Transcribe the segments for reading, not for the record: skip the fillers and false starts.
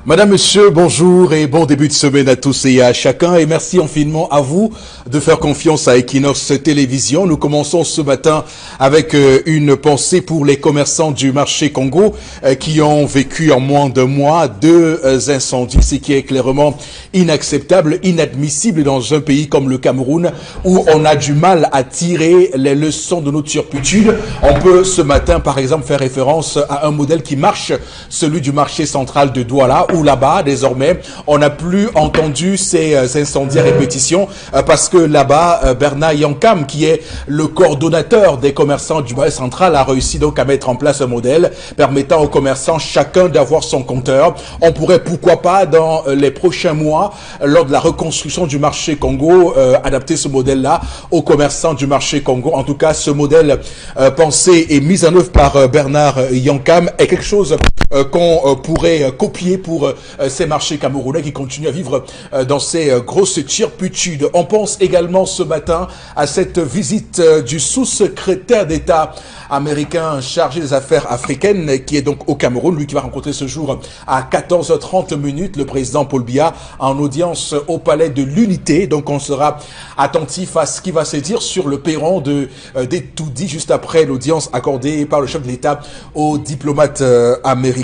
Madame, Monsieur, bonjour et bon début de semaine à tous et à chacun. Et merci infiniment à vous de faire confiance à Equinox Télévision. Nous commençons ce matin avec une pensée pour les commerçants du marché Congo qui ont vécu en moins d'un mois deux incendies, ce qui est clairement inacceptable, inadmissible dans un pays comme le Cameroun où on a du mal à tirer les leçons de notre turpitude. On peut ce matin, par exemple, faire référence à un modèle qui marche, celui du marché central de Douala, où là-bas, désormais, on n'a plus entendu ces incendies à répétition parce que là-bas, Bernard Yankam, qui est le coordonnateur des commerçants du marché central, a réussi donc à mettre en place un modèle permettant aux commerçants chacun d'avoir son compteur. On pourrait, pourquoi pas, dans les prochains mois, lors de la reconstruction du marché Congo, adapter ce modèle-là aux commerçants du marché Congo. En tout cas, ce modèle pensé et mis en œuvre par Bernard Yankam est quelque chose qu'on pourrait copier pour ces marchés camerounais qui continuent à vivre dans ces grosses turpitudes. On pense également ce matin à cette visite du sous-secrétaire d'État américain chargé des affaires africaines qui est donc au Cameroun, lui qui va rencontrer ce jour à 14h30 le président Paul Biya en audience au palais de l'Unité. Donc on sera attentif à ce qui va se dire sur le perron des Toudi juste après l'audience accordée par le chef de l'État aux diplomates américains.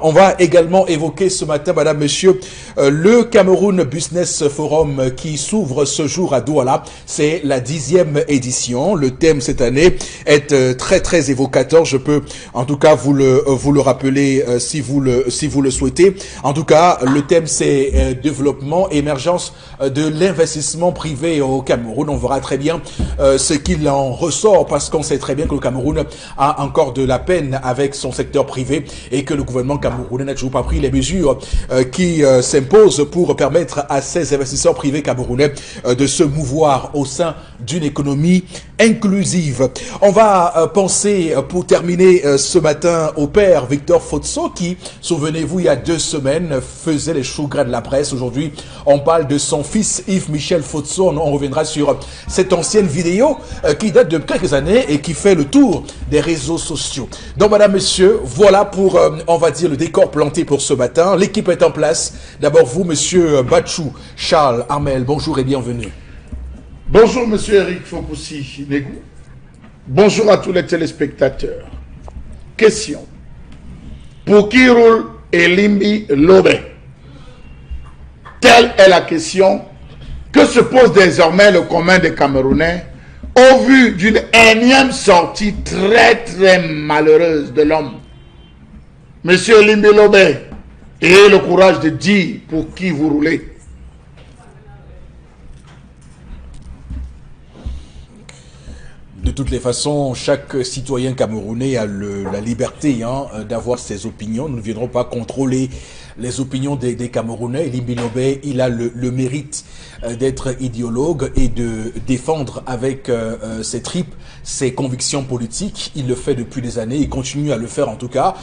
On va également évoquer ce matin, madame, monsieur, le Cameroun Business Forum qui s'ouvre ce jour à Douala. C'est la 10e édition. Le thème cette année est très évocateur. Je peux en tout cas vous le rappeler si vous le souhaitez. En tout cas, le thème c'est développement, émergence de l'investissement privé au Cameroun. On verra très bien ce qu'il en ressort parce qu'on sait très bien que le Cameroun a encore de la peine avec son secteur privé et que le gouvernement camerounais n'a toujours pas pris les mesures qui s'imposent pour permettre à ces investisseurs privés camerounais de se mouvoir au sein d'une économie inclusive. On va penser pour terminer ce matin au père Victor Fotso qui, souvenez-vous, il y a 2 semaines faisait les choux gras de la presse. Aujourd'hui, on parle de son fils Yves-Michel Fotso. On reviendra sur cette ancienne vidéo qui date de quelques années et qui fait le tour des réseaux sociaux. Donc, madame, monsieur, voilà pour, on va dire, le décor planté pour ce matin. L'équipe est en place. D'abord, vous, monsieur Bachou, Charles, Armel, bonjour et bienvenue. Bonjour, monsieur Eric Fopoussi-Negou. Bonjour à tous les téléspectateurs. Question. Pour qui roule Elimbi Lobe? Telle est la question que se pose désormais le commun des Camerounais au vu d'une énième sortie très malheureuse de l'homme. Monsieur Elimbi Lobe, ayez le courage de dire pour qui vous roulez. De toutes les façons, chaque citoyen camerounais a la liberté d'avoir ses opinions. Nous ne viendrons pas contrôler les opinions des Camerounais. Elimbi Lobe, il a le mérite d'être idéologue et de défendre avec ses tripes ses convictions politiques. Il le fait depuis des années, il continue à le faire en tout cas.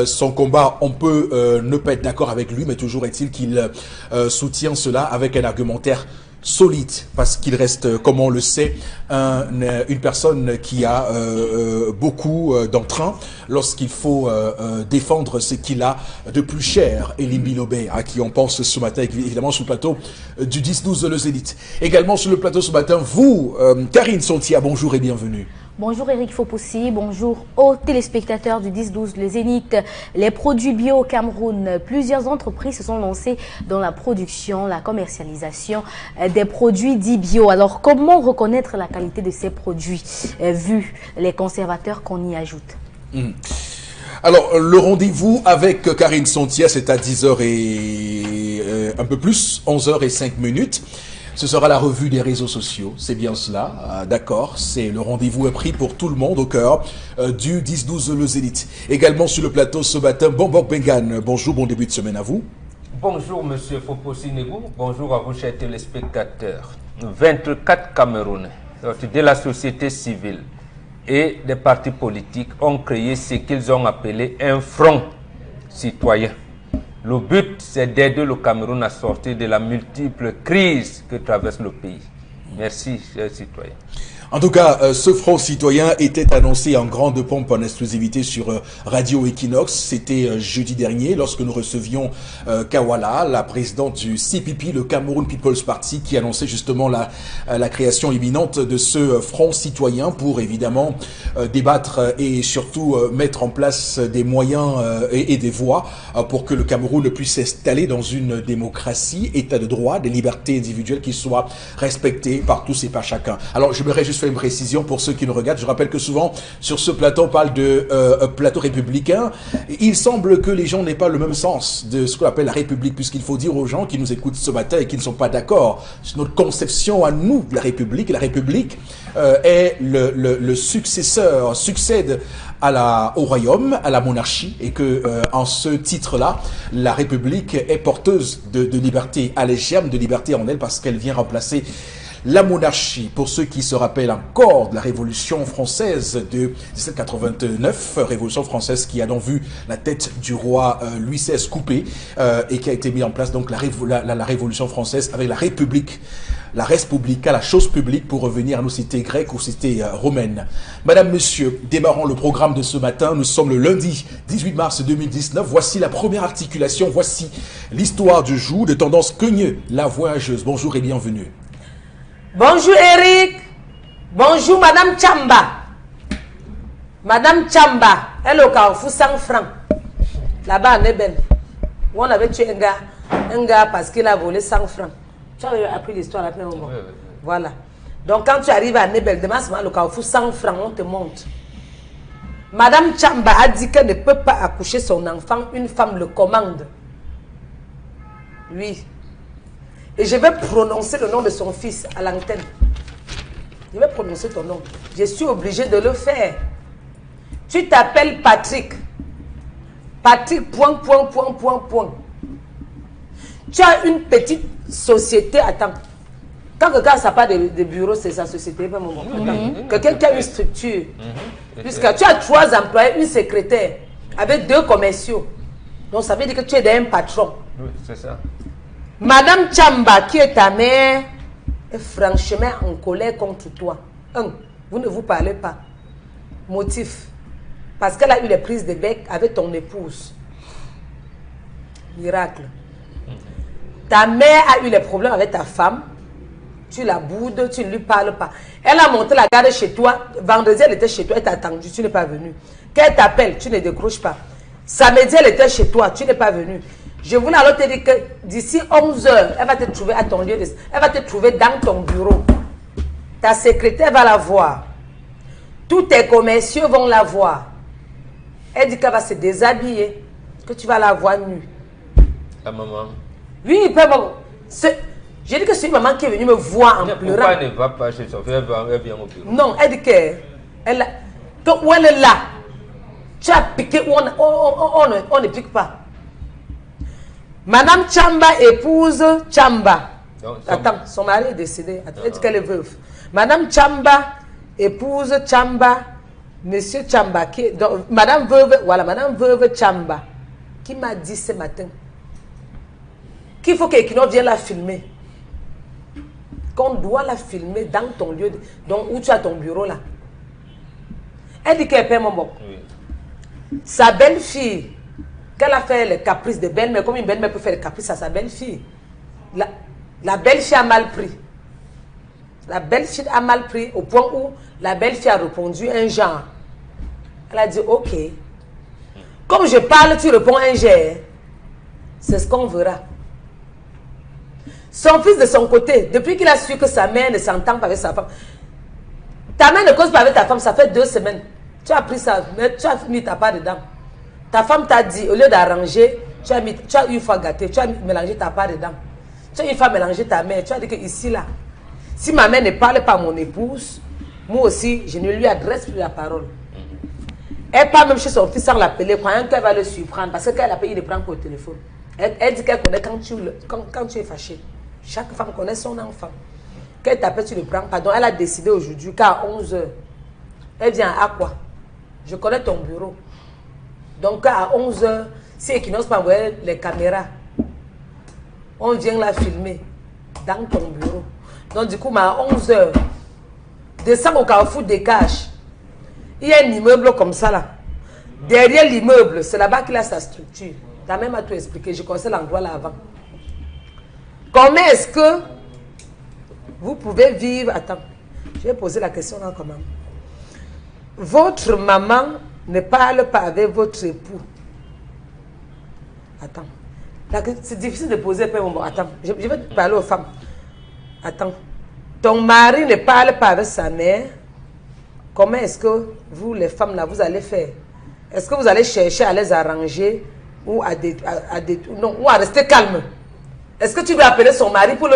Son combat, on peut ne pas être d'accord avec lui, mais toujours est-il qu'il soutient cela avec un argumentaire solide, parce qu'il reste, comme on le sait, une personne qui a beaucoup d'entrain lorsqu'il faut défendre ce qu'il a de plus cher. Elimbi Lobe, à qui on pense ce matin, évidemment sur le plateau du 10-12 de Le Zénith. Également sur le plateau ce matin, vous, Karine Sontia, bonjour et bienvenue. Bonjour Eric Fopoussi, bonjour aux téléspectateurs du 10-12 Le Zénith. Les produits bio au Cameroun, plusieurs entreprises se sont lancées dans la production, la commercialisation des produits dits bio. Alors comment reconnaître la qualité de ces produits vu les conservateurs qu'on y ajoute? Alors, le rendez-vous avec Karine Sontia, c'est à 10h et un peu plus, 11h05. Ce sera la revue des réseaux sociaux, c'est bien cela, d'accord, c'est le rendez-vous est pris pour tout le monde au cœur du 10-12 Le Zénith. Également sur le plateau ce matin, Bombok Bengan, bonjour, bon début de semaine à vous. Bonjour monsieur Fopoussi-Negou, bonjour à vous chers téléspectateurs. 24 Camerounais, de la société civile et des partis politiques ont créé ce qu'ils ont appelé un front citoyen. Le but, c'est d'aider le Cameroun à sortir de la multiple crise que traverse le pays. Merci, chers citoyens. En tout cas, ce front citoyen était annoncé en grande pompe en exclusivité sur Radio Equinox. C'était jeudi dernier lorsque nous recevions Kawala, la présidente du CPP, le Cameroun People's Party, qui annonçait justement la création imminente de ce front citoyen pour évidemment débattre et surtout mettre en place des moyens et des voies pour que le Cameroun puisse s'installer dans une démocratie, état de droit, des libertés individuelles qui soient respectées par tous et par chacun. Alors, je voudrais juste faire une précision pour ceux qui nous regardent. Je rappelle que souvent, sur ce plateau, on parle de plateau républicain. Il semble que les gens n'aient pas le même sens de ce qu'on appelle la République, puisqu'il faut dire aux gens qui nous écoutent ce matin et qui ne sont pas d'accord sur notre conception à nous de la République. La République est le successeur, succède au royaume, à la monarchie, et que en ce titre-là, la République est porteuse de liberté, a les germes de liberté en elle parce qu'elle vient remplacer la monarchie. Pour ceux qui se rappellent encore de la Révolution française de 1789, Révolution française qui a donc vu la tête du roi Louis XVI coupée et qui a été mis en place donc la Révolution française avec la République, la res publica, la chose publique, pour revenir à nos cités grecques ou cités romaines. Madame, Monsieur, démarrons le programme de ce matin. Nous sommes le lundi 18 mars 2019. Voici la première articulation. Voici l'histoire du jour de Tendance Cogneux, la voyageuse. Bonjour et bienvenue. Bonjour Eric. Bonjour Madame Chamba. Madame Chamba, elle au carrefour 100 francs. Là-bas à Nebel. Où on avait tué un gars parce qu'il a volé 100 francs. Tu as appris l'histoire après un moment. Voilà. Donc quand tu arrives à Nebel, demain c'est le carrefour 100 francs, on te monte. Madame Chamba a dit qu'elle ne peut pas accoucher son enfant, une femme le commande. Oui. Et je vais prononcer le nom de son fils à l'antenne. Je vais prononcer ton nom. Je suis obligé de le faire. Tu t'appelles Patrick. Patrick, point. Tu as une petite société. Attends. Quand quelqu'un n'a pas de bureau, c'est sa société. Quelqu'un qui a une structure. Puisque tu as 3 employés, une secrétaire, avec 2 commerciaux. Donc ça veut dire que tu es un patron. Oui, c'est ça. Madame Chamba, qui est ta mère, est franchement en colère contre toi. 1. Vous ne vous parlez pas. Motif. Parce qu'elle a eu les prises de bec avec ton épouse. Miracle. Ta mère a eu les problèmes avec ta femme. Tu la boudes, tu ne lui parles pas. Elle a monté la garde chez toi. Vendredi, elle était chez toi, elle t'a attendu, tu n'es pas venu. Quand elle t'appelle, tu ne décroches pas. Samedi, elle était chez toi, tu n'es pas venu. Je voulais alors te dire que d'ici 11 h, elle va te trouver à ton lieu de... Elle va te trouver dans ton bureau. Ta secrétaire va la voir. Tous tes commerciaux vont la voir. Elle dit qu'elle va se déshabiller. Que tu vas la voir nue. Ta maman. Oui, maman. J'ai dit que c'est une maman qui est venue me voir en pleurant. Pourquoi elle ne va pas chez son frère, elle vient au bureau? Non, elle dit où elle est là. Tu as piqué où on ne pique pas. Madame Chamba épouse Chamba. Attends, son mari est décédé. Elle dit qu'elle est veuve. Madame Chamba épouse Chamba. Monsieur Chamba, Madame veuve Chamba, qui m'a dit ce matin qu'il faut qu'Equinox vienne la filmer. Qu'on doit la filmer dans ton lieu, où tu as ton bureau là. Elle dit qu'elle paie mon bon. Oui. Sa belle-fille, qu'elle a fait les caprices de belle-mère, comme une belle-mère peut faire les caprices à sa belle-fille. La belle-fille a mal pris. La belle-fille a mal pris au point où la belle-fille a répondu un genre. Elle a dit ok. Comme je parle, tu réponds un genre. C'est ce qu'on verra. Son fils de son côté, depuis qu'il a su que sa mère ne s'entend pas avec sa femme. Ta mère ne cause pas avec ta femme, ça fait 2 semaines. Tu as pris ça, mais tu as mis ta part dedans. Ta femme t'a dit, au lieu d'arranger, tu as une fois gâté, tu as mélangé ta part dedans. Tu as une fois mélangé ta mère, tu as dit que ici, là, si ma mère ne parle pas à mon épouse, moi aussi, je ne lui adresse plus la parole. Elle part même chez son fils sans l'appeler, croyant qu'elle va le surprendre, parce qu'elle a payé de prendre pour le téléphone. Elle dit qu'elle connaît quand tu es fâché. Chaque femme connaît son enfant. Quand elle t'appelle, tu le prends. Pardon, elle a décidé aujourd'hui qu'à 11 h, elle vient à quoi? Je connais ton bureau. Donc à 11 h, si Equinox m'a envoyé les caméras, on vient la filmer dans ton bureau. Donc du coup, à 11 h, descends au carrefour des Caches. Il y a un immeuble comme ça là. Derrière l'immeuble, c'est là-bas qu'il a sa structure. Tu as même à tout expliquer. Je connaissais l'endroit là avant. Comment est-ce que vous pouvez vivre... Attends, je vais poser la question là quand même. Votre maman ne parle pas avec votre époux. Attends. C'est difficile de poser un moment. Attends, je vais te parler aux femmes. Attends. Ton mari ne parle pas avec sa mère. Comment est-ce que vous, les femmes, là, vous allez faire? Est-ce que vous allez chercher à les arranger ou ou à rester calme? Est-ce que tu dois appeler son mari pour le...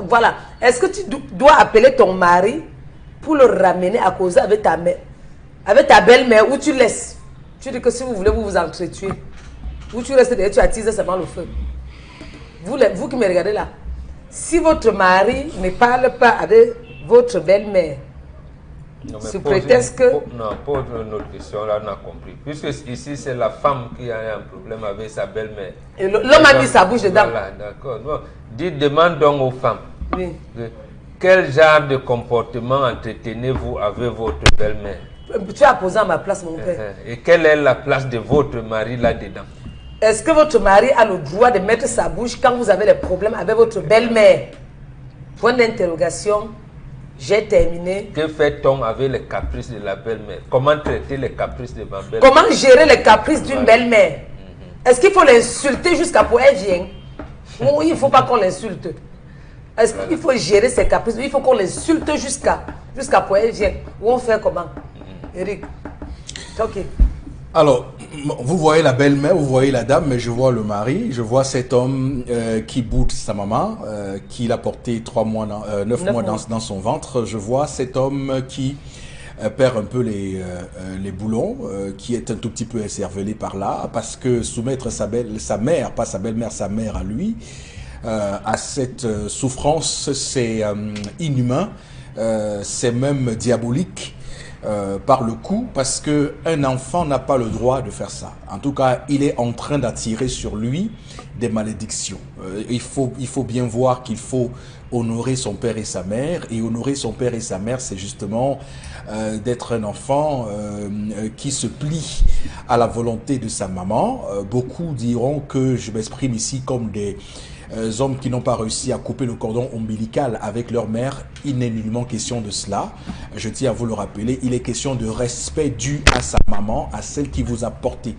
Voilà. Est-ce que tu dois appeler ton mari pour le ramener à causer avec ta mère, avec ta belle-mère, ou tu laisses? Tu dis que si vous voulez, vous vous entretuez. Ou tu restes derrière, tu attises seulement le feu. Vous qui me regardez là. Si votre mari ne parle pas avec votre belle-mère, sous prétexte que... Non, pose une autre question, là on a compris. Puisque ici c'est la femme qui a un problème avec sa belle-mère. L'homme a mis sa bouche dedans. Voilà, d'accord. Bon, demande donc aux femmes. Oui. Quel genre de comportement entretenez-vous avec votre belle-mère? Tu as posé à ma place, mon père. Et quelle est la place de votre mari là-dedans? Est-ce que votre mari a le droit de mettre sa bouche quand vous avez des problèmes avec votre belle-mère? Point d'interrogation. J'ai terminé. Que fait-on avec les caprices de la belle-mère? Comment traiter les caprices de ma belle-mère? Comment gérer les caprices d'une belle-mère? Est-ce qu'il faut l'insulter jusqu'à pour elle vienne? Ou il ne faut pas qu'on l'insulte? Est-ce qu'il faut gérer ses caprices? Il faut qu'on l'insulte jusqu'à pour elle vienne. Ou on fait comment? Eric. Ok. Alors, vous voyez la belle-mère, vous voyez la dame, mais je vois le mari, je vois cet homme qui boude sa maman, qui l'a porté 9 mois dans son ventre. Je vois cet homme qui perd un peu les boulons, qui est un tout petit peu écervelé par là, parce que soumettre sa mère, pas sa belle-mère, sa mère à lui, à cette souffrance, c'est inhumain, c'est même diabolique. Par le coup, parce qu'un enfant n'a pas le droit de faire ça. En tout cas, il est en train d'attirer sur lui des malédictions. Il faut bien voir qu'il faut honorer son père et sa mère. Et honorer son père et sa mère, c'est justement d'être un enfant qui se plie à la volonté de sa maman. Beaucoup diront que je m'exprime ici comme des hommes qui n'ont pas réussi à couper le cordon ombilical avec leur mère. Il n'est nullement question de cela. Je tiens à vous le rappeler, il est question de respect dû à sa maman, à celle qui vous a porté.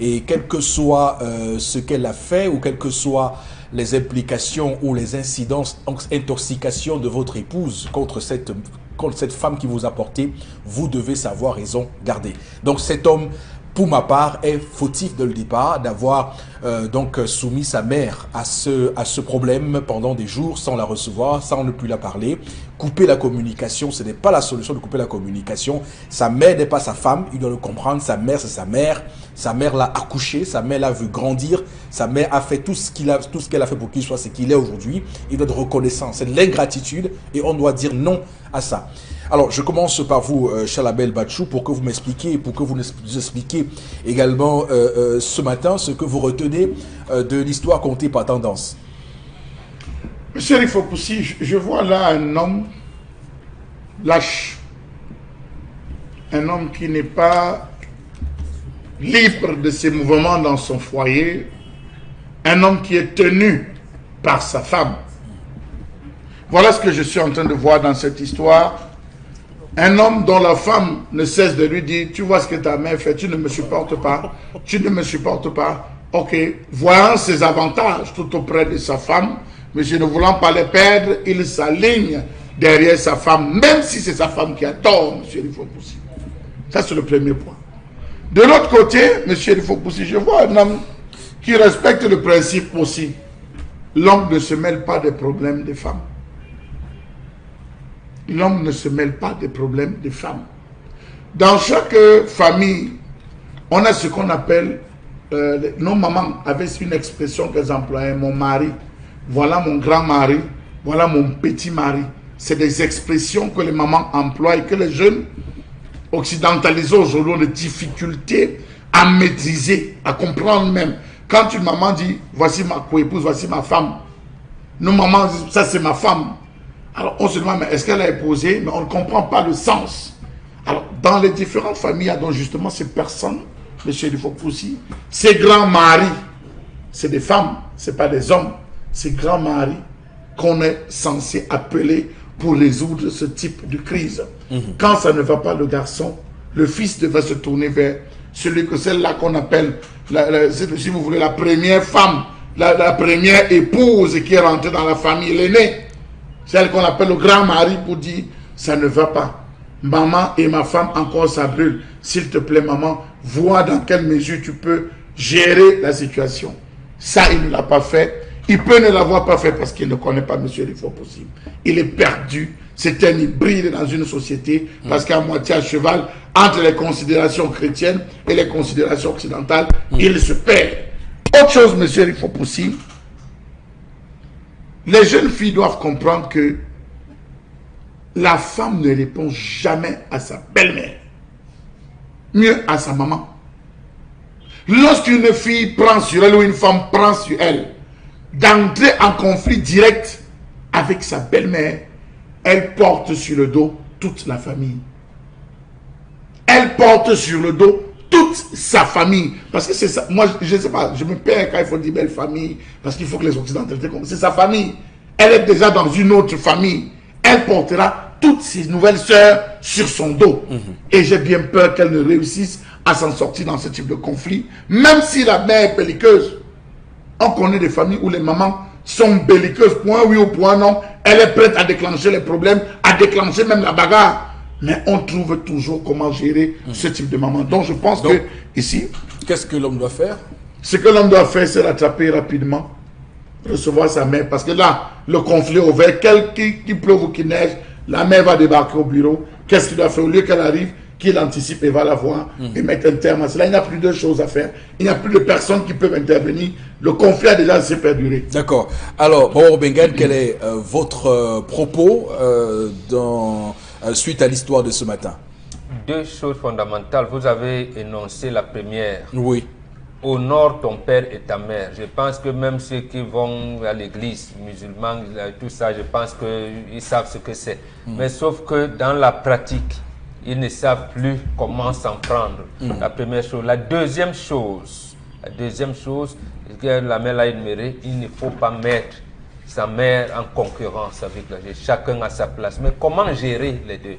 Et quel que soit ce qu'elle a fait, ou quelles que soient les implications ou les incidences, intoxications de votre épouse contre cette femme qui vous a porté, vous devez savoir raison garder. Donc cet homme, pour ma part, est fautif de le départ d'avoir donc soumis sa mère à ce problème pendant des jours sans la recevoir, sans ne plus la parler. Couper la communication, ce n'est pas la solution de couper la communication. Sa mère n'est pas sa femme, il doit le comprendre. Sa mère, c'est sa mère. Sa mère l'a accouché, sa mère l'a vu grandir. Sa mère a fait tout ce qu'elle a fait pour qu'il soit ce qu'il est aujourd'hui. Il doit être reconnaissant. C'est de l'ingratitude et on doit dire non à ça. Alors, je commence par vous, Chalabel Batchou, pour que vous m'expliquiez, pour que vous nous expliquiez également ce matin ce que vous retenez de l'histoire contée par Tendance. Monsieur Rifopoussi, je vois là un homme lâche, un homme qui n'est pas libre de ses mouvements dans son foyer, un homme qui est tenu par sa femme. Voilà ce que je suis en train de voir dans cette histoire. Un homme dont la femme ne cesse de lui dire, tu vois ce que ta mère fait, tu ne me supportes pas, tu ne me supportes pas. Ok, voyant ses avantages tout auprès de sa femme, mais je ne voulant pas les perdre, il s'aligne derrière sa femme, même si c'est sa femme qui a tort, monsieur Rifopoussi. Ça, c'est le premier point. De l'autre côté, monsieur Rifopoussi, je vois un homme qui respecte le principe aussi. L'homme ne se mêle pas des problèmes des femmes. L'homme ne se mêle pas des problèmes des femmes. Dans chaque famille, on a ce qu'on appelle, nos mamans avaient une expression qu'elles employaient, mon mari, voilà mon grand mari, voilà mon petit mari. C'est des expressions que les mamans emploient et que les jeunes occidentalisés aujourd'hui ont des difficultés à maîtriser, à comprendre même. Quand une maman dit, voici ma coépouse, voici ma femme, nos mamans disent, ça c'est ma femme. Alors, on se demande, mais est-ce qu'elle a épousé? Mais on ne comprend pas le sens. Alors, dans les différentes familles, dont justement ces personnes, M. Lifopoussi, ces grands-maris, c'est des femmes, ce n'est pas des hommes, ces grands-maris qu'on est censé appeler pour résoudre ce type de crise. Quand ça ne va pas, le garçon, le fils devait se tourner vers celle-là qu'on appelle, si vous voulez, la première femme, la première épouse qui est rentrée dans la famille, l'aînée. Celle qu'on appelle le grand-mari pour dire, ça ne va pas. Maman et ma femme, encore ça brûle. S'il te plaît, maman, vois dans quelle mesure tu peux gérer la situation. Ça, il ne l'a pas fait. Il peut ne l'avoir pas fait parce qu'il ne connaît pas M. Lifopoussi. Il est perdu. C'est un hybride dans une société parce qu'à moitié à cheval entre les considérations chrétiennes et les considérations occidentales, il se perd. Autre chose, M. Lifopoussi, les jeunes filles doivent comprendre que la femme ne répond jamais à sa belle-mère, mieux à sa maman. Lorsqu'une fille prend sur elle ou une femme prend sur elle, d'entrer en conflit direct avec sa belle-mère, elle porte sur le dos toute la famille. Elle porte sur le dos toute sa famille. Parce que c'est ça. Moi, je ne sais pas, je me perds quand il faut dire belle famille, parce qu'il faut que les Occidentaux traitent comme c'est sa famille. Elle est déjà dans une autre famille. Elle portera toutes ses nouvelles sœurs sur son dos. Et j'ai bien peur qu'elle ne réussisse à s'en sortir dans ce type de conflit, même si la mère est belliqueuse. On connaît des familles où les mamans sont belliqueuses, point oui ou point non. Elle est prête à déclencher les problèmes, à déclencher même la bagarre. Mais on trouve toujours comment gérer ce type de maman. Donc je pense que ici... Qu'est-ce que l'homme doit faire? Ce que l'homme doit faire, c'est l'attraper rapidement, recevoir sa mère. Parce que là, le conflit est ouvert, qu'il pleuve ou qu'il neige, la mère va débarquer au bureau. Qu'est-ce qu'il doit faire? Au lieu qu'elle arrive, qu'il anticipe et va la voir et mettre un terme à cela. Il n'y a plus de choses à faire. Il n'y a plus de personnes qui peuvent intervenir. Le conflit a déjà assez perduré. D'accord. Alors, Bon Bengan, quel est votre propos suite à l'histoire de ce matin? Deux choses fondamentales. Vous avez énoncé la première. Oui. Honore ton père et ta mère. Je pense que même ceux qui vont à l'église, musulmans, tout ça, je pense qu'ils savent ce que c'est. Mais sauf que dans la pratique, ils ne savent plus comment s'en prendre. La première chose. La deuxième chose, que la mère l'a énuméré, il ne faut pas mettre sa mère en concurrence avec la vie. Chacun à sa place. Mais comment gérer les deux?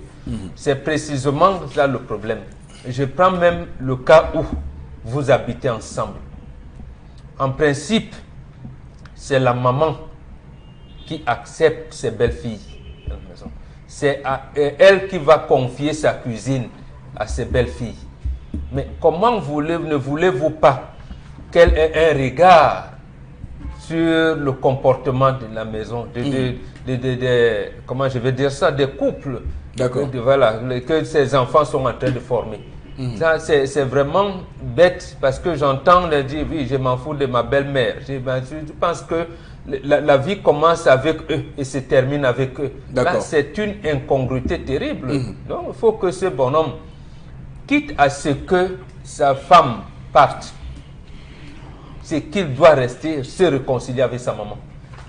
C'est précisément là le problème. Je prends même le cas où vous habitez ensemble. En principe, c'est la maman qui accepte ses belles-filles à la maison. C'est elle qui va confier sa cuisine à ses belles-filles. Mais comment ne voulez-vous pas qu'elle ait un regard sur le comportement de la maison, comment je vais dire ça, des couples, voilà, que ces enfants sont en train de former. Ça, c'est vraiment bête parce que j'entends les dire, oui, je m'en fous de ma belle-mère. Je pense que la vie commence avec eux et se termine avec eux. Là, c'est une incongruité terrible. Donc, il faut que ce bonhomme, quitte à ce que sa femme parte, c'est qu'il doit rester, se réconcilier avec sa maman.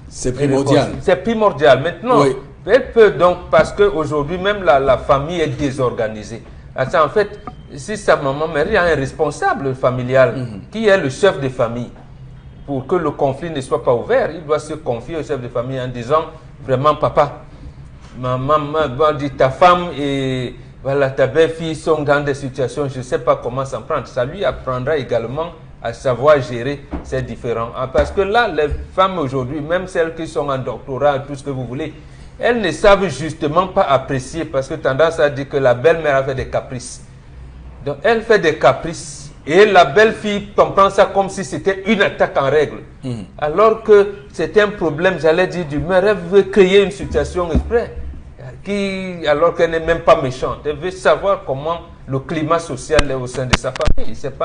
C'est primordial. C'est primordial. Maintenant, elle peut donc, parce qu'aujourd'hui, même la famille est désorganisée. En fait, si sa maman, mais il y a un responsable familial qui est le chef de famille. Pour que le conflit ne soit pas ouvert, il doit se confier au chef de famille en disant, vraiment papa, ma maman dit ta femme et voilà, ta belle-fille sont dans des situations, je ne sais pas comment s'en prendre. Ça lui apprendra également à savoir gérer ces différents. Parce que là, les femmes aujourd'hui, même celles qui sont en doctorat, tout ce que vous voulez, elles ne savent justement pas apprécier parce que tendance à dire que la belle-mère a fait des caprices. Donc elle fait des caprices et la belle-fille comprend ça comme si c'était une attaque en règle. Alors que c'est un problème, j'allais dire, d'humeur. Elle veut créer une situation exprès, alors qu'elle n'est même pas méchante. Elle veut savoir comment le climat social est au sein de sa famille. C'est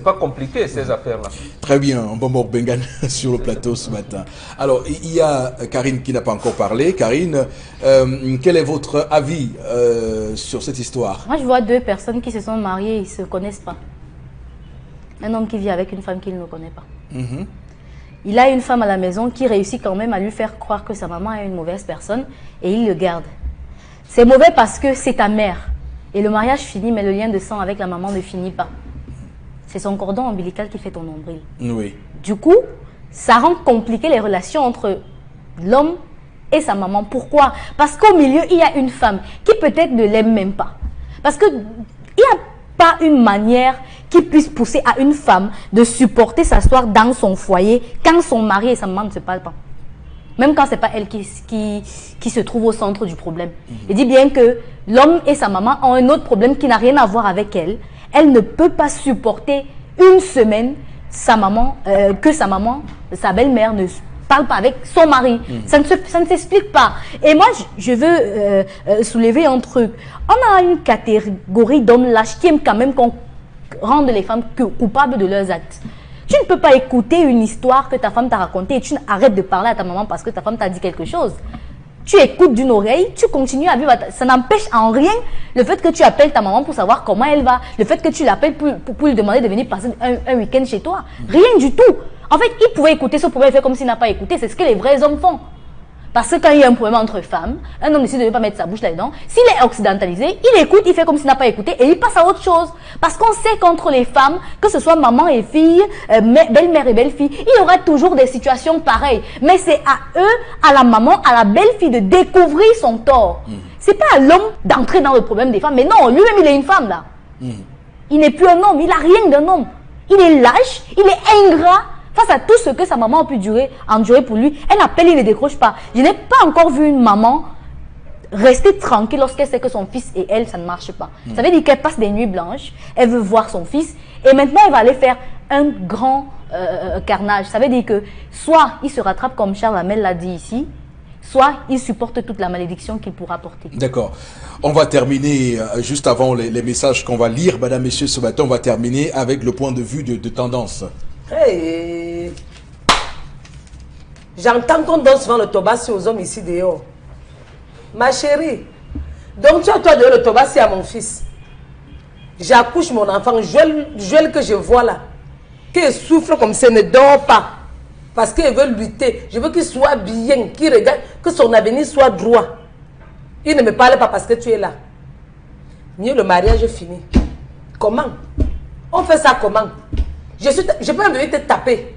pas compliqué ces affaires-là. Très bien, Bon Bengan sur le plateau ce matin. Alors, il y a Karine qui n'a pas encore parlé. Karine, quel est votre avis sur cette histoire? Moi, je vois deux personnes qui se sont mariées, ils ne se connaissent pas. Un homme qui vit avec une femme qu'il ne connaît pas. il a une femme à la maison qui réussit quand même à lui faire croire que sa maman est une mauvaise personne et il le garde. C'est mauvais parce que c'est ta mère. Et le mariage finit, mais le lien de sang avec la maman ne finit pas. C'est son cordon ombilical qui fait ton nombril. Oui. Du coup, ça rend compliqué les relations entre l'homme et sa maman. Pourquoi? Parce qu'au milieu, il y a une femme qui peut-être ne l'aime même pas. Parce qu'il n'y a pas une manière qui puisse pousser à une femme de supporter s'asseoir dans son foyer quand son mari et sa maman ne se parlent pas. Même quand ce n'est pas elle qui se trouve au centre du problème. Je dis bien que l'homme et sa maman ont un autre problème qui n'a rien à voir avec elle. Elle ne peut pas supporter une semaine que sa maman, sa belle-mère ne parle pas avec son mari. Ça ne s'explique pas. Et moi, je veux soulever un truc. On a une catégorie d'hommes lâches qui aiment quand même qu'on rende les femmes coupables de leurs actes. Tu ne peux pas écouter une histoire que ta femme t'a racontée et tu arrêtes de parler à ta maman parce que ta femme t'a dit quelque chose. Tu écoutes d'une oreille, tu continues à vivre. Ça n'empêche en rien le fait que tu appelles ta maman pour savoir comment elle va. Le fait que tu l'appelles pour lui demander de venir passer un week-end chez toi. Rien du tout. En fait, il pouvait écouter ce problème et faire comme s'il n'a pas écouté. C'est ce que les vrais hommes font. Parce que quand il y a un problème entre femmes, un homme décide de ne pas mettre sa bouche là-dedans. S'il est occidentalisé, il écoute, il fait comme s'il n'a pas écouté et il passe à autre chose. Parce qu'on sait qu'entre les femmes, que ce soit maman et fille, belle-mère et belle-fille, il y aura toujours des situations pareilles. Mais c'est à eux, à la maman, à la belle-fille de découvrir son tort. C'est pas à l'homme d'entrer dans le problème des femmes. Mais non, lui-même, il est une femme là. Il n'est plus un homme, il n'a rien d'un homme. Il est lâche, il est ingrat. Face à tout ce que sa maman a pu endurer pour lui, elle appelle, il ne décroche pas. Je n'ai pas encore vu une maman rester tranquille lorsqu'elle sait que son fils et elle, ça ne marche pas. Ça veut dire qu'elle passe des nuits blanches, elle veut voir son fils, et maintenant elle va aller faire un grand carnage. Ça veut dire que soit il se rattrape comme Charles Hamel l'a dit ici, soit il supporte toute la malédiction qu'il pourra porter. D'accord. On va terminer, juste avant les messages qu'on va lire, madame, messieurs, ce matin, on va terminer avec le point de vue de tendance. Hey. J'entends qu'on donne souvent le tobassi aux hommes ici dehors. Ma chérie, donc tu as toi donné le tobassi à mon fils. J'accouche mon enfant, Joël que je vois là, qu'il souffre comme ça, ne dort pas. Parce qu'il veut lutter. Je veux qu'il soit bien, qu'il regarde, que son avenir soit droit. Il ne me parle pas parce que tu es là. Mieux le mariage est fini. Comment? On fait ça comment? Je peux venir te taper.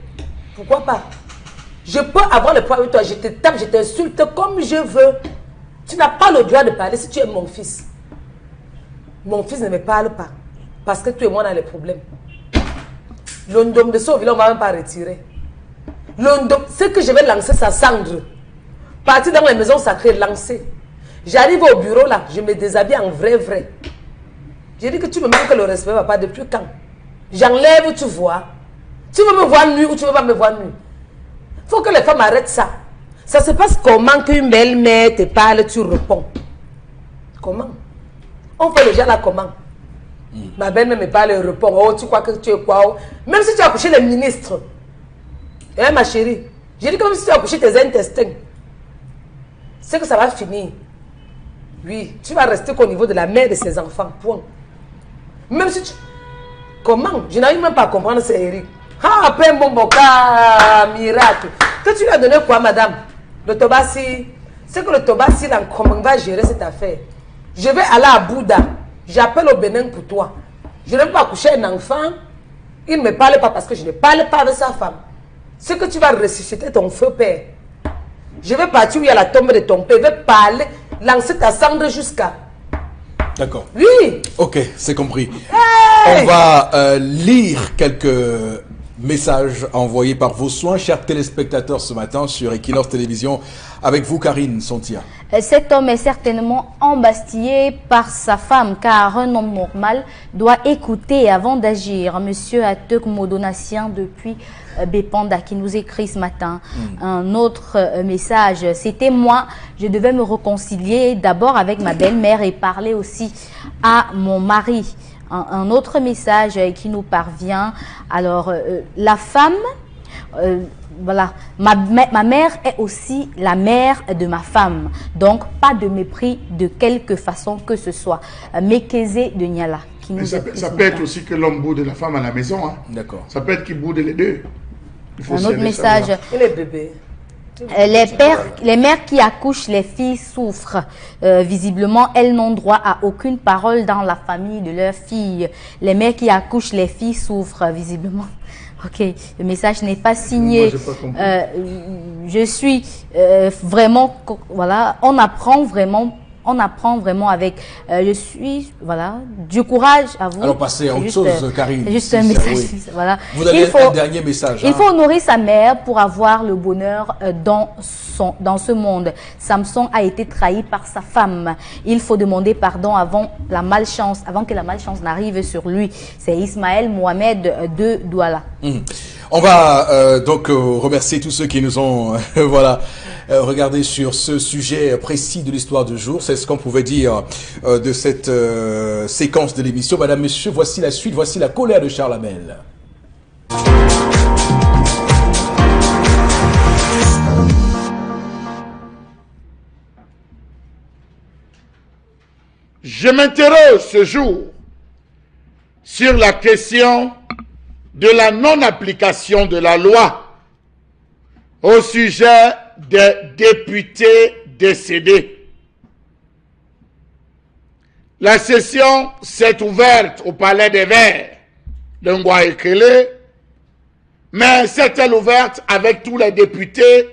Pourquoi pas? Je peux avoir le poids avec toi. Je te tape, je t'insulte comme je veux. Tu n'as pas le droit de parler si tu es mon fils. Mon fils ne me parle pas. Parce que tu et moi on a les problèmes. L'ondom de ce village, on ne va même pas retirer. L'ondom, ce que je vais lancer, ça cendre. Partir dans les maisons sacrées, lancer. J'arrive au bureau là, je me déshabille en vrai. Je dis que tu me manques le respect, papa, depuis quand? J'enlève, tu vois. Tu veux me voir nu ou tu ne veux pas me voir nu? Il faut que les femmes arrêtent ça. Ça se passe comment qu'une belle-mère te parle, tu réponds? Comment? On fait déjà là comment? Ma belle-mère me parle et répond. Oh, tu crois que tu es quoi? Même si tu as couché les ministres. Hein, ma chérie? J'ai dit que même si tu as couché tes intestins, c'est que ça va finir. Oui, tu vas rester qu'au niveau de la mère de ses enfants. Point. Même si tu... Comment? Je n'arrive même pas à comprendre, c'est Eric. Ah, après mon boca, miracle. Que tu lui as donné quoi, madame? Le tobassi. C'est que le tobassi, là, comment va gérer cette affaire? Je vais aller à Bouddha. J'appelle au Bénin pour toi. Je ne vais pas coucher un enfant. Il ne me parle pas parce que je ne parle pas avec sa femme. C'est que tu vas ressusciter ton feu père. Je vais partir où il y a la tombe de ton père. Je vais parler, lancer ta cendre jusqu'à... D'accord. Oui. Ok, c'est compris. Hey. On va lire quelques messages envoyés par vos soins, chers téléspectateurs, ce matin sur Equinox Télévision. Avec vous, Karine Sontia. Cet homme est certainement embastillé par sa femme, car un homme normal doit écouter avant d'agir. Monsieur Atek Modonatien depuis Bépanda qui nous écrit ce matin un autre message. C'était moi, je devais me réconcilier d'abord avec ma belle-mère et parler aussi à mon mari. Un autre message qui nous parvient. Alors, la femme... voilà, ma mère est aussi la mère de ma femme. Donc, pas de mépris de quelque façon que ce soit. Mekeze de Niala. Qui nous ça peut être aussi que l'homme boude la femme à la maison. Hein. D'accord. Ça peut être qu'il boude les deux. Un autre message. Et les bébés? Les mères qui accouchent les filles souffrent. Visiblement, elles n'ont droit à aucune parole dans la famille de leur fille. Les mères qui accouchent les filles souffrent. Visiblement. Ok, le message n'est pas signé. Moi, je suis vraiment, voilà, on apprend vraiment avec, je suis, voilà, du courage à vous. Alors, passez à autre chose, Karine. Juste un message, oui. Voilà. Vous avez un dernier message. Il faut honorer sa mère pour avoir le bonheur dans ce monde. Samson a été trahi par sa femme. Il faut demander pardon avant que la malchance n'arrive sur lui. C'est Ismaël Mohamed de Douala. On va donc remercier tous ceux qui nous ont regardé sur ce sujet précis de l'histoire du jour. C'est ce qu'on pouvait dire de cette séquence de l'émission. Madame, Monsieur, voici la suite, voici la colère de Charles Hamel. Je m'interroge ce jour sur la question de la non-application de la loi au sujet des députés décédés. La session s'est ouverte au Palais des Verts de Ngouaekele, mais s'est-elle ouverte avec tous les députés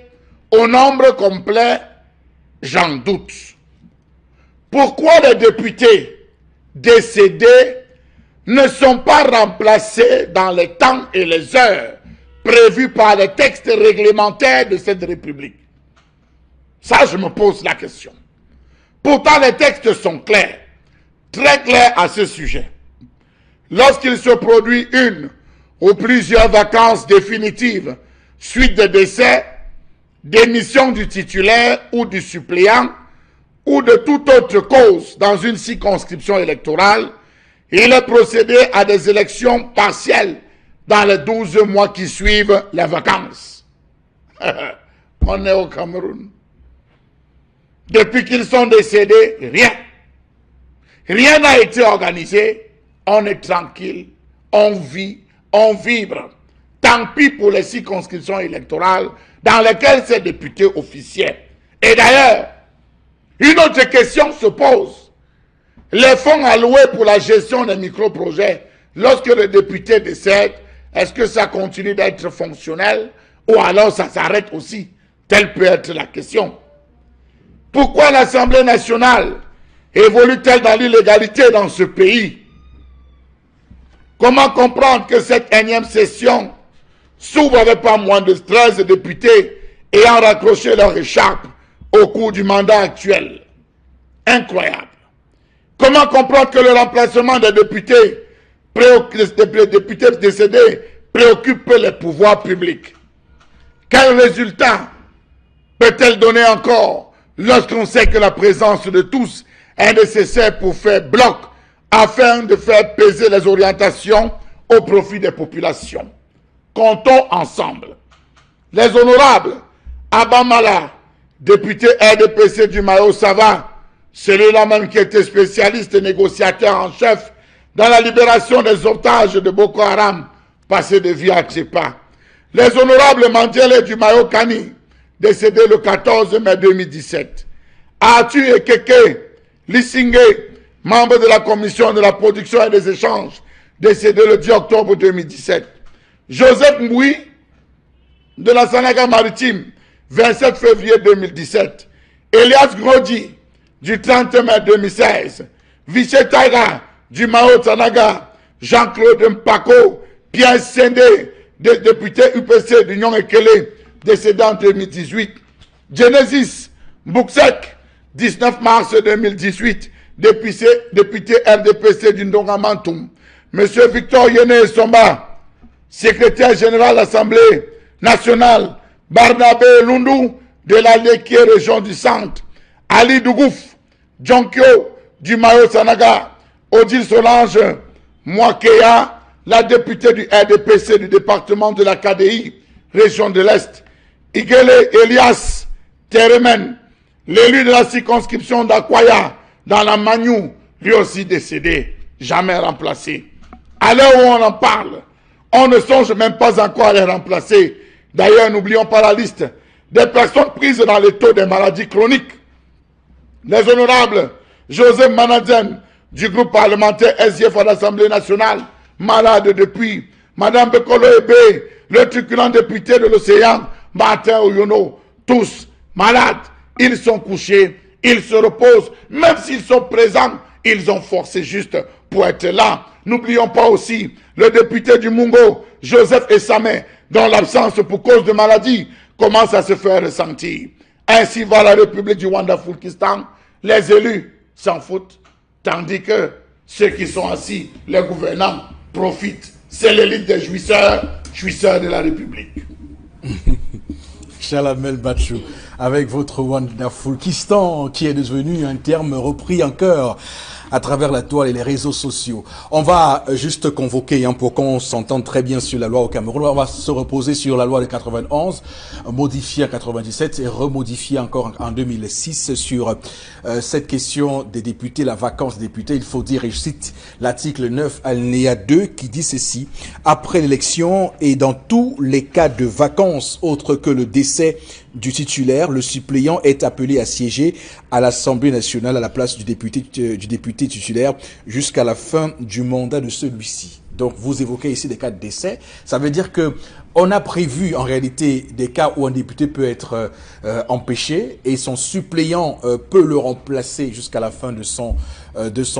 au nombre complet? J'en doute. Pourquoi les députés décédés ne sont pas remplacés dans les temps et les heures prévus par les textes réglementaires de cette République? Ça, je me pose la question. Pourtant, les textes sont clairs, très clairs à ce sujet. Lorsqu'il se produit une ou plusieurs vacances définitives suite de décès, démission du titulaire ou du suppléant, ou de toute autre cause dans une circonscription électorale, il est procédé à des élections partielles dans les 12 mois qui suivent les vacances. On est au Cameroun. Depuis qu'ils sont décédés, rien. Rien n'a été organisé. On est tranquille, on vit, on vibre. Tant pis pour les circonscriptions électorales dans lesquelles ces députés officiels. Et d'ailleurs, une autre question se pose. Les fonds alloués pour la gestion des micro-projets, lorsque le député décède, est-ce que ça continue d'être fonctionnel ou alors ça s'arrête aussi? Telle peut être la question. Pourquoi l'Assemblée nationale évolue-t-elle dans l'illégalité dans ce pays? Comment comprendre que cette énième session s'ouvre avec pas moins de 13 députés ayant raccroché leur écharpe au cours du mandat actuel? Incroyable. Comment comprendre que le remplacement des députés décédés préoccupe les pouvoirs publics? Quel résultat peut-elle donner encore lorsqu'on sait que la présence de tous est nécessaire pour faire bloc afin de faire peser les orientations au profit des populations? Comptons ensemble. Les honorables Abamala, député RDPC du Mayo-Sava, celui-là même qui était spécialiste et négociateur en chef dans la libération des otages de Boko Haram, passé de vie à Tsepa. Les honorables Mandiele du Mayo-Kani, décédé le 14 mai 2017. Arthur Ekeke Lissingé, membre de la commission de la production et des échanges, décédé le 10 octobre 2017. Joseph Mboui, de la Sanaga Maritime, 27 février 2017. Elias Grodi, du 30 mai 2016. Vichy Taiga, du Mao Sanaga. Jean-Claude Mpako, Pierre Sendé, député UPC d'Union Ekele, décédé en 2018. Genesis Mbouksek, 19 mars 2018, député RDPC du Ndongamantoum. Monsieur Victor Yene Somba, secrétaire général de l'Assemblée nationale. Barnabé Lundu, de la Léquier, région du Centre. Ali Dougouf, Djonkyo, du Mayo Sanaga. Odile Solange Mwakeya, la députée du RDPC du département de la KDI, région de l'Est. Igele Elias Teremen, l'élu de la circonscription d'Akwaya, dans la Magnou, lui aussi décédé, jamais remplacé. À l'heure où on en parle, on ne songe même pas encore à les remplacer. D'ailleurs, n'oublions pas la liste des personnes prises dans les taux des maladies chroniques. Les honorables Joseph Manadzen du groupe parlementaire SDF à l'Assemblée nationale, malade depuis. Madame Bekolo Ebe, le truculent député de l'Océan, Martin Oyono, tous malades. Ils sont couchés, ils se reposent. Même s'ils sont présents, ils ont forcé juste pour être là. N'oublions pas aussi le député du Mungo, Joseph Essamé, dont l'absence pour cause de maladie commence à se faire ressentir. Ainsi va la République du Rwanda-Fulkistan. Les élus s'en foutent, tandis que ceux qui sont assis, les gouvernants, profitent. C'est l'élite des jouisseurs de la République. Chalamel Bachou, avec votre Rwanda-Fulkistan, qui est devenu un terme repris en chœur à travers la toile et les réseaux sociaux. On va juste convoquer, pour qu'on s'entende très bien sur la loi au Cameroun, on va se reposer sur la loi de 91, modifiée en 97 et remodifiée encore en 2006 sur cette question des députés, la vacance des députés. Il faut dire, et je cite l'article 9 alinéa 2 qui dit ceci: après l'élection et dans tous les cas de vacances autres que le décès du titulaire, le suppléant est appelé à siéger à l'Assemblée nationale à la place du député titulaire jusqu'à la fin du mandat de celui-ci. Donc, vous évoquez ici des cas de décès. Ça veut dire que on a prévu en réalité des cas où un député peut être empêché et son suppléant peut le remplacer jusqu'à la fin de son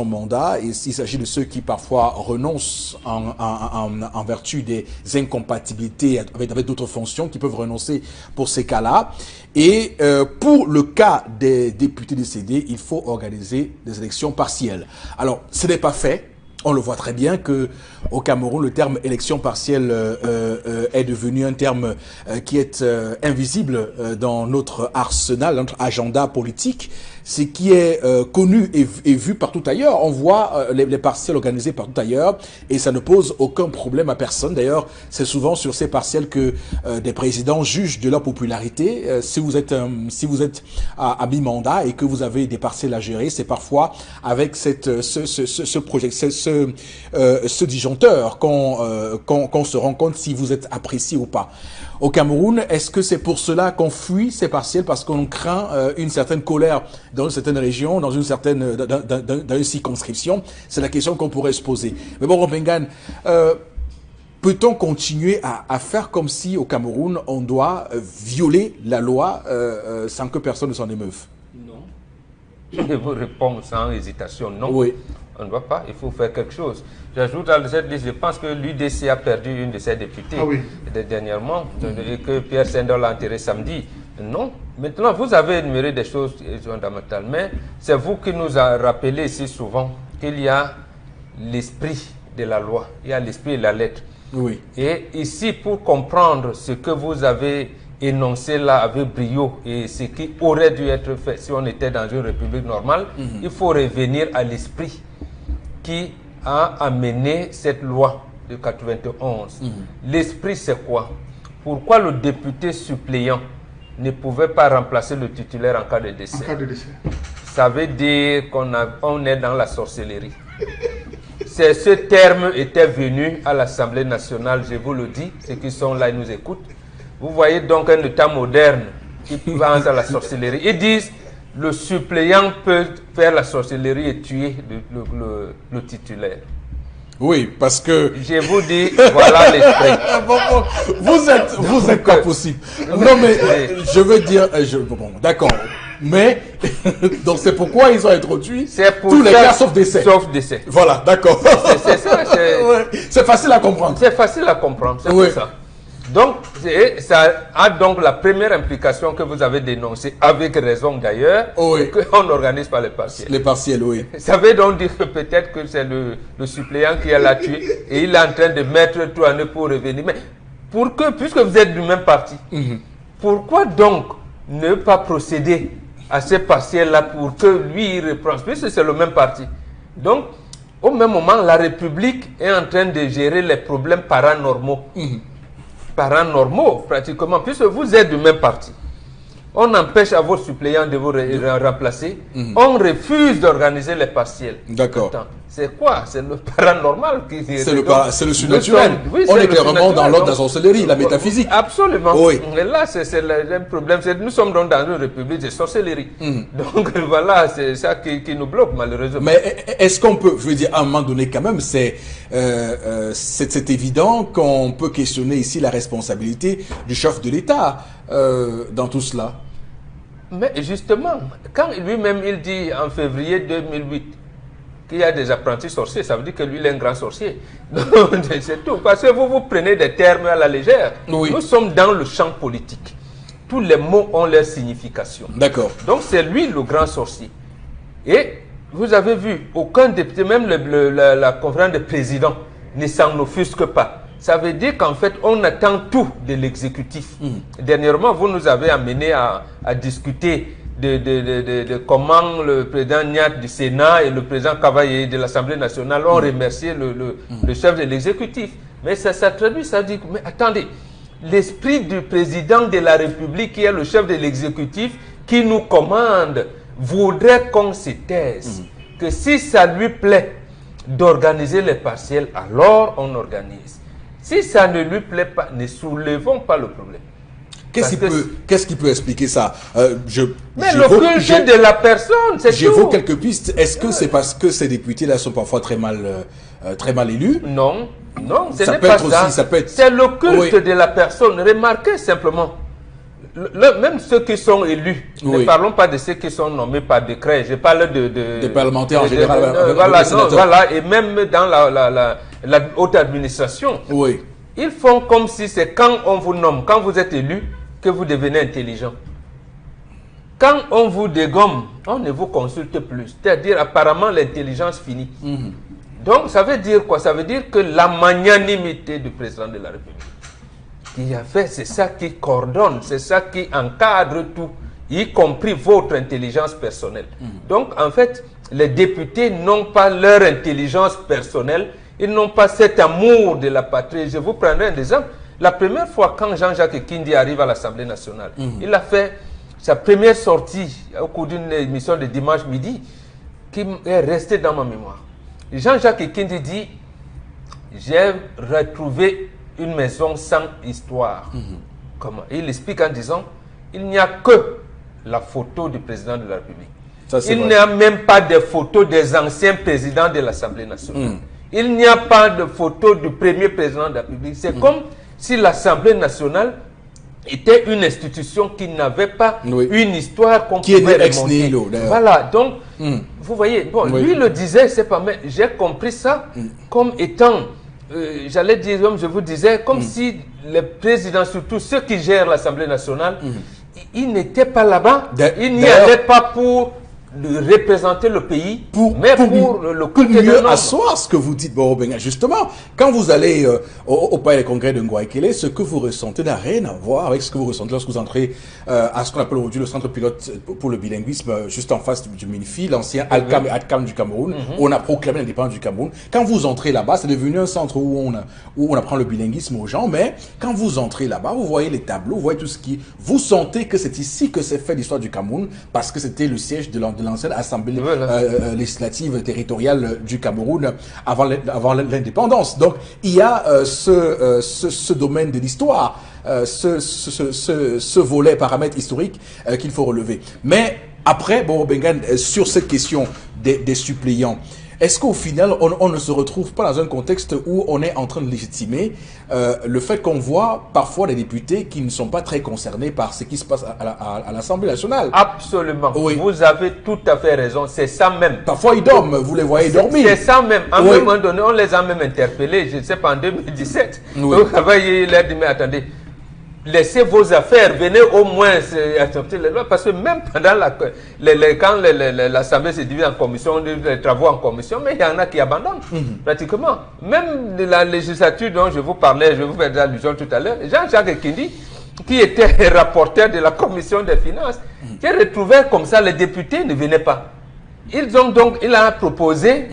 mandat. Et il s'agit de ceux qui parfois renoncent en vertu des incompatibilités avec d'autres fonctions, qui peuvent renoncer pour ces cas-là. Et pour le cas des députés décédés, il faut organiser des élections partielles. Alors, ce n'est pas fait. On le voit très bien que au Cameroun, le terme élection partielle est devenu un terme qui est invisible dans notre arsenal, notre agenda politique. Ce qui est connu et vu partout ailleurs. On voit les partiels organisés partout ailleurs et ça ne pose aucun problème à personne. D'ailleurs, c'est souvent sur ces partiels que des présidents jugent de leur popularité. Si vous êtes à mi-mandat et que vous avez des partiels à gérer, c'est parfois avec ce disjoncteur qu'on se rend compte si vous êtes apprécié ou pas. Au Cameroun, est-ce que c'est pour cela qu'on fuit ces partiels parce qu'on craint une certaine colère dans une certaine région, dans une circonscription? C'est la question qu'on pourrait se poser. Mais bon, Robengan, peut-on continuer à faire comme si au Cameroun, on doit violer la loi sans que personne ne s'en émeuve? Non. Je vous réponds sans hésitation, non. Oui. On ne doit pas, il faut faire quelque chose. J'ajoute à cette liste, je pense que l'UDC a perdu une de ses députées dernièrement, et que Pierre Sendol a enterré samedi. Non. Maintenant, vous avez énuméré des choses fondamentales, mais c'est vous qui nous a rappelé ici souvent qu'il y a l'esprit de la loi, il y a l'esprit et la lettre. Oui. Et ici, pour comprendre ce que vous avez énoncé là avec brio et ce qui aurait dû être fait si on était dans une république normale, il faut revenir à l'esprit qui a amené cette loi de 91. L'esprit, c'est quoi? Pourquoi le député suppléant ne pouvait pas remplacer le titulaire en cas de décès? En cas de décès. Ça veut dire qu'on est dans la sorcellerie. Ce terme était venu à l'Assemblée nationale, je vous le dis, ceux qui sont là, ils nous écoutent. Vous voyez donc un État moderne qui pense à la sorcellerie. Ils disent le suppléant peut faire la sorcellerie et tuer le titulaire. Oui, parce que... Je vous dis, voilà l'esprit. Vous êtes pas possible. Non, mais je veux dire... bon, d'accord. Mais, donc c'est pourquoi ils ont introduit tous les cas sauf décès. Sauf décès. Voilà, d'accord. C'est facile à comprendre. C'est facile à comprendre, c'est pour ça. Donc, ça a donc la première implication que vous avez dénoncée, avec raison d'ailleurs, qu'on n'organise pas les partiels. Les partiels, oui. Ça veut donc dire que peut-être que c'est le suppléant qui l'a tué et il est en train de mettre tout en œuvre pour revenir. Mais puisque vous êtes du même parti, pourquoi donc ne pas procéder à ces partiels-là pour que lui il reprenne, puisque c'est le même parti? Donc, au même moment, la République est en train de gérer les problèmes paranormaux. Paranormaux, pratiquement, puisque vous êtes du même parti. On empêche à vos suppléants de vous remplacer. On refuse d'organiser les partiels. D'accord. C'est quoi? C'est le paranormal qui... C'est le surnaturel. Oui, on est clairement dans l'ordre de la sorcellerie, la métaphysique. Absolument. Oui. Et là, c'est le problème. Nous sommes donc dans une république de sorcellerie. Donc voilà, c'est ça qui nous bloque malheureusement. Mais est-ce qu'on peut, je veux dire, à un moment donné quand même, c'est évident qu'on peut questionner ici la responsabilité du chef de l'État dans tout cela. Mais justement, quand lui-même il dit en février 2008 qu'il y a des apprentis sorciers, ça veut dire que lui il est un grand sorcier. C'est tout. Parce que vous prenez des termes à la légère. Oui. Nous sommes dans le champ politique. Tous les mots ont leur signification. D'accord. Donc c'est lui le grand sorcier. Et vous avez vu, aucun député, même la conférence des présidents, ne s'en offusque pas. Ça veut dire qu'en fait, on attend tout de l'exécutif. Dernièrement, vous nous avez amené à discuter de comment le président Niat du Sénat et le président Cavaillé de l'Assemblée nationale ont remercié le chef de l'exécutif. Mais ça traduit, ça dit, mais attendez, l'esprit du président de la République, qui est le chef de l'exécutif, qui nous commande, voudrait qu'on se taise. Que si ça lui plaît d'organiser les partiels, alors on organise. Si ça ne lui plaît pas, ne soulevons pas le problème. Qu'est-ce qui peut expliquer ça? Mais le culte de la personne, c'est tout. J'évoque quelques pistes. Est-ce que c'est parce que ces députés-là sont parfois très mal élus? Non, ce n'est pas ça. C'est le culte de la personne. Remarquez simplement, même ceux qui sont élus, ne parlons pas de ceux qui sont nommés par décret. Je parle des parlementaires en général. Voilà, et même dans la haute administration. Oui. Ils font comme si c'est quand on vous nomme, quand vous êtes élu, que vous devenez intelligent. Quand on vous dégomme, on ne vous consulte plus. C'est-à-dire, apparemment, l'intelligence finit. Donc, ça veut dire quoi? Ça veut dire que la magnanimité du président de la République, qui a fait, c'est ça qui coordonne, c'est ça qui encadre tout, y compris votre intelligence personnelle. Donc, en fait, les députés n'ont pas leur intelligence personnelle, ils n'ont pas cet amour de la patrie. Je vous prendrai un exemple. La première fois, quand Jean-Jacques Kindi arrive à l'Assemblée nationale, il a fait sa première sortie au cours d'une émission de dimanche midi qui est restée dans ma mémoire. Jean-Jacques Kindi dit, j'ai retrouvé une maison sans histoire. Comment? Il explique en disant, il n'y a que la photo du président de la République. Il n'y a même pas de photos des anciens présidents de l'Assemblée nationale. Il n'y a pas de photo du premier président de la République. C'est comme si l'Assemblée nationale était une institution qui n'avait pas une histoire qu'on pouvait remonter. Voilà, donc, vous voyez, bon, lui le disait, c'est pas mal. J'ai compris ça comme étant, j'allais dire, comme je vous disais, comme si les présidents, surtout ceux qui gèrent l'Assemblée nationale, ils n'étaient pas là-bas, ils n'y allaient pas pour représenter le pays, mais pour le culte de mieux asseoir ce que vous dites, Borobenga. Justement, quand vous allez au palais des congrès de Ngouaikele, ce que vous ressentez n'a rien à voir avec ce que vous ressentez lorsque vous entrez à ce qu'on appelle aujourd'hui le centre pilote pour le bilinguisme, juste en face du MINFI, l'ancien Alcam et Adcam du Cameroun, où on a proclamé l'indépendance du Cameroun. Quand vous entrez là-bas, c'est devenu un centre où on apprend le bilinguisme aux gens, mais quand vous entrez là-bas, vous voyez les tableaux, vous voyez tout ce qui... Vous sentez que c'est ici que s'est fait l'histoire du Cameroun, parce que c'était le siège de l'ancienne assemblée législative territoriale du Cameroun avant l'indépendance. Donc, il y a ce domaine de l'histoire, ce volet paramètre historique qu'il faut relever. Mais après, Borobenga, sur cette question des suppléants, est-ce qu'au final, on ne se retrouve pas dans un contexte où on est en train de légitimer le fait qu'on voit parfois des députés qui ne sont pas très concernés par ce qui se passe à l'Assemblée nationale? Absolument. Oui. Vous avez tout à fait raison. C'est ça même. Parfois, ils dorment. Vous les voyez dormir. C'est ça même. À un moment donné, on les a même interpellés. Je ne sais pas, en 2017. Au travail, il a dit, mais attendez, laissez vos affaires, venez au moins accepter les lois, parce que même pendant quand l'Assemblée se divise en commission, les travaux en commission, mais il y en a qui abandonnent, pratiquement. Même de la législature dont je vous parlais, je vous faisais allusion tout à l'heure, Jean-Jacques Kindi, qui était rapporteur de la commission des finances, qui a retrouvé comme ça, les députés ne venaient pas. Il a proposé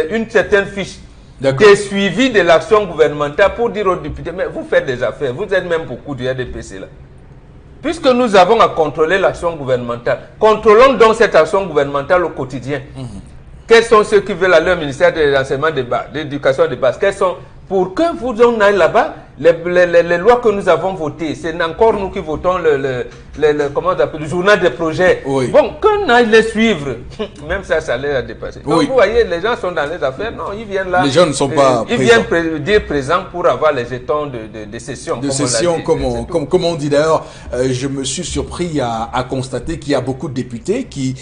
une certaine fiche des suivis de l'action gouvernementale pour dire aux députés, mais vous faites des affaires, vous êtes même beaucoup du RDPC là. puisque nous avons à contrôler l'action gouvernementale, contrôlons donc cette action gouvernementale au quotidien. Quels sont ceux qui veulent aller au ministère de l'enseignement de base, de l'éducation de base? Quels sont, pour que vous en ayez là-bas, les lois que nous avons votées, c'est encore nous qui votons comment on appelle, le journal des projets. Oui. Bon, qu'on aille les suivre, même ça les a dépassé. Donc Oui. vous voyez, les gens sont dans les affaires, non, ils viennent là. Les gens ne sont pas ils présents. viennent dire présent pour avoir les jetons de session. De session, comme on dit d'ailleurs. Je me suis surpris à constater qu'il y a beaucoup de députés qui,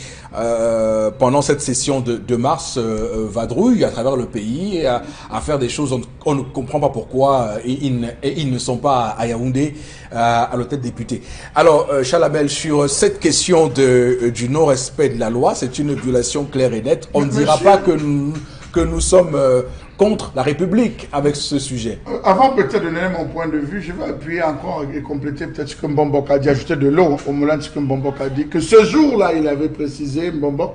pendant cette session de mars, vadrouillent à travers le pays à faire des choses. On ne comprend pas pourquoi ils ne sont pas à Yaoundé à l'hôtel député. Alors, Chalabel, sur cette question du non-respect de la loi, c'est une violation claire et nette. On ne dira pas que nous sommes contre la République avec ce sujet. Avant peut-être de donner mon point de vue, je vais appuyer encore et compléter peut-être ce que Mbombok a dit, ajouter de l'eau au moulin de ce que Mbombok a dit, que ce jour-là, il avait précisé, Mbombok,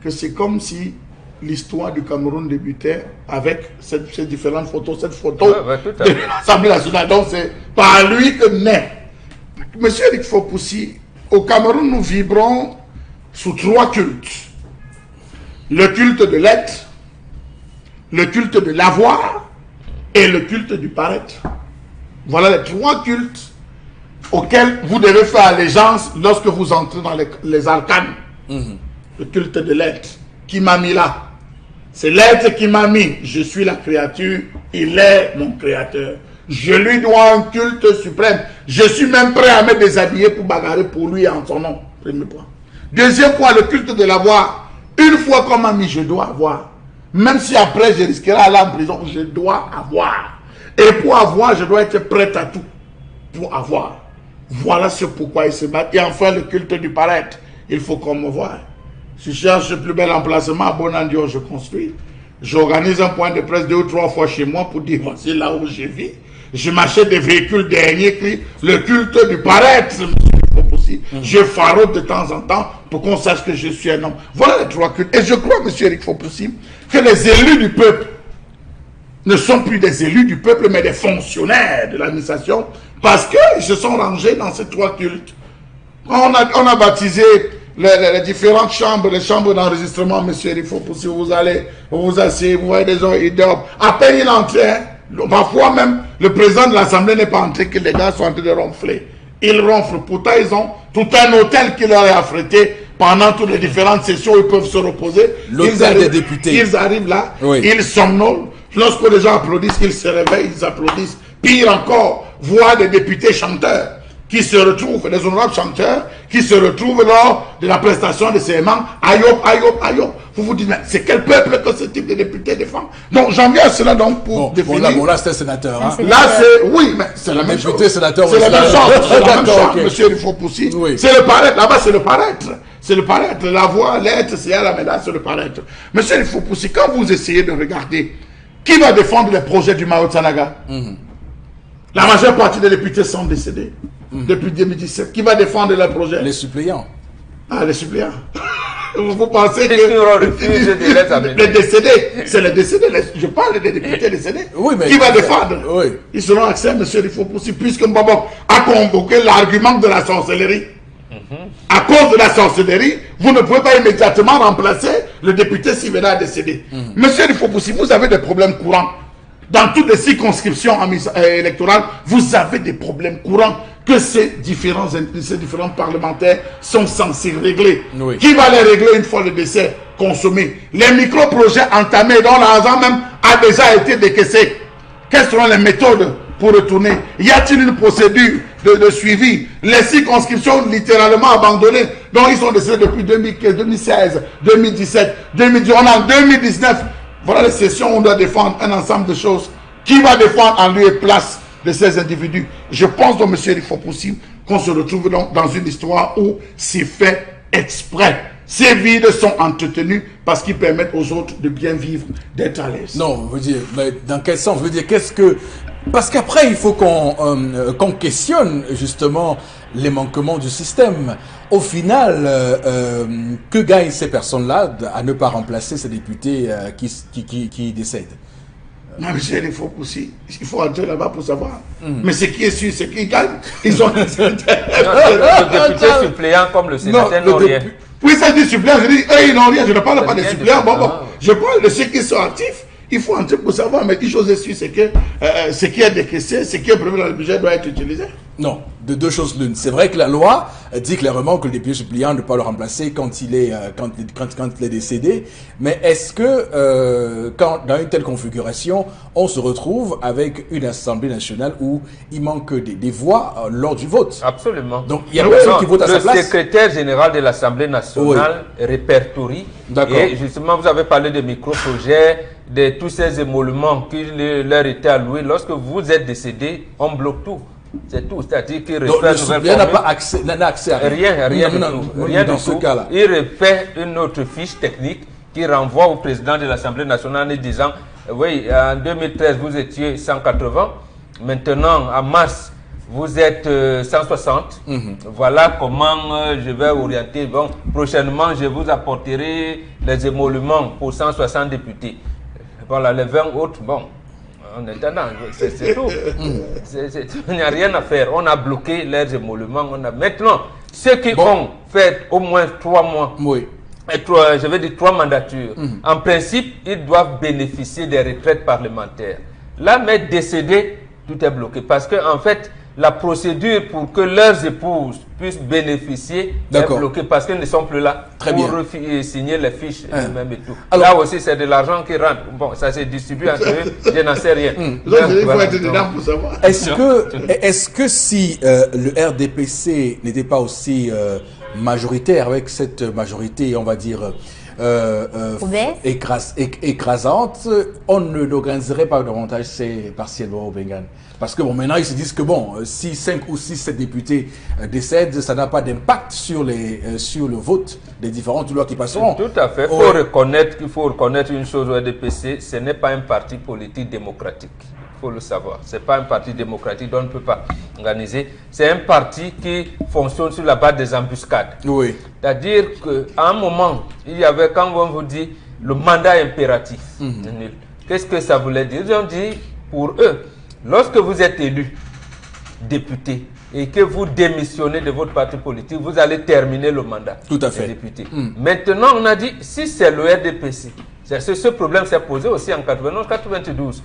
que c'est comme si l'histoire du Cameroun débutait avec ces différentes photos, cette photo de l'Assemblée nationale. Donc c'est par lui que naît. Monsieur Eric Fopoussi, au Cameroun, nous vibrons sous 3 cultes. Le culte de l'être, le culte de l'avoir et le culte du paraître. Voilà les 3 cultes auxquels vous devez faire allégeance lorsque vous entrez dans les arcanes. Le culte de l'être, qui m'a mis là. C'est l'être qui m'a mis. Je suis la créature, il est mon créateur. Je lui dois un culte suprême. Je suis même prêt à me déshabiller pour bagarrer pour lui en son nom. Premier point. Deuxième point, le culte de l'avoir. Une fois qu'on m'a mis, je dois avoir. Même si après je risquerai d'aller en prison, je dois avoir. Et pour avoir, je dois être prêt à tout. Pour avoir. Voilà ce pourquoi ils se battent. Et enfin, le culte du paraître. Il faut qu'on me voie. Si je cherche le plus bel emplacement à Bonandio, je construis. J'organise un point de presse 2 ou 3 fois chez moi pour dire voici là où je vis. Je m'achète des véhicules derniers cris, le culte du paraître. Je faraude de temps en temps pour qu'on sache que je suis un homme. Voilà les 3 cultes. Et je crois, M. Eric Fopoussi, que les élus du peuple ne sont plus des élus du peuple, mais des fonctionnaires de l'administration, parce qu'ils se sont rangés dans ces 3 cultes. On a baptisé les différentes chambres, les chambres d'enregistrement, M. Eric Fopoussi, vous allez, vous vous asseyez, vous voyez des gens, ils dorment. À peine il entrait, parfois même, le président de l'Assemblée n'est pas entré, que les gars sont en train de ronfler. Ils ronflent. Pourtant, ils ont tout un hôtel qui leur est affrété pendant toutes les différentes sessions, ils peuvent se reposer. L'hôtel des députés. Ils arrivent là, oui. Ils somnolent. Lorsque les gens applaudissent, ils se réveillent, ils applaudissent. Pire encore, voir des députés chanteurs qui se retrouvent, des honorables chanteurs, qui se retrouvent lors de la prestation de serment. Ayop, ayop, ayop. Vous vous dites, mais c'est quel peuple que ce type de député défend? Donc j'en viens à cela donc pour définir. Bon, là c'est un sénateur. Hein. Là c'est, oui, mais c'est la même chose. Député, sénateur, c'est la même chose. C'est la même chose, okay. monsieur il faut pousser. Oui. C'est le paraître. Là-bas c'est le paraître. C'est le paraître. La voix, l'être, c'est à la médaille, c'est le paraître. Monsieur il faut pousser. Quand vous essayez de regarder qui va défendre les projets du Mao Tsanaga, la majeure partie des députés sont décédés. Depuis 2017. Qui va défendre les projets? Les suppléants. Ah, les suppléants. Vous pensez que les décédés, c'est les décédés. Je parle des députés décédés. Oui, mais qui va défendre? Oui. Ils seront accès, monsieur, il faut poursuivre, puisque Mbabok a convoqué l'argument de la sorcellerie. À cause de la sorcellerie, vous ne pouvez pas immédiatement remplacer le député s'il venait à décéder. Monsieur, il faut poursuivre, vous avez des problèmes courants. Dans toutes les circonscriptions électorales, vous avez des problèmes courants que ces différents parlementaires sont censés régler. Oui. Qui va les régler une fois le décès consommé? Les micro-projets entamés dont l'argent même a déjà été décaissé. Quelles seront les méthodes pour retourner? Y a-t-il une procédure de suivi? Les circonscriptions littéralement abandonnées, dont ils sont décédés depuis 2015, 2016, 2017, 2018, on est en 2019. Voilà les sessions où on doit défendre un ensemble de choses. Qui va défendre en lieu et place de ces individus? Je pense donc, monsieur, il faut possible qu'on se retrouve donc dans une histoire où c'est fait exprès. Ces vides sont entretenus parce qu'ils permettent aux autres de bien vivre, d'être à l'aise. Non, je veux dire, mais dans quel sens? Je veux dire, qu'est-ce que... Parce qu'après, il faut qu'on questionne justement les manquements du système. Au final, que gagnent ces personnes-là à ne pas remplacer ces députés qui décèdent? Non, monsieur, il faut aussi. Il faut entrer là-bas pour savoir. Mais ce qui est sûr, c'est qu'ils gagnent. Ils ont... Non, le député suppléant comme le sénateur n'ont rien. Oui, ça dit suppléant, je dis, ils n'ont rien. Je ne parle pas des suppléants. Bon, je parle de ceux qui sont actifs. Il faut entrer pour savoir, mais une chose est sûre, c'est que ce qui est décaissé, ce qui est prévu dans le budget doit être utilisé. Non, de deux choses l'une. C'est vrai que la loi dit clairement que le député suppléant ne peut pas le remplacer quand il est décédé. Mais est-ce que dans une telle configuration, on se retrouve avec une Assemblée nationale où il manque des voix lors du vote? Absolument. Donc il y a personne qui vote à sa place. Le secrétaire général de l'Assemblée nationale répertorie. Et justement, vous avez parlé de micro-projets, de tous ces émoluments qui leur étaient alloués. Lorsque vous êtes décédé, on bloque tout. C'est tout. C'est-à-dire qu'il refait le suppléant n'a pas accès, à rien du tout. Cas-là. Il refait une autre fiche technique qui renvoie au président de l'Assemblée nationale en disant oui, en 2013, vous étiez 180. Maintenant, en mars, vous êtes 160. Voilà comment je vais orienter. Bon, prochainement, je vous apporterai les émoluments pour 160 députés. Voilà, les 20 autres, bon, en attendant, c'est tout. Il n'y a rien à faire. On a bloqué leurs émoluments. Maintenant, ceux qui ont fait au moins 3 mois, je vais dire 3 mandatures, en principe, ils doivent bénéficier des retraites parlementaires. Là, mais décédés, tout est bloqué. Parce qu'en fait, la procédure pour que leurs épouses puissent bénéficier est bloquée parce qu'ils ne sont plus là pour signer les fiches même et tout. Alors, là aussi, c'est de l'argent qui rentre. Bon, ça se distribue entre eux, je n'en sais rien. Il faut être dedans pour savoir. Est-ce que si le RDPC n'était pas aussi majoritaire, avec cette majorité, on va dire, écrasante, on ne l'organiserait pas davantage ces partiellement au Bengane? Parce que bon, maintenant ils se disent que bon, si 5 ou 6, 7 députés décèdent, ça n'a pas d'impact sur le vote des différentes lois qui passeront. Tout à fait. Il faut reconnaître une chose au RDPC, ce n'est pas un parti politique démocratique. Il faut le savoir. Ce n'est pas un parti démocratique dont on ne peut pas organiser. C'est un parti qui fonctionne sur la base des embuscades. Oui. C'est-à-dire qu'à un moment, il y avait, quand on vous dit, le mandat impératif. Qu'est-ce que ça voulait dire? Ils ont dit, pour eux, lorsque vous êtes élu député et que vous démissionnez de votre parti politique, vous allez terminer le mandat. Tout à fait. Député. Maintenant, on a dit, si c'est le RDPC, ce problème s'est posé aussi en 91-92,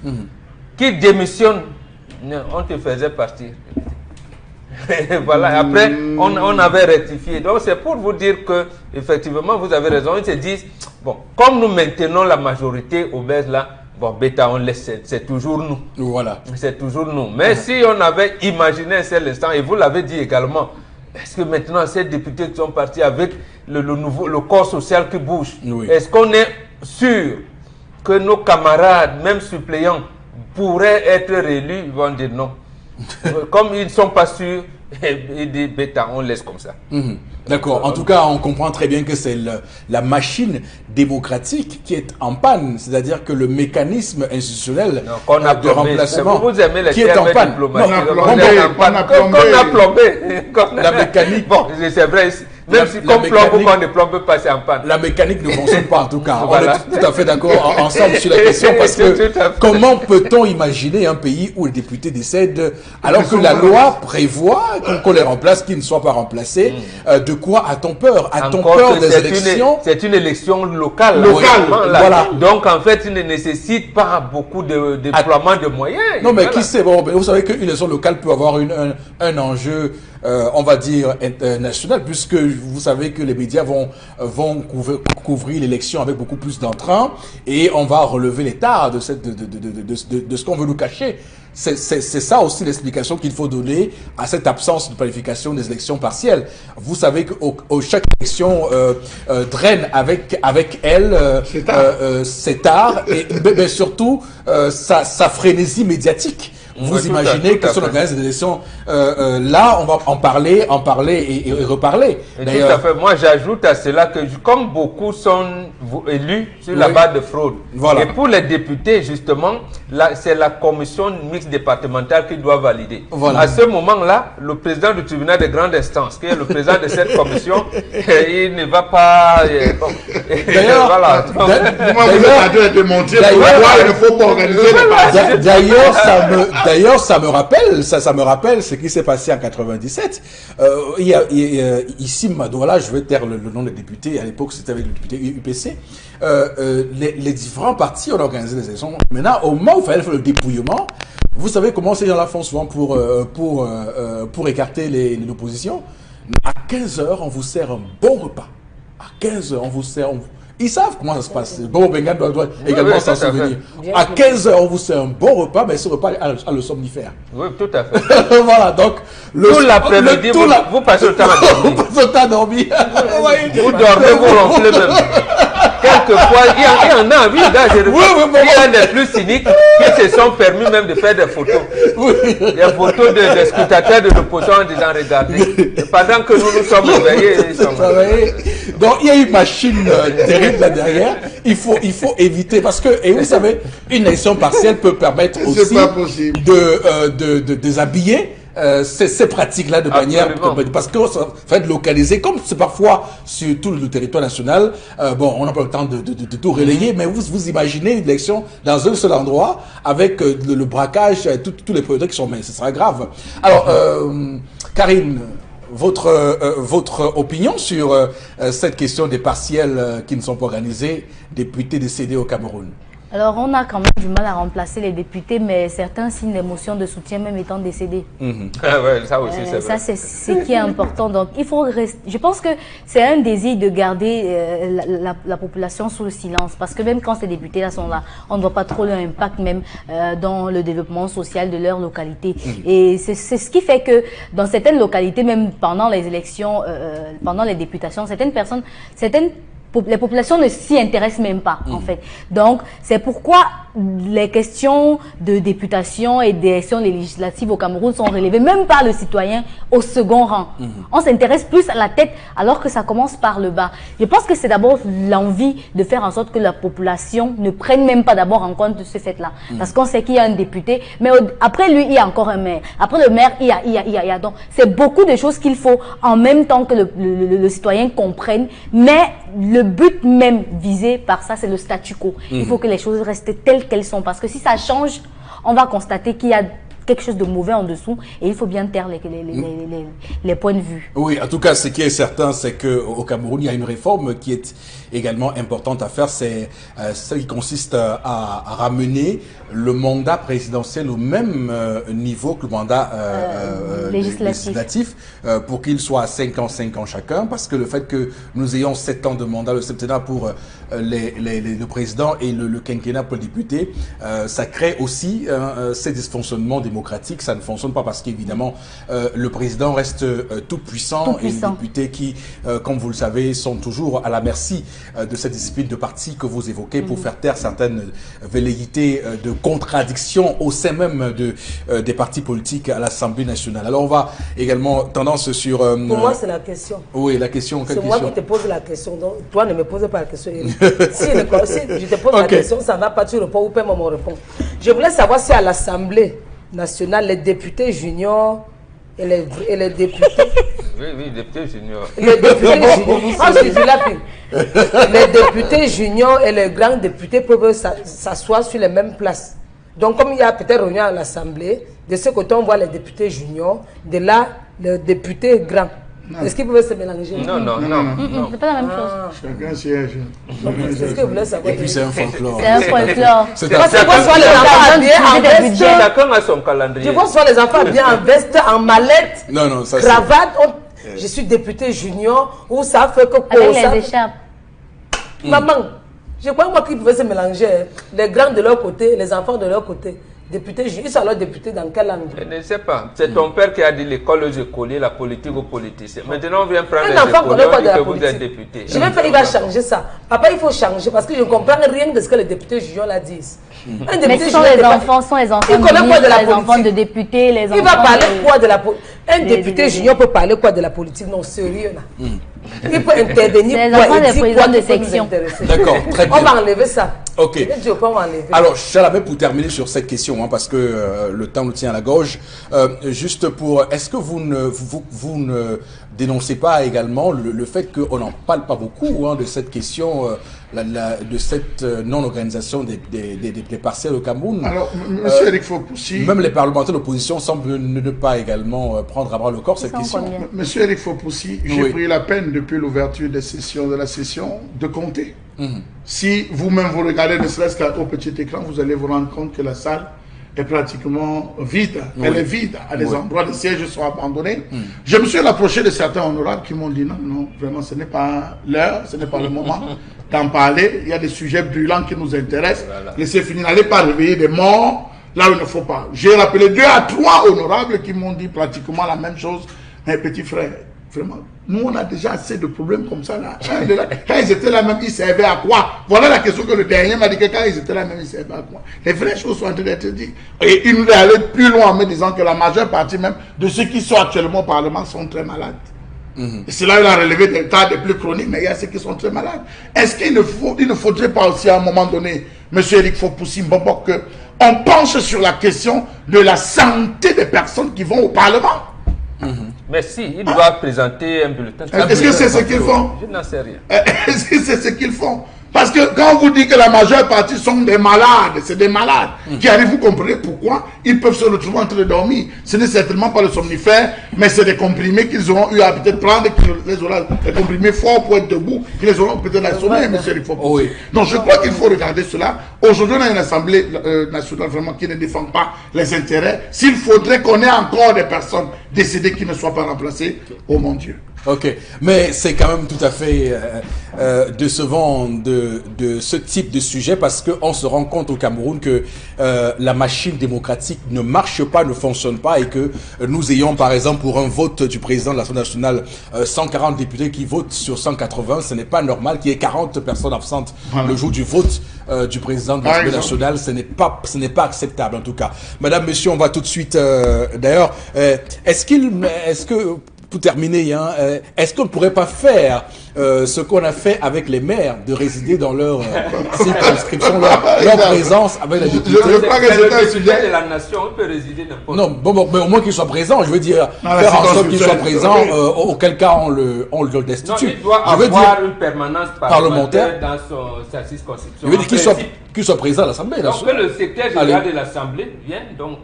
qui démissionne, on te faisait partir. Voilà, après, on avait rectifié. Donc, c'est pour vous dire que, effectivement, vous avez raison. Ils se disent, bon, comme nous maintenons la majorité obèse là, bon, bêta, on laisse, c'est toujours nous. Voilà. C'est toujours nous. Mais si on avait imaginé un seul instant, et vous l'avez dit également, est-ce que maintenant, ces députés qui sont partis avec le corps social qui bouge, est-ce qu'on est sûr que nos camarades, même suppléants, pourraient être réélus? Ils vont dire non. Comme ils ne sont pas sûrs, ils disent bêta, on laisse comme ça. D'accord. En tout cas, on comprend très bien que c'est la machine démocratique qui est en panne. C'est-à-dire que le mécanisme institutionnel de remplacement vous aimez les qui est en panne. Qu'on a plombé. La mécanique. Bon, c'est vrai. Même si comme plombe ou qu'on ne plombe pas, c'est en panne. La mécanique ne fonctionne pas en tout cas. Voilà. On est tout à fait d'accord ensemble sur la question parce que comment peut-on imaginer un pays où les députés décèdent alors que la loi prévoit qu'on les remplace, qu'ils ne soient pas remplacés? De quoi a-t-on peur? A-t-on peur des élections? C'est une élection locale. Voilà. Donc en fait, il ne nécessite pas beaucoup de déploiement de moyens. Non mais qui sait, bon, vous savez qu'une élection locale peut avoir un enjeu on va dire national, puisque vous savez que les médias vont couvrir l'élection avec beaucoup plus d'entrain et on va relever l'état de ce qu'on veut nous cacher. C'est ça aussi l'explication qu'il faut donner à cette absence de planification des élections partielles. Vous savez que chaque élection draine avec elle cet art et mais surtout sa frénésie médiatique. Vous imaginez que si on organise des élections, là, on va en parler et reparler. Tout à fait. Moi, j'ajoute à cela que comme beaucoup sont élus sur la base de fraude, et pour les députés, justement, c'est la commission mixte départementale qui doit valider. À ce moment-là, le président du tribunal de grande instance, qui est le président de cette commission, il ne va pas... D'ailleurs, voilà. Moi, vous avez démontré pourquoi il ne faut pas organiser les D'ailleurs, ça me rappelle ce qui s'est passé en 97. Ici, voilà, je vais taire le nom des députés. À l'époque, c'était avec le député UPC. Les différents partis ont organisé des élections. Maintenant, au moment où il fallait faire le dépouillement, vous savez comment ces gens-là font souvent pour écarter l'opposition. À 15h, on vous sert un bon repas. À 15h, on vous sert... Ils savent comment ça se passe. Bon, Bengal doit également s'en souvenir. À 15h, on vous sert un bon repas, mais ce repas a le somnifère. Oui, tout à fait. Voilà, donc... Tout l'après-midi, vous passez le temps à dormir. Vous passez le temps à dormir. Vous dormez, vous ronflez même. Quelquefois, il y en a, oui, il y a des plus cyniques qui se sont permis même de faire des photos. Des photos des scrutateurs de l'opposition en disant, regardez, pendant que nous sommes réveillés, ils sont... Donc, il y a une machine terrible là derrière. Il faut éviter, parce que, et vous savez, une élection partielle peut permettre aussi de déshabiller ces pratiques-là de manière... Parce que ça va être localisé, comme c'est parfois sur tout le territoire national. Bon, on n'a pas le temps de tout relayer, mais vous imaginez une élection dans un seul endroit, avec le braquage, tous les produits qui sont... Mais ce sera grave. Alors, Karine... Votre opinion sur cette question des partiels qui ne sont pas organisés, députés décédés au Cameroun? Alors, on a quand même du mal à remplacer les députés, mais certains signent des motions de soutien même étant décédés. Ça aussi, c'est vrai. Ça, c'est ce qui est important. Donc, il faut rester... Je pense que c'est un désir de garder la population sous le silence. Parce que même quand ces députés-là sont là, on ne voit pas trop leur impact même dans le développement social de leur localité. Et c'est ce qui fait que dans certaines localités, même pendant les élections, pendant les députations, les populations ne s'y intéressent même pas, en fait. Donc, c'est pourquoi les questions de députation et d'élections législatives au Cameroun sont relevées même par le citoyen au second rang. On s'intéresse plus à la tête alors que ça commence par le bas. Je pense que c'est d'abord l'envie de faire en sorte que la population ne prenne même pas d'abord en compte ce fait-là. Parce qu'on sait qu'il y a un député, mais après lui, il y a encore un maire. Après le maire, il y a donc, c'est beaucoup de choses qu'il faut en même temps que le citoyen comprenne, mais le but même visé par ça, c'est le statu quo. Il faut que les choses restent telles qu'elles sont. Parce que si ça change, on va constater qu'il y a quelque chose de mauvais en dessous et il faut bien taire les points de vue. Oui, en tout cas, ce qui est certain, c'est qu'au Cameroun, il y a une réforme qui est également importante à faire. C'est celle qui consiste à ramener le mandat présidentiel au même niveau que le mandat législatif pour qu'il soit à 5 ans chacun, parce que le fait que nous ayons 7 ans de mandat, le septennat pour le président et le quinquennat pour le député, ça crée aussi ces dysfonctionnements démocratiques. Ça ne fonctionne pas parce qu'évidemment le président reste tout puissant et les députés qui, comme vous le savez, sont toujours à la merci de cette discipline de parti que vous évoquez pour faire taire certaines velléités de contradiction au sein même des partis politiques à l'Assemblée nationale. Alors on va également tendance sur... Pour moi, c'est la question. Oui, la question. C'est moi qui te pose la question. Donc, toi, ne me pose pas la question. si je te pose la question, ça ne va pas, tu réponds ou pas, moi, me répond. Je voulais savoir si à l'Assemblée nationale, les députés juniors et les députés... Oui, députés juniors. Les députés juniors. Les députés juniors et les grands députés peuvent s'asseoir sur les mêmes places. Donc, comme il y a peut-être réunion à l'Assemblée, de ce côté, on voit les députés juniors, de là, les députés grands. Est-ce qu'ils peuvent se mélanger? Non. C'est pas la même chose. Chacun siège. C'est ce que vous voulez savoir. Et puis c'est un folklore. C'est un folklore. Parce que moi, soit les enfants bien en veste. Chacun a son calendrier. Je vois soit les enfants bien en veste, en mallette, ça, cravate. Je suis député junior, ou ça fait que... Avec les écharpes. Maman, je crois moi qu'ils pouvaient se mélanger. Les grands de leur côté, les enfants de leur côté. Député, ils sont alors députés dans quelle langue? Je ne sais pas. C'est ton père qui a dit l'école aux écoliers, la politique aux politiciens. Maintenant, on vient prendre les enfant écoliers, on dit de que la vous êtes député. Je vais faire, il va changer ça. Papa, il faut changer parce que je ne comprends rien de ce que les députés juniors là disent. Mais ce sont les enfants, il de connaît quoi de la les enfants de députés, les enfants. Il va parler quoi de la politique? Un député junior peut parler quoi de la politique? Non, sérieux là. Il peut intervenir les quoi enfants des et dire présidents quoi de qui peut nous section. intéresser. D'accord, très bien. On va enlever ça. Ok. Alors, Chalamé, pour terminer sur cette question, hein, parce que le temps nous tient à la gorge, juste pour, est-ce que vous ne dénoncez pas également le fait qu'on n'en parle pas beaucoup hein, de cette question, de cette non-organisation des partiels au Cameroun? Alors, monsieur Eric Fopoussi... Même les parlementaires d'opposition semblent ne pas également prendre à bras le corps cette question. Monsieur Eric Fopoussi, j'ai pris la peine depuis l'ouverture de la session de compter. Si vous-même vous regardez ne serait-ce qu'au petit écran, vous allez vous rendre compte que la salle est pratiquement vide. Elle est vide. À des endroits, les sièges sont abandonnés. Je me suis approché de certains honorables qui m'ont dit non, vraiment, ce n'est pas l'heure, ce n'est pas le moment d'en parler. Il y a des sujets brûlants qui nous intéressent. Laissez finir, n'allez pas réveiller des morts là où il ne faut pas. J'ai rappelé 2 à 3 honorables qui m'ont dit pratiquement la même chose. Mais petit frère, vraiment, nous on a déjà assez de problèmes comme ça là. Quand ils étaient là même, ils servaient à quoi? Voilà la question que le dernier m'a dit, que quand ils étaient là même, ils servaient à quoi? Les vraies choses sont en train d'être dites. Et il nous est allé plus loin en me disant que la majeure partie même de ceux qui sont actuellement au Parlement sont très malades. Et c'est là qu'il a relevé des cas de plus chroniques, mais il y a ceux qui sont très malades. Est-ce qu'il ne faudrait pas aussi à un moment donné, M. Eric Fopoussi Mbombo, qu'on penche sur la question de la santé des personnes qui vont au Parlement? Mais si, ils doivent présenter un bulletin. Est-ce que c'est ce qu'ils font? Je n'en sais rien. Est-ce que c'est ce qu'ils font? Parce que quand on vous dit que la majeure partie sont des malades, c'est des malades qui arrivent, vous comprenez pourquoi ils peuvent se retrouver en train de dormir. Ce n'est certainement pas le somnifère, mais c'est des comprimés qu'ils auront eu à peut-être prendre, des comprimés forts pour être debout, qu'ils les auront peut-être assommés, monsieur il faut. Oui. Donc je crois qu'il faut regarder cela. Aujourd'hui, on a une assemblée nationale vraiment qui ne défend pas les intérêts. S'il faudrait qu'on ait encore des personnes décédées qui ne soient pas remplacées, oh mon Dieu. Ok, mais c'est quand même tout à fait décevant de ce type de sujet parce qu'on se rend compte au Cameroun que la machine démocratique ne marche pas, ne fonctionne pas et que nous ayons par exemple pour un vote du président de l'Assemblée nationale 140 députés qui votent sur 180, ce n'est pas normal qu'il y ait 40 personnes absentes le jour du vote du président de l'Assemblée nationale, ce n'est pas acceptable en tout cas. Madame, monsieur, on va tout de suite d'ailleurs, est-ce que pour terminer, hein, est-ce qu'on ne pourrait pas faire ce qu'on a fait avec les maires, de résider dans leur circonscription, leur présence avec la députée? Je crois que c'est un sujet de la nation, on peut résider n'importe. Non, bon, mais au moins qu'ils soient présents, je veux dire, faire en sorte qu'ils soient présents, auquel cas on le destitue. Non, il doit avoir une permanence parlementaire dans sa circonscription. Je veux dire qu'il soit présent à l'Assemblée. Donc que le secrétaire général de l'Assemblée vienne donc.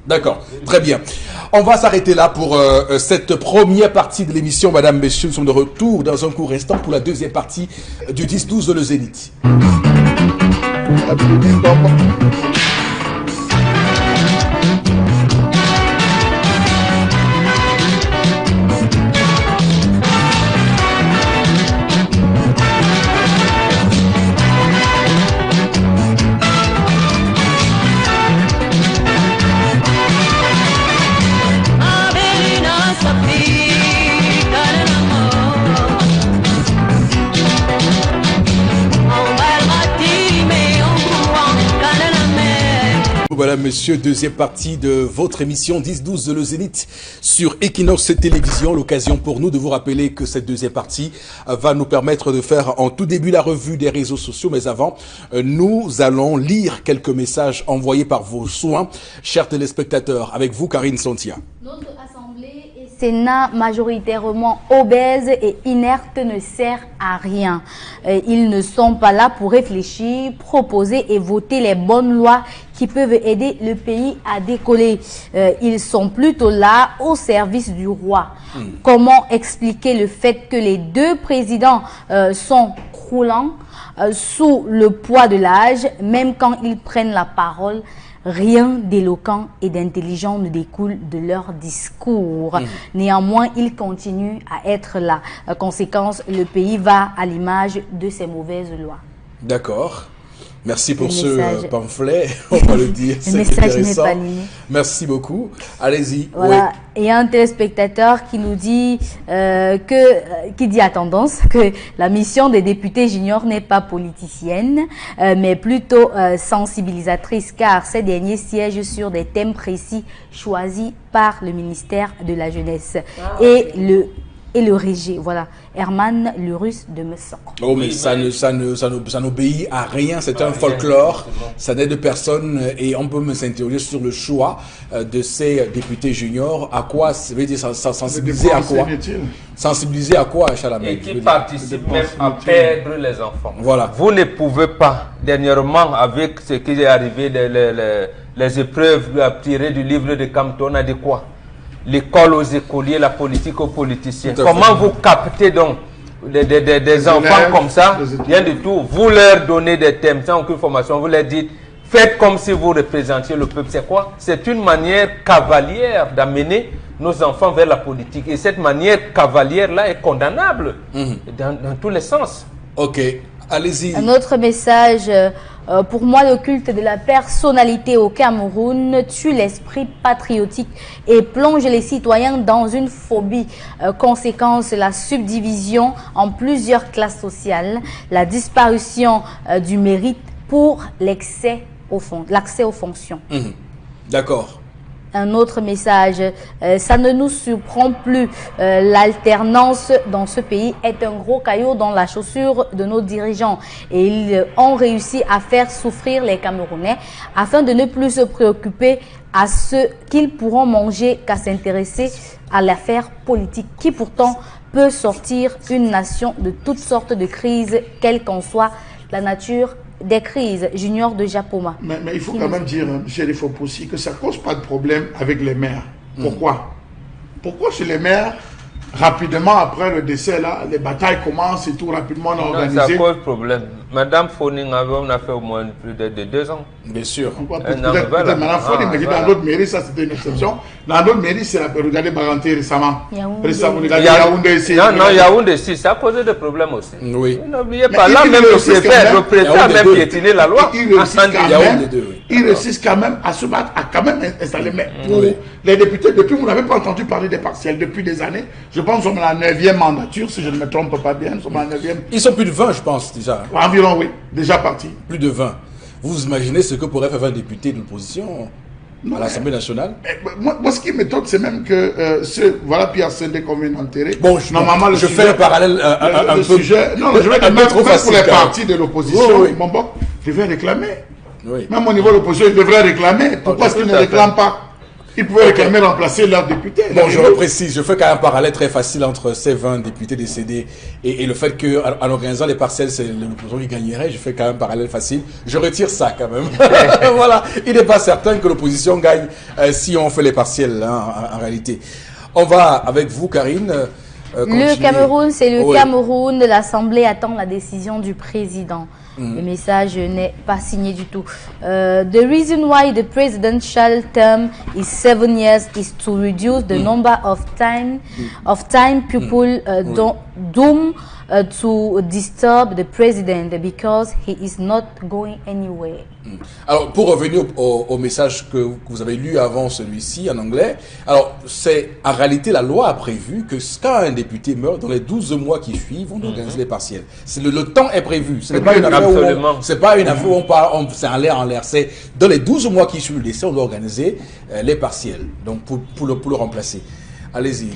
D'accord, très bien. On va s'arrêter là pour cette première partie de l'émission. Madame, messieurs, nous sommes de retour dans un court instant pour la deuxième partie du 10-12 de Le Zénith. Voilà, monsieur, deuxième partie de votre émission 10-12 de Le Zénith sur Equinox Télévision. L'occasion pour nous de vous rappeler que cette deuxième partie va nous permettre de faire en tout début la revue des réseaux sociaux. Mais avant, nous allons lire quelques messages envoyés par vos soins, chers téléspectateurs. Avec vous, Karine Santia. Notre Assemblée et Sénat majoritairement obèses et inertes ne sert à rien. Ils ne sont pas là pour réfléchir, proposer et voter les bonnes lois qui peuvent aider le pays à décoller. Ils sont plutôt là au service du roi. Comment expliquer le fait que les deux présidents sont croulants, sous le poids de l'âge, même quand ils prennent la parole? Rien d'éloquent et d'intelligent ne découle de leur discours. Néanmoins, ils continuent à être là. Conséquence, le pays va à l'image de ces mauvaises lois. D'accord. Merci pour Le ce message. pamphlet, on va le dire, Le c'est message n'est intéressant. pas lié. Merci beaucoup. Allez-y. Voilà. Il y a un téléspectateur qui nous dit qui dit à tendance que la mission des députés juniors n'est pas politicienne, mais plutôt sensibilisatrice, car ces derniers siègent sur des thèmes précis choisis par le ministère de la Jeunesse et le RG. Voilà. Herman le Russe de Messan. Oh, mais ça n'obéit à rien, c'est un folklore, ça n'aide personne et on peut me s'interroger sur le choix de ces députés juniors. À quoi, ça veut dire sensibiliser à quoi? Sensibiliser à quoi, Chalamé? Et qui participent même à perdre les enfants. Voilà. Vous ne pouvez pas, dernièrement, avec ce qui est arrivé, les épreuves tirées du livre de Campton, on a dit quoi? L'école aux écoliers, la politique aux politiciens. Comment vous captez donc des enfants comme ça? Rien du tout. Vous leur donnez des thèmes sans aucune formation. Vous leur dites, faites comme si vous représentiez le peuple. C'est quoi? C'est une manière cavalière d'amener nos enfants vers la politique. Et cette manière cavalière-là est condamnable dans tous les sens. Ok, allez-y. Un autre message. Pour moi, le culte de la personnalité au Cameroun tue l'esprit patriotique et plonge les citoyens dans une phobie. Conséquence, la subdivision en plusieurs classes sociales, la disparition du mérite pour l'accès aux fonctions. D'accord. Un autre message, ça ne nous surprend plus. L'alternance dans ce pays est un gros caillou dans la chaussure de nos dirigeants. Et ils ont réussi à faire souffrir les Camerounais afin de ne plus se préoccuper à ce qu'ils pourront manger qu'à s'intéresser à l'affaire politique qui pourtant peut sortir une nation de toutes sortes de crises, quelle qu'en soit la nature des crises. Junior de Japoma. Mais il faut quand même dire, M. Lefopoussi, que ça ne cause pas de problème avec les maires. Pourquoi? Pourquoi chez les maires, rapidement après le décès, là, les batailles commencent et tout rapidement on a organisé? Ça cause problème. Madame Foning, on a fait au moins plus de 2 ans. Bien sûr. Peut-être Madame Foning, mais dans d'autres mairies, ça c'était une exception. Dans d'autres mairies, c'est regardez Baranté récemment. Yaoundé ici. Non, Yaoundé, si, ça a posé des problèmes aussi. Oui. N'oubliez pas, là même le préfet a même piétiné la loi. Ils réussissent quand même à se battre, à quand même installer. Mais pour les députés, depuis, vous n'avez pas entendu parler des partiels depuis des années. Je pense que nous sommes à la 9e mandature, si je ne me trompe pas bien. Nous sommes à la 9e. Ils sont plus de 20, je pense, déjà. Environ, oui. Déjà parti. Plus de 20. Vous imaginez ce que pourrait faire un député de l'opposition à l'Assemblée nationale? Moi, ce qui m'étonne, c'est même que voilà Pierre Sendé qu'on vient d'enterrer. Bon, normalement, je fais un parallèle un peu. Non, je vais même pour les partis de l'opposition. Bon, je vais réclamer. Même au niveau de l'opposition, ils devraient réclamer. Pourquoi est-ce qu'ils ne réclament pas? Ils pouvaient réclamer remplacer leurs députés. Bon, je reprécise, je fais quand même un parallèle très facile entre ces 20 députés décédés et le fait qu'en organisant les partiels, c'est l'opposition qui gagnerait. Je fais quand même un parallèle facile. Je retire ça quand même. Voilà, il n'est pas certain que l'opposition gagne si on fait les partiels en réalité. On va avec vous, Karine. Le Cameroun, c'est le Cameroun. L'Assemblée attend la décision du président. Le message n'est pas signé du tout. The reason why the presidential term is 7 years is to reduce the number of time people doom to disturb the president because he is not going anywhere. Alors, pour revenir au message que vous avez lu avant celui-ci en anglais, alors c'est en réalité la loi a prévu que quand un député meurt, dans les 12 mois qui suivent, on organise les partiels. Le temps est prévu. Ce n'est pas une affaire où on parle, c'est en l'air. C'est dans les 12 mois qui suivent le décès, on doit organiser les partiels. Donc pour le remplacer. Allez-y.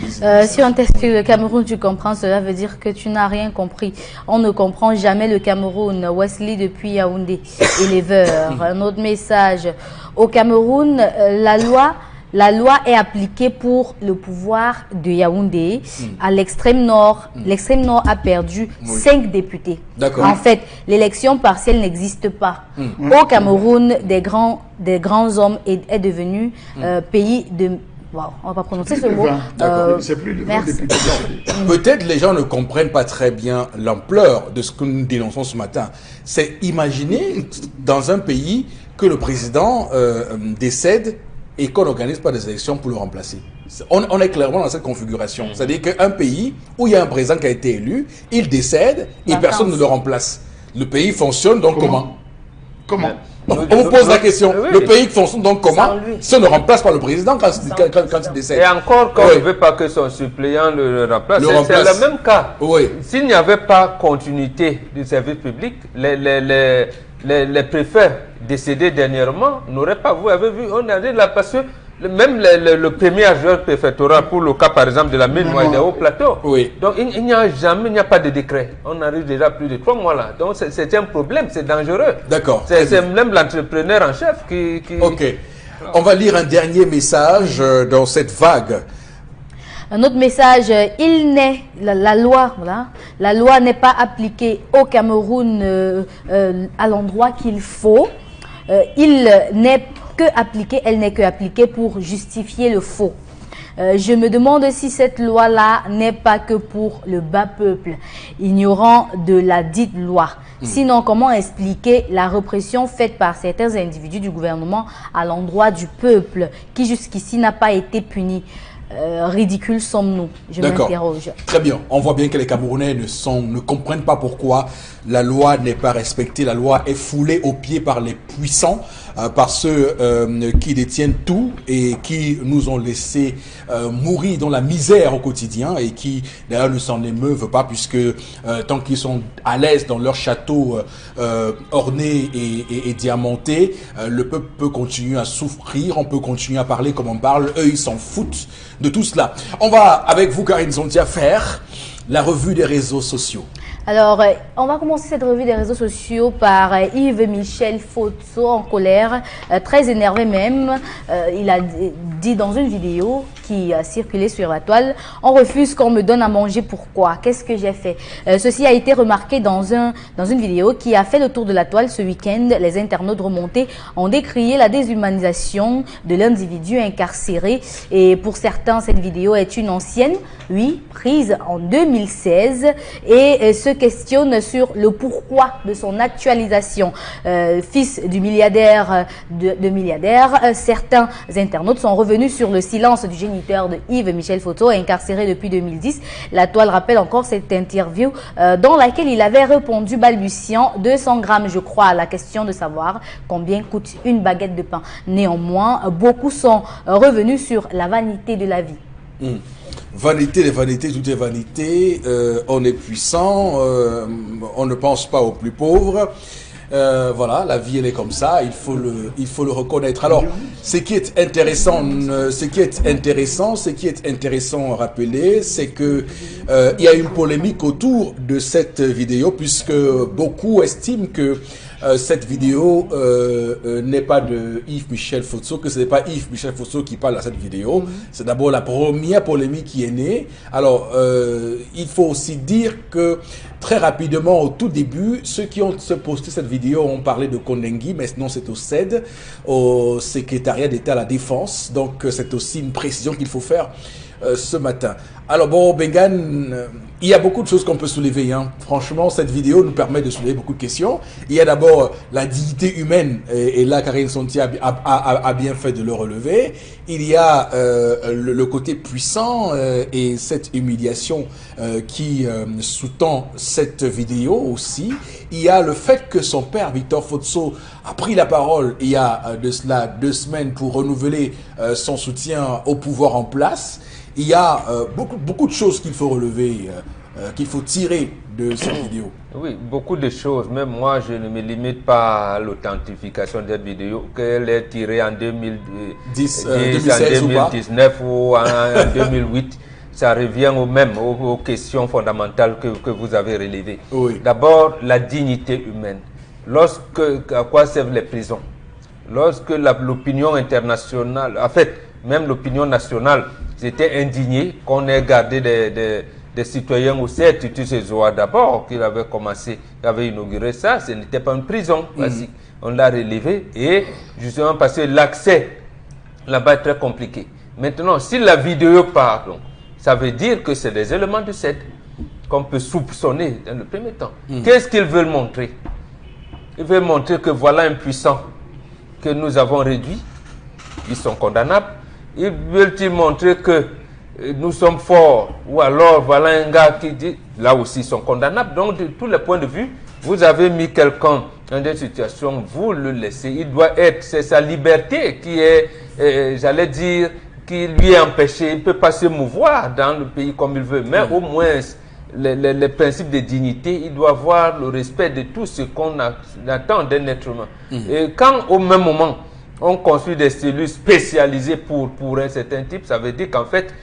Si on t'explique le Cameroun, tu comprends, cela veut dire que tu n'as rien compris. On ne comprend jamais le Cameroun. Wesley depuis Yaoundé, Elever. Un autre message. Au Cameroun, la loi est appliquée pour le pouvoir de Yaoundé. À l'extrême nord, l'extrême nord a perdu 5 députés. En fait, l'élection partielle n'existe pas. Au Cameroun, des grands hommes est devenu pays de... Wow, on va pas prononcer ce mot. C'est plus de 20 députés. Peut-être les gens ne comprennent pas très bien l'ampleur de ce que nous dénonçons ce matin. C'est imaginer dans un pays que le président décède et qu'on n'organise pas des élections pour le remplacer. On est clairement dans cette configuration. C'est-à-dire qu'un pays où il y a un président qui a été élu, il décède et personne ne le remplace. Le pays fonctionne donc comment? Comment? On vous pose la question. Oui. Le pays fonctionne donc comment? Sans lui. Ça ne remplace pas le président quand il décède. Et encore, quand Oui. on ne veut pas que son suppléant le remplace, Le c'est remplace. le même cas. Oui. S'il n'y avait pas continuité du service public, les préfets décédés dernièrement n'auraient pas, vous avez vu, on a dit là, parce que même le premier adjoint préfectoral pour le cas par exemple de la mine noire des hauts plateaux. Oui. Donc il n'y a jamais, il n'y a pas de décret. On arrive déjà plus de 3 mois là. Donc c'est un problème, c'est dangereux. D'accord. C'est même l'entrepreneur en chef qui... Ok. On va lire un dernier message dans cette vague. Un autre message, la loi, voilà, la loi n'est pas appliquée au Cameroun à l'endroit qu'il faut. Elle n'est que appliquée pour justifier le faux. Je me demande si cette loi-là n'est pas que pour le bas peuple, ignorant de la dite loi. Sinon, comment expliquer la répression faite par certains individus du gouvernement à l'endroit du peuple qui jusqu'ici n'a pas été puni? Ridicule sommes-nous? Je m'interroge. Très bien. On voit bien que les Camerounais ne comprennent pas pourquoi la loi n'est pas respectée. La loi est foulée aux pieds par les puissants, par ceux qui détiennent tout et qui nous ont laissé mourir dans la misère au quotidien et qui d'ailleurs ne s'en émeuvent pas puisque tant qu'ils sont à l'aise dans leur château orné et diamanté, le peuple peut continuer à souffrir, on peut continuer à parler comme on parle, eux ils s'en foutent de tout cela. On va avec vous Karine Zontia faire la revue des réseaux sociaux. Alors, on va commencer cette revue des réseaux sociaux par Yves Michel Fotso en colère, très énervé même. Il a dit dans une vidéo qui a circulé sur la toile, « On refuse qu'on me donne à manger, pourquoi? Qu'est-ce que j'ai fait ?» Ceci a été remarqué dans une vidéo qui a fait le tour de la toile ce week-end. Les internautes remontés ont décrié la déshumanisation de l'individu incarcéré. Et pour certains, cette vidéo est une ancienne, oui, prise en 2016 et se questionne sur le pourquoi de son actualisation. Fils du milliardaire, certains internautes sont revenus sur le silence du géniteur de Yves Michel Fotso, incarcéré depuis 2010. La toile rappelle encore cette interview dans laquelle il avait répondu balbutiant 200 grammes, je crois, à la question de savoir combien coûte une baguette de pain. Néanmoins, beaucoup sont revenus sur la vanité de la vie. Vanité des vanités, tout est vanité. On est puissant, on ne pense pas aux plus pauvres. Voilà, la vie elle est comme ça, il faut le reconnaître. Alors, ce qui est intéressant à rappeler, c'est que il y a une polémique autour de cette vidéo puisque beaucoup estiment que cette vidéo n'est pas de Yves Michel Fotso, que ce n'est pas Yves Michel Fotso qui parle à cette vidéo. C'est d'abord la première polémique qui est née. Alors, il faut aussi dire que très rapidement, au tout début, ceux qui ont posté cette vidéo ont parlé de Kondengi, mais sinon c'est au CED, au secrétariat d'État à la Défense. Donc, c'est aussi une précision qu'il faut faire ce matin. Alors bon, Bengan, il y a beaucoup de choses qu'on peut soulever. Hein. Franchement, cette vidéo nous permet de soulever beaucoup de questions. Il y a d'abord la dignité humaine, et là, Karine Zontia a bien fait de le relever. Il y a le côté puissant et cette humiliation qui sous-tend cette vidéo aussi. Il y a le fait que son père, Victor Fotso, a pris la parole il y a de cela 2 semaines pour renouveler son soutien au pouvoir en place. Il y a beaucoup de choses qu'il faut relever, qu'il faut tirer de cette vidéo. Oui, beaucoup de choses. Même moi, je ne me limite pas à l'authentification de cette vidéo, qu'elle est tirée en 2010, 2016 en 2019 ou en 2008. Ça revient au même, aux questions fondamentales que vous avez relevées. Oui. D'abord, la dignité humaine. À quoi servent les prisons? Lorsque l'opinion internationale, en fait, même l'opinion nationale, s'était indignée qu'on ait gardé des citoyens au CED, Zoa d'abord, qu'il avait commencé, qu'il avait inauguré ça, ce n'était pas une prison classique. On l'a relevé et justement parce que l'accès là-bas est très compliqué. Maintenant, si la vidéo part, donc, ça veut dire que c'est des éléments de CED qu'on peut soupçonner dans le premier temps. Qu'est-ce qu'ils veulent montrer? Ils veulent montrer que voilà un puissant que nous avons réduit, ils sont condamnables. Ils veulent-ils montrer que nous sommes forts? Ou alors, voilà un gars qui dit, là aussi, ils sont condamnables. Donc, de tous les points de vue, vous avez mis quelqu'un dans des situations, vous le laissez. Il doit être, c'est sa liberté qui est, j'allais dire, qui lui est empêchée. Il ne peut pas se mouvoir dans le pays comme il veut, mais au moins les principes de dignité, il doit avoir le respect de tout ce qu'on attend d'un être humain. Et quand au même moment, on construit des cellules spécialisées pour un certain type, ça veut dire qu'en fait,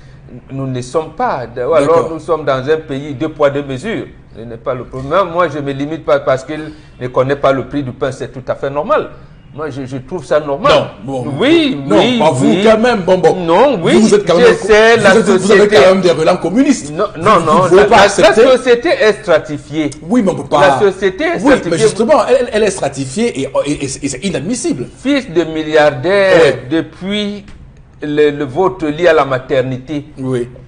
nous ne sommes pas, ou alors nous sommes dans un pays 2 poids 2 mesures. Ce n'est pas le problème. Moi, je ne me limite pas parce qu'il ne connaît pas le prix du pain, c'est tout à fait normal. Moi, je trouve ça normal. Non, bon, oui, non, oui, pas vous quand même. Bon, non, oui, vous êtes quand même, vous avez quand même des relents communistes. Non, la société est stratifiée. Oui, mais on peut pas. La société est stratifiée. Oui, mais justement, elle est stratifiée et c'est inadmissible. Fils de milliardaires depuis le vote lié à la maternité,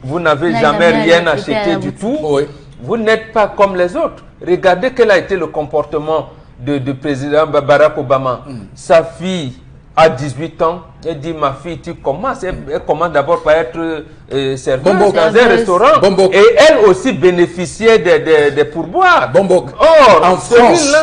vous n'avez jamais rien acheté du tout. Vous n'êtes pas comme les autres. Regardez quel a été le comportement de président Barack Obama. Sa fille a 18 ans, elle dit ma fille tu commences, elle commence d'abord par être serveuse dans un restaurant et elle aussi bénéficiait des pourboires. Or, en France,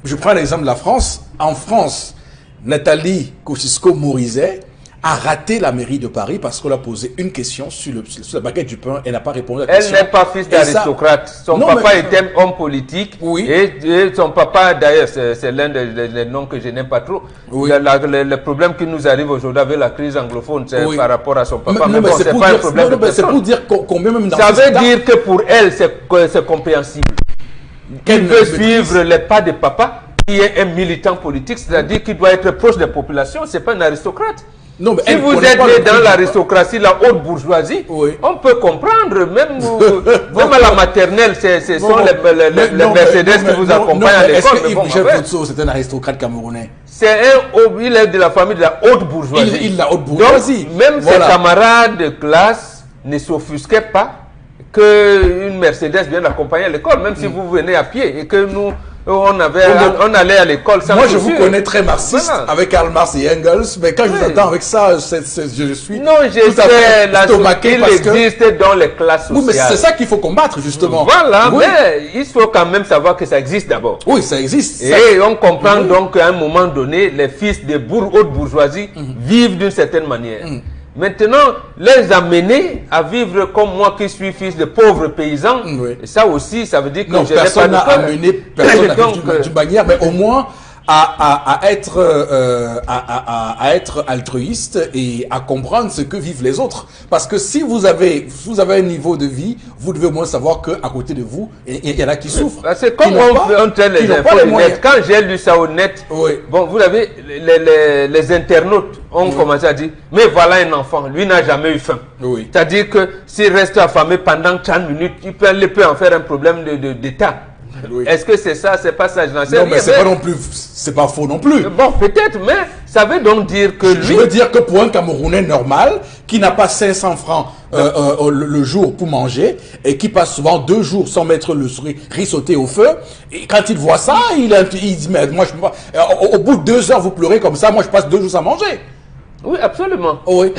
je prends l'exemple de la France, en France, Nathalie Kosciusko-Morizet a raté la mairie de Paris parce qu'on a posé une question sur la baguette du pain. Elle n'a pas répondu à la question. Elle n'est pas fils d'aristocrate. Son papa était homme politique. Et son papa, d'ailleurs, c'est l'un des noms que je n'aime pas trop. Le problème qui nous arrive aujourd'hui avec la crise anglophone, c'est par rapport à son papa. Mais bon, c'est pas un problème de personne. C'est pour dire combien même dans ça veut dire que pour elle, c'est compréhensible. Elle veut suivre les pas de papa, qui est un militant politique, c'est-à-dire qu'il doit être proche des populations. C'est pas un aristocrate. Non, mais si vous êtes né dans l'aristocratie, la haute bourgeoisie, on peut comprendre, même à la maternelle, ce sont les Mercedes qui vous accompagnent à l'école. Est-ce que Michel Potso, c'est un aristocrate camerounais? Il est de la famille de la haute bourgeoisie. Il la haute bourgeoisie. Donc, même ses camarades de classe ne s'offusquaient pas qu'une Mercedes vienne l'accompagner à l'école, même si vous venez à pied et que nous... On allait à l'école sans. Moi, je vous connais très marxiste avec Karl Marx et Engels, mais quand je vous entends avec ça, je suis. Non, je sais, la société existe dans les classes sociales. Oui, mais c'est ça qu'il faut combattre, justement. Voilà, mais il faut quand même savoir que ça existe d'abord. Oui, ça existe. Et on comprend donc qu'à un moment donné, les fils de haute bourgeoisie vivent d'une certaine manière. Maintenant, les amener à vivre comme moi qui suis fils de pauvres paysans, et ça aussi, ça veut dire que je n'ai pas de peur. Personne n'a amené d'une manière, mais au moins à être altruiste et à comprendre ce que vivent les autres. Parce que si vous avez un niveau de vie, vous devez au moins savoir qu'à côté de vous, il y en a qui souffrent. C'est comme on traite les infos net. Quand j'ai lu ça au net, bon, vous avez les internautes ont commencé à dire, mais voilà un enfant, lui n'a jamais eu faim. C'est-à-dire que s'il reste affamé pendant 30 minutes, il peut en faire un problème d'état. Est-ce que c'est ça, c'est pas ça? Je n'en sais rien. Non, mais c'est pas non plus, c'est pas faux non plus. Bon, peut-être, mais ça veut donc dire que lui... Je veux dire que pour un Camerounais normal, qui n'a pas 500 francs le jour pour manger, et qui passe souvent 2 jours sans mettre le riz sauté au feu, et quand il voit ça, il dit, mais moi je peux pas... Au bout de 2 heures, vous pleurez comme ça, moi je passe 2 jours sans manger. Oui, absolument.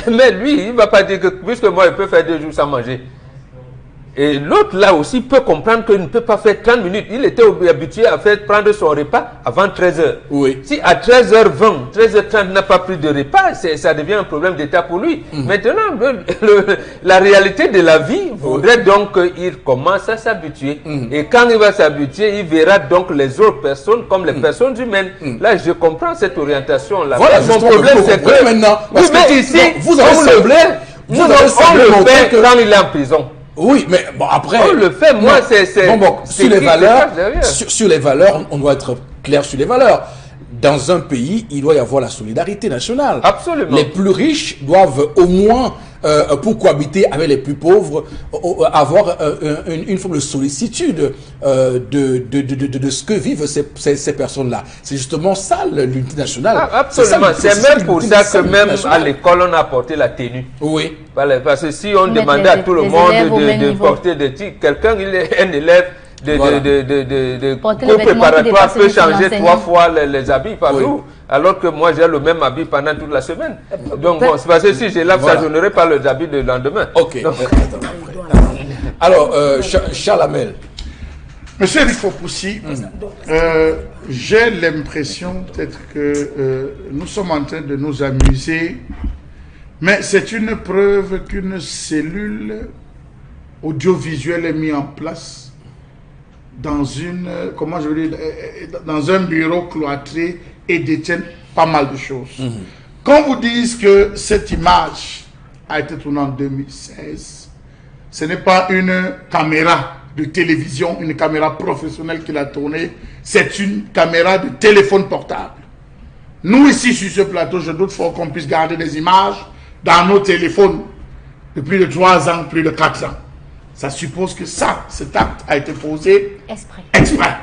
Mais lui, il ne va pas dire que, puisque moi je peux faire 2 jours sans manger. Et l'autre, là aussi, peut comprendre qu'il ne peut pas faire 30 minutes. Il était habitué à prendre son repas avant 13h. Si à 13h20, 13h30, il n'a pas pris de repas, ça devient un problème d'état pour lui. Maintenant, la réalité de la vie voudrait donc qu'il commence à s'habituer. Et quand il va s'habituer, il verra donc les autres personnes comme les personnes humaines. Là, je comprends cette orientation-là. Voilà, mon problème, c'est que... Maintenant, oui, mais ici, on le fait quand il est en prison. Oui, mais bon, après... On le fait, moi, c'est... Sur les valeurs, on doit être clair sur les valeurs. Dans un pays, il doit y avoir la solidarité nationale. Absolument. Les plus riches doivent au moins, pour cohabiter avec les plus pauvres, avoir une forme de sollicitude de ce que vivent ces personnes-là. C'est justement ça, l'unité nationale. Absolument. C'est même pour ça que même à l'école, on a porté la tenue. Oui. Parce que si on demandait à tout le monde de porter des titres, quelqu'un, il est un élève de cours préparatoire peut changer 3 fois les habits par jour, alors que moi j'ai le même habit pendant toute la semaine. Donc bon, c'est parce que si j'ai là, ça je n'aurai pas les habits de lendemain. Ok. Donc, alors, Charles Hamel. Monsieur Rifo Poussi, J'ai l'impression peut-être que nous sommes en train de nous amuser, mais c'est une preuve qu'une cellule audiovisuelle est mise en place dans dans un bureau cloîtré et détient pas mal de choses. Quand vous dites que cette image a été tournée en 2016, ce n'est pas une caméra de télévision, une caméra professionnelle qui l'a tournée, c'est une caméra de téléphone portable. Nous ici sur ce plateau, je doute fort qu'on puisse garder des images dans nos téléphones de plus de 3 ans, plus de 4 ans. Ça suppose que cet acte a été posé exprès.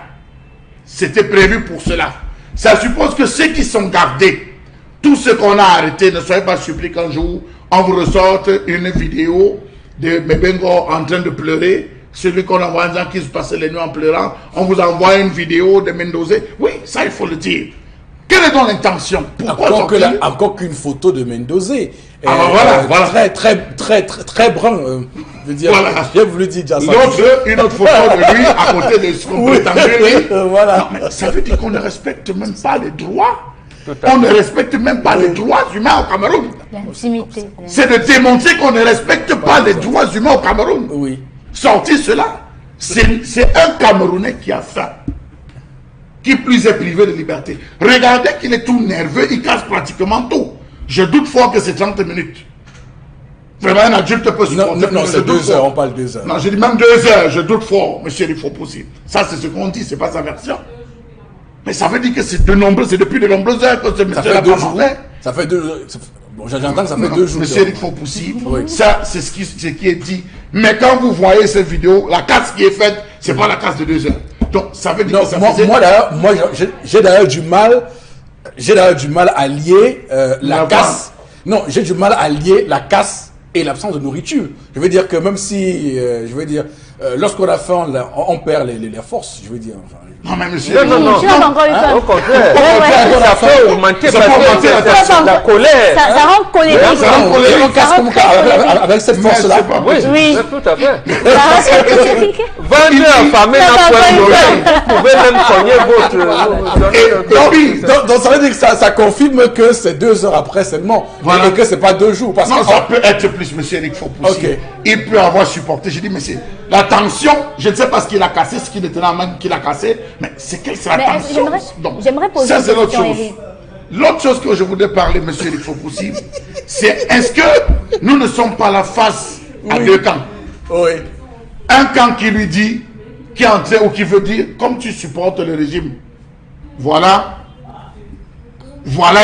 C'était prévu pour cela. Ça suppose que ceux qui sont gardés, tous ceux qu'on a arrêtés, ne soyez pas surpris qu'un jour, on vous ressorte une vidéo de Mebengo en train de pleurer, celui qu'on envoie en disant qu'il se passait les nuits en pleurant, on vous envoie une vidéo de Mendoza. Oui, ça il faut le dire. Quelle est donc l'intention? Pourquoi encore qu'une photo de Mendoza. Voilà. Très brun. Je veux dire, voilà. J'ai voulu dire ça. Une autre photo de lui à côté de ce qu'on prétend lui. Voilà. Non, mais ça veut dire qu'on ne respecte même pas les droits. On ne respecte même pas les droits humains au Cameroun. L'intimité. C'est de démontrer qu'on ne respecte pas les droits humains au Cameroun. Oui. Sortir cela, c'est un Camerounais qui a faim, qui plus est privé de liberté. Regardez qu'il est tout nerveux, il casse pratiquement tout. Je doute fort que c'est 30 minutes. Vraiment, un adulte peut supporter. Non, c'est 2 heures, on parle 2 heures. Non, je dis même 2 heures, je doute fort, monsieur, il faut possible. Ça, c'est ce qu'on dit, c'est pas sa version. Mais ça veut dire que c'est depuis de nombreuses heures que ce monsieur n'a pas mangé. Ça fait 2 jours. Bon, j'entends que ça fait 2 jours. Monsieur Eric Fopoussi, ça, c'est ce qui est dit. Mais quand vous voyez cette vidéo, la casse qui est faite, c'est pas la casse de 2 heures. Donc, ça veut dire que ça faisait... Moi, j'ai d'ailleurs du mal à lier la casse. Non, j'ai du mal à lier la casse et l'absence de nourriture. Je veux dire que même si, lorsqu'on a faim, on perd les forces, je veux dire. Enfin, non, mais monsieur... Non. Au contraire. Ça peut augmenter la colère. Ça rend colérique. On casse comme avec cette force-là. Oui. Tout à fait. 22 affamés n'a pas vous pouvez même cogner votre... Donc ça veut dire que ça confirme que c'est 2 heures après seulement. Et que c'est pas 2 jours. Parce non, que ça peut être plus, monsieur Eric Fopoussi. Okay. Il peut avoir supporté. Je dis, mais c'est la tension. Je ne sais pas ce qu'il a cassé, ce qu'il était en main qu'il a cassé, mais c'est quelle c'est la tension. J'aimerais poser ça, une c'est l'autre question, chose. Eric. L'autre chose que je voudrais parler, monsieur Eric Fopoussi, c'est est-ce que nous ne sommes pas la face à 2 camps? Oui. Un camp qui lui dit, qui est en train ou qui veut dire, comme tu supportes le régime, voilà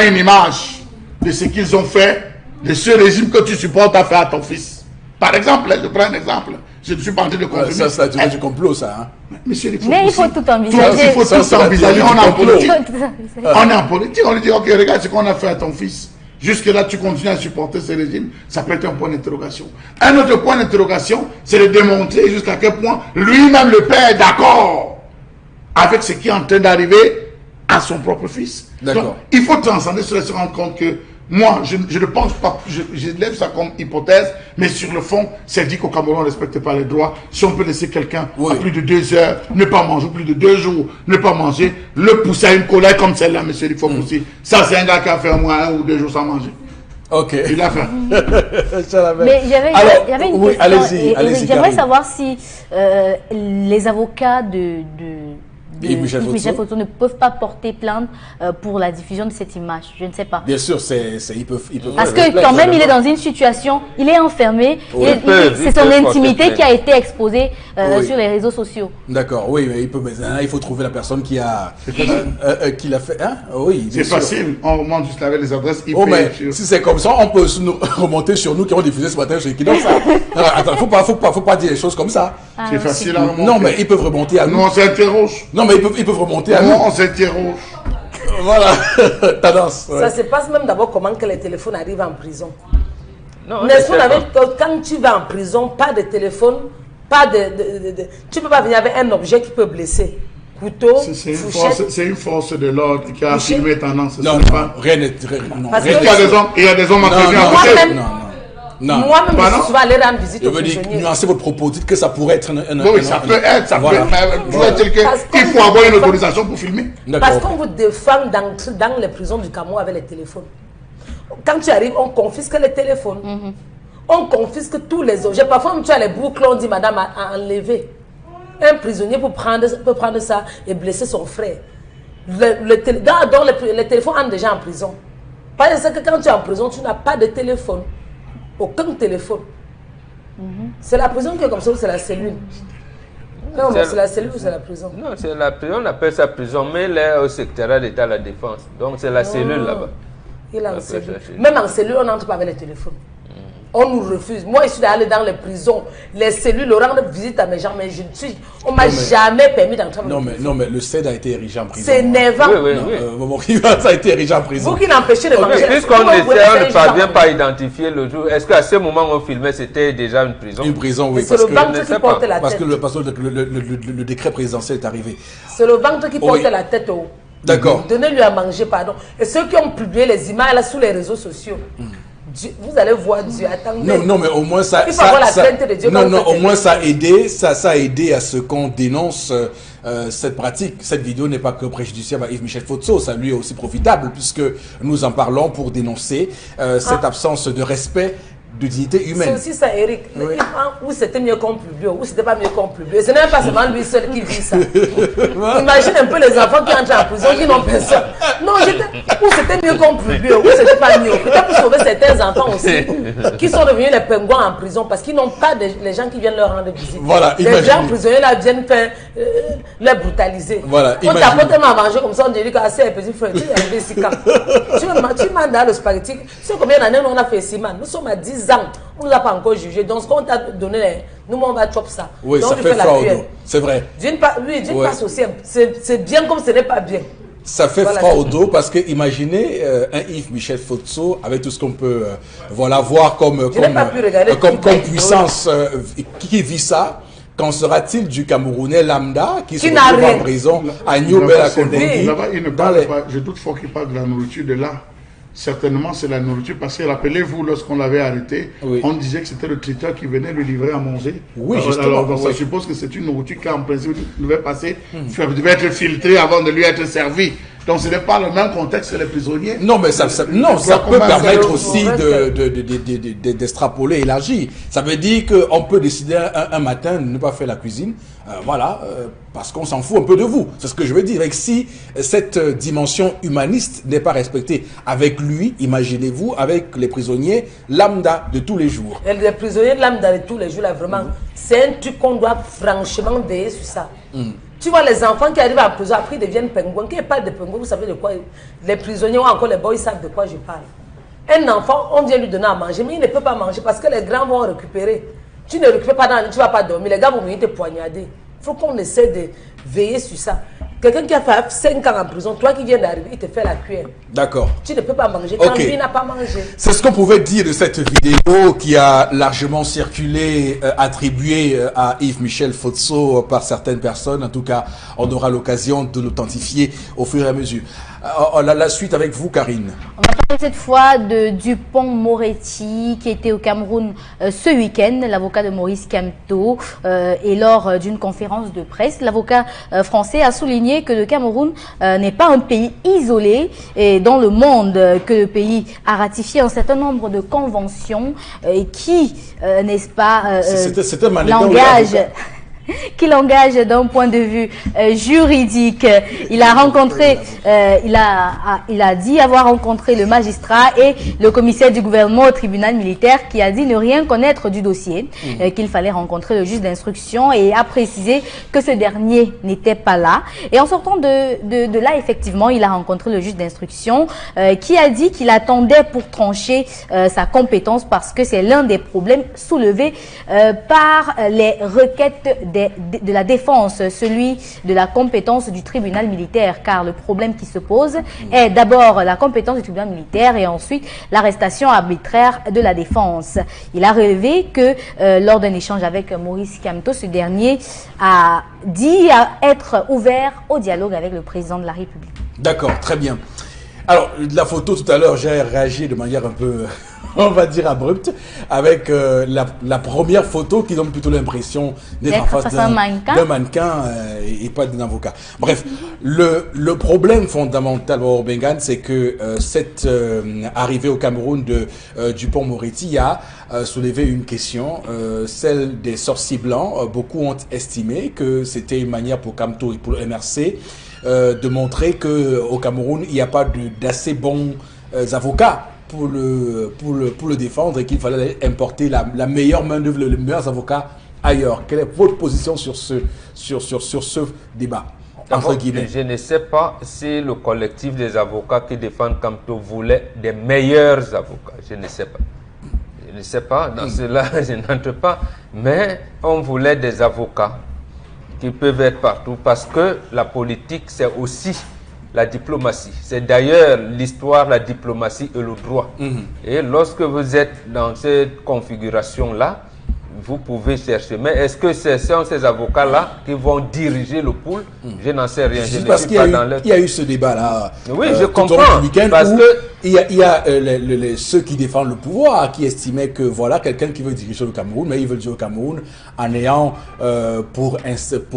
une image de ce qu'ils ont fait, de ce régime que tu supportes à faire à ton fils. Par exemple, je prends un exemple. Je ne suis pas en train de confirmer. Ça, c'est du complot, ça. Hein? Monsieur, Mais il faut tout envisager. Il faut tout envisager. On est en politique. On On est en politique. On lui dit, ok, regarde ce qu'on a fait à ton fils. Jusque-là, tu continues à supporter ce régime. Ça peut être un point d'interrogation. Un autre point d'interrogation, c'est de démontrer jusqu'à quel point lui-même, le père, est d'accord avec ce qui est en train d'arriver à son propre fils. Donc, il faut transcender cela, se rendre compte que moi, je ne pense pas, je lève ça comme hypothèse, mais sur le fond, c'est dit qu'au Cameroun, on ne respecte pas les droits. Si on peut laisser quelqu'un à plus de 2 heures, ne pas manger, plus de 2 jours, ne pas manger, le pousser à une colère comme celle-là, monsieur, il faut pousser. Ça, c'est un gars qui a fait au moins 1 ou 2 jours sans manger. Ok. Il a faim. Mais j'avais une question. Allez-y. J'aimerais savoir si les avocats de Michel Foto ne peuvent pas porter plainte pour la diffusion de cette image. Je ne sais pas. Bien sûr, ils peuvent. Parce que quand même, il est dans une situation, il est enfermé, c'est son intimité qui a été exposée sur les réseaux sociaux. D'accord, oui, mais il faut trouver la personne qui l'a fait. Hein? Oui, c'est facile, on remonte juste avec les adresses IP. Mais si c'est comme ça, on peut remonter sur nous qui ont diffusé ce matin sur Equinox. Attends, faut pas dire les choses comme ça. C'est facile à remonter. Non, mais ils peuvent remonter à nous. Nous, on s'interroge. Non, mais ils peuvent remonter à nous. On s'interroge. Voilà, tendance. Ça se passe même d'abord comment que les téléphones arrivent en prison. Non, mais quand tu vas en prison, pas de téléphone, pas de tu ne peux pas venir avec un objet qui peut blesser. Couteau, c'est une force de l'ordre qui a filmé tendance. Non, rien n'est... Il y a des hommes à prévenir. Moi-même, je suis souvent allé rendre visite Je aux veux dire, prisonniers. nuancez votre propos, dites que ça pourrait être Oui, ça peut être, ça voilà. peut être. Voilà. Il faut avoir une autorisation pour filmer. Parce qu'on vous défend dans les prisons du Cameroun avec les téléphones. Quand tu arrives, on confisque les téléphones. On confisque tous les objets. Parfois, tu as les boucles, on dit madame a enlevé. Un prisonnier peut prendre ça et blesser son frère. Les téléphones entrent déjà en prison. Parce que quand tu es en prison, tu n'as pas de téléphone. Aucun téléphone. C'est la prison qui est comme ça ou c'est la cellule? Non, c'est la cellule ou c'est la prison? Non, c'est la prison, on appelle ça prison, mais là, au secrétariat d'État à la Défense. Donc, c'est la cellule là-bas. Il a en cellule. Même en cellule, on n'entre pas avec les téléphones. On nous refuse. Moi, je suis allé dans les prisons, les cellules, le rendre visite à mes gens, mais on m'a jamais permis d'entrer. Non, mais le CED a été érigé en prison. C'est énervant. Oui. Ça a été érigé en prison. Vous qui l'empêchez de manger. Puisqu'on ne parvient pas à identifier le jour, est-ce qu'à ce moment où on filmait, c'était déjà une prison? Une prison, oui. C'est le ventre qui porte la tête. Parce que le décret présidentiel est arrivé. C'est le ventre qui porte la tête haut. D'accord. Donnez-lui à manger, pardon. Et ceux qui ont publié les images là, sur les réseaux sociaux, vous allez voir Dieu. Attendez. Non, mais au moins ça. Il faut avoir la crainte de Dieu. Non, au moins ça a aidé. Ça a aidé à ce qu'on dénonce cette pratique. Cette vidéo n'est pas que préjudiciable à Yves-Michel Fotso, ça lui est aussi profitable puisque nous en parlons pour dénoncer cette absence de respect de dignité humaine. C'est aussi ça, Eric. Oui. Où c'était mieux qu'on publie, où c'était pas mieux qu'on publie. Ce n'est pas seulement lui seul qui vit ça. Imagine un peu les enfants qui entrent en prison, qui n'ont personne. Non, où c'était mieux qu'on publie, où c'était pas mieux. Peut-être pour sauver certains enfants aussi, qui sont devenus les pingouins en prison parce qu'ils n'ont pas les gens qui viennent leur rendre visite. Voilà, les gens prisonniers là viennent faire les brutaliser. Voilà, on t'apporte tellement à manger comme ça, on dit que assez petit frère, tu es arrivé ici quand tu mandes dans le spaghetti. Tu sais combien d'années on a fait ici, man? Nous sommes à 10 ans. On ne nous a pas encore jugé. Donc, ce qu'on t'a donné, nous, on va chop ça. Oui, donc, ça fait froid au dos. C'est vrai. D'une part aussi, c'est bien comme ce n'est pas bien. Ça fait froid au dos parce que imaginez un Yves-Michel Fotso avec tout ce qu'on peut voir comme puissance qui vit ça. Qu'en sera-t-il du Camerounais lambda qui se retrouve en prison à Niobel-Akondengui? Je doute fort qu'il parle de la nourriture de là. Certainement, c'est la nourriture parce que rappelez-vous, lorsqu'on l'avait arrêté, on disait que c'était le traiteur qui venait lui livrer à manger. Oui, justement. Alors, je suppose que c'est une nourriture qui, en principe, devait passer, devait être filtrée avant de lui être servie. Donc, ce n'est pas le même contexte que les prisonniers. Non, mais ça peut permettre aussi d'extrapoler, élargir. Ça veut dire qu'on peut décider un matin de ne pas faire la cuisine. Parce qu'on s'en fout un peu de vous. C'est ce que je veux dire. Et si cette dimension humaniste n'est pas respectée avec lui, imaginez-vous, avec les prisonniers lambda de tous les jours. Et les prisonniers lambda de tous les jours, là, vraiment, c'est un truc qu'on doit franchement veiller sur ça. Tu vois, les enfants qui arrivent en prison, après ils deviennent pingouins. Qui parle de pingouins, vous savez de quoi? Les prisonniers ou encore les boys savent de quoi je parle. Un enfant, on vient lui donner à manger, mais il ne peut pas manger parce que les grands vont récupérer. Tu ne récupères pas dans la nuit, tu ne vas pas dormir. Les gars vont venir te poignarder. Il faut qu'on essaie de veiller sur ça. Quelqu'un qui a fait 5 ans en prison, toi qui viens d'arriver, il te fait la cuillère. D'accord. Tu ne peux pas manger quand lui n'a pas mangé. C'est ce qu'on pouvait dire de cette vidéo qui a largement circulé, attribuée à Yves-Michel Fotso par certaines personnes. En tout cas, on aura l'occasion de l'authentifier au fur et à mesure. La suite avec vous, Karine. On va parler cette fois de Dupont-Moretti qui était au Cameroun ce week-end, l'avocat de Maurice Kamto. Et lors d'une conférence de presse, l'avocat français a souligné que le Cameroun n'est pas un pays isolé et dans le monde, que le pays a ratifié un certain nombre de conventions qui, n'est-ce pas, qui l'engage d'un point de vue juridique. Il a rencontré, il a dit avoir rencontré le magistrat et le commissaire du gouvernement au tribunal militaire qui a dit ne rien connaître du dossier, qu'il fallait rencontrer le juge d'instruction et a précisé que ce dernier n'était pas là. Et en sortant de là, effectivement, il a rencontré le juge d'instruction qui a dit qu'il attendait pour trancher sa compétence parce que c'est l'un des problèmes soulevés par les requêtes de la défense, celui de la compétence du tribunal militaire, car le problème qui se pose est d'abord la compétence du tribunal militaire et ensuite l'arrestation arbitraire de la défense. Il a relevé que lors d'un échange avec Maurice Kamto, ce dernier a dit être ouvert au dialogue avec le président de la République. D'accord, très bien. Alors, la photo tout à l'heure, j'ai réagi de manière un peu, on va dire, abrupte, avec la première photo qui donne plutôt l'impression d'être en face d'un mannequin et pas d'un avocat. Bref, le problème fondamental au Bengan, c'est que cette arrivée au Cameroun de Dupond-Moretti a soulevé une question, celle des sorciers blancs. Beaucoup ont estimé que c'était une manière pour Camto et pour le MRC de montrer qu'au Cameroun, il n'y a pas d'assez bons avocats pour le défendre et qu'il fallait importer la meilleure main-d'œuvre, les meilleurs avocats ailleurs. Quelle est votre position sur ce débat, entre guillemets? Je ne sais pas si le collectif des avocats qui défendent Camto voulait des meilleurs avocats. Je ne sais pas. Je ne sais pas. Dans cela, je n'entre pas. Mais on voulait des avocats qui peuvent être partout parce que la politique, c'est aussi la diplomatie. C'est d'ailleurs l'histoire, la diplomatie et le droit. Et lorsque vous êtes dans cette configuration-là, vous pouvez chercher. Mais est-ce que ce sont ces avocats-là qui vont diriger le pool? Je n'en sais rien. Je parce qu'il y a eu ce débat-là. Oui, je comprends. Parce que il y a ceux qui défendent le pouvoir, qui estimaient que voilà, quelqu'un qui veut diriger le Cameroun, mais il veut diriger le Cameroun en ayant, pour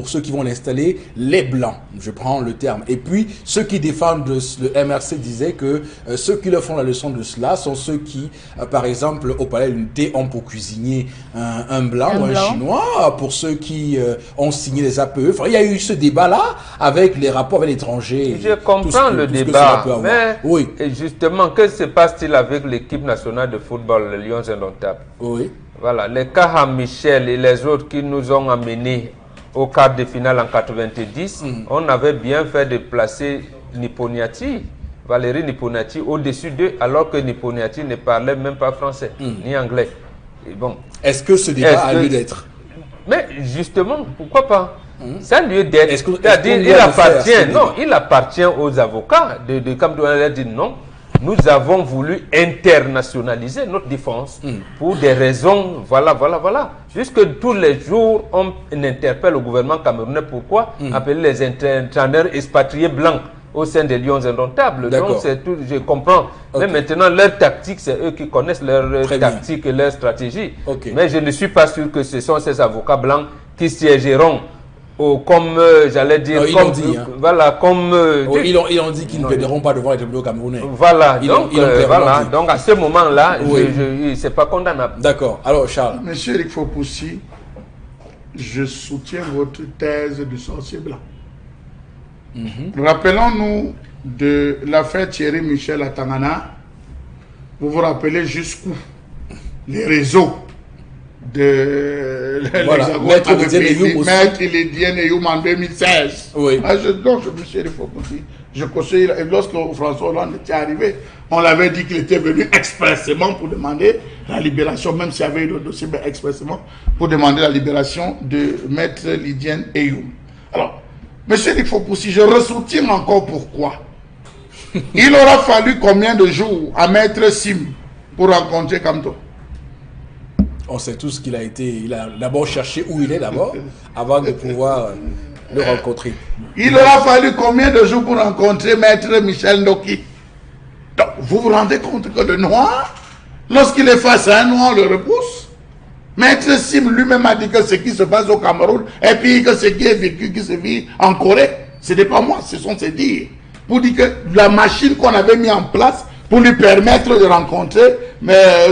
ceux qui vont l'installer, les Blancs. Je prends le terme. Et puis, ceux qui défendent le MRC disaient que ceux qui leur font la leçon de cela sont ceux qui, par exemple, au Palais de l'Unité, ont pour cuisinier un blanc ou un chinois, pour ceux qui ont signé les APE. Enfin, il y a eu ce débat-là avec les rapports avec l'étranger. Je comprends le débat, mais oui. Et justement, que se passe-t-il avec l'équipe nationale de football, les Lions Indomptables? Oui. Voilà, les cas Michel et les autres qui nous ont amenés au quart de finale en 90, on avait bien fait de placer Niponiati, Valérie Niponiati, au-dessus d'eux, alors que Niponiati ne parlait même pas français, ni anglais. Bon. Est-ce que ce débat a lieu d'être? Mais justement, pourquoi pas? Ça a lieu d'être. C'est-à-dire, il appartient aux avocats de Camto. On a dit non. Nous avons voulu internationaliser notre défense pour des raisons, voilà. Jusque tous les jours, on interpelle le gouvernement camerounais pourquoi appeler les entraîneurs expatriés blancs au sein des Lions Indomptables. Donc, c'est tout, je comprends. Mais maintenant, leur tactique, c'est eux qui connaissent leur tactique et leur stratégie. Mais je ne suis pas sûr que ce sont ces avocats blancs qui siégeront comme, j'allais dire, ils ont dit qu'ils ne plaideront pas devant les tribunaux camerounais. Voilà, donc à ce moment-là, c'est pas condamnable. D'accord. Alors, Charles. Monsieur Eric Fopoussi, je soutiens votre thèse du sorcier blanc. Rappelons-nous de l'affaire Thierry Michel à Tangana. Vous vous rappelez jusqu'où les réseaux de Maître Lydienne Eyoum en 2016. Oui. Donc, monsieur Eric Fopoussi, je conseille, lorsque François Hollande était arrivé, on l'avait dit qu'il était venu expressément pour demander la libération, même s'il y avait eu le dossier, mais expressément pour demander la libération de Maître Lydienne Eyoum. Alors, monsieur Eric Fopoussi, je ressoutiens encore pourquoi. Il aura fallu combien de jours à Maître Sim pour rencontrer Camto? On sait tous qu'il a été... Il a d'abord cherché où il est d'abord, avant de pouvoir le rencontrer. Il aura fallu combien de jours pour rencontrer Maître Michel Ndoki? Donc, vous vous rendez compte que le noir, lorsqu'il est face à un noir, on le repousse. Maître Sim lui-même a dit que ce qui se passe au Cameroun, et puis que ce qui est vécu, qui se vit en Corée, ce n'est pas moi, ce sont ses dires. Pour dire que la machine qu'on avait mis en place pour lui permettre de rencontrer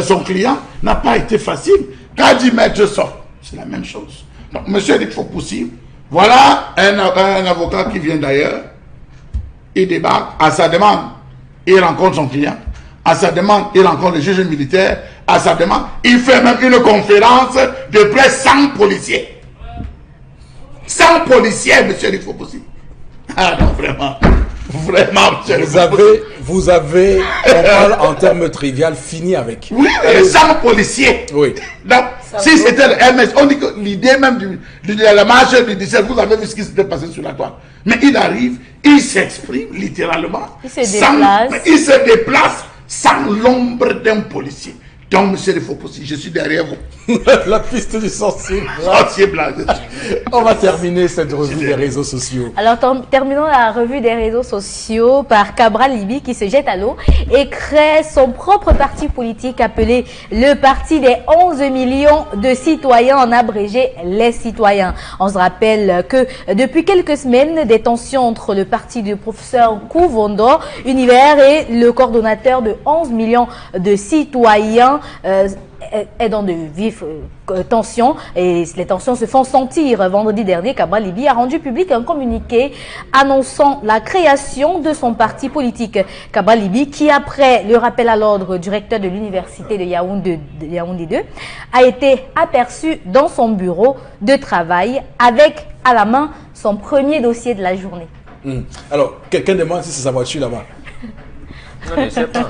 son client n'a pas été facile. Qu'a dit Maître Sort? C'est la même chose. Donc, monsieur Eric Fopoussi, voilà un avocat qui vient d'ailleurs, il débarque à sa demande, il rencontre son client. À sa demande, il rencontre le juge militaire. À sa demande, il fait même une conférence de près 100 policiers. 100 policiers, monsieur Eric Fopoussi. Ah non, vraiment. Vraiment, monsieur Eric Fopoussi. Vous avez, on parle en termes trivial, fini avec. Oui, 100 policiers. Oui. Donc, si c'était le MS, on dit que l'idée même de la marche du 17, vous avez vu ce qui s'était passé sur la toile. Mais il arrive, il s'exprime littéralement. Il se déplace sans l'ombre d'un policier. Donc, monsieur le Fopossi, je suis derrière vous. La piste du sorcier. Sorcier blanc. On va terminer cette revue des réseaux sociaux. Alors, terminons la revue des réseaux sociaux par Cabral Libi qui se jette à l'eau et crée son propre parti politique appelé le Parti des 11 millions de citoyens, en abrégé les citoyens. On se rappelle que depuis quelques semaines, des tensions entre le parti du professeur Kouvondo Univers et le coordonnateur de 11 millions de citoyens est dans de vives tensions, et les tensions se font sentir. Vendredi dernier, Cabral Libi a rendu public un communiqué annonçant la création de son parti politique. Cabral Libi, qui après le rappel à l'ordre du recteur de l'université de Yaoundé 2, a été aperçu dans son bureau de travail avec à la main son premier dossier de la journée. Alors, quelqu'un demande si c'est sa voiture là-bas. Non, je ne sais pas.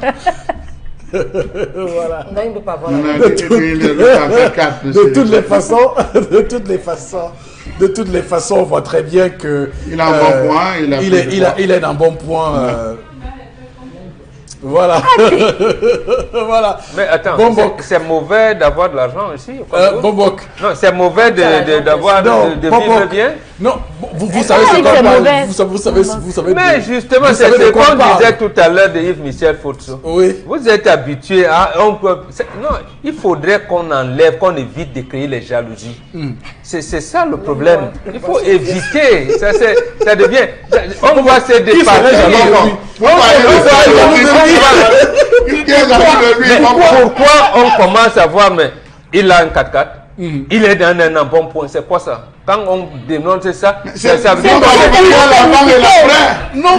Voilà. Non, il ne peut pas voir. De toutes les façons, on voit très bien que il a un bon point. Il est d'un bon point. Voilà. Voilà. Mais attends, c'est mauvais d'avoir de l'argent aussi. Bombok. Non, c'est mauvais d'avoir de vivre bien. Non, vous savez c'est quoi mauvais. Vous savez. Mais justement, c'est ce qu'on disait tout à l'heure de Yves Michel Fotso. Oui. Vous êtes habitué à... non, il faudrait qu'on enlève, qu'on évite de créer les jalousies. C'est ça le problème. Il faut éviter. Ça devient... On va se dépasser. Pourquoi on commence à voir, mais il a un 4x4, il est dans un bon point, c'est quoi ça? Quand on dénonce ça, ça veut dire que maintenant,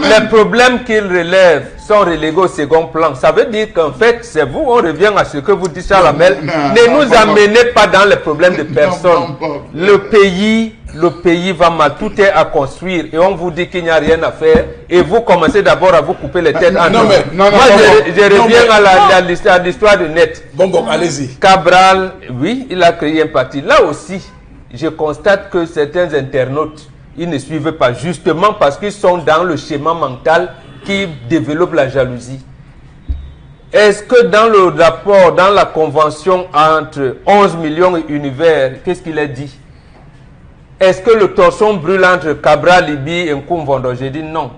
les problèmes qu'il relève sont relégués au second plan. Ça veut dire qu'en fait, c'est vous, on revient à ce que vous dites, Charles Amel. Ne nous amenez pas dans les problèmes de personne. Le pays va mal, tout est à construire et on vous dit qu'il n'y a rien à faire et vous commencez d'abord à vous couper les têtes. Moi, je reviens à l'histoire de Net. Bon, allez-y. Cabral, oui, il a créé un parti. Là aussi, je constate que certains internautes, ils ne suivent pas justement parce qu'ils sont dans le schéma mental qui développe la jalousie. Est-ce que dans le rapport, dans la convention entre 11 millions et Univers, qu'est-ce qu'il a dit? Est-ce que le torchon brûle entre Cabral Libi et Nkoumvondo? J'ai dit non.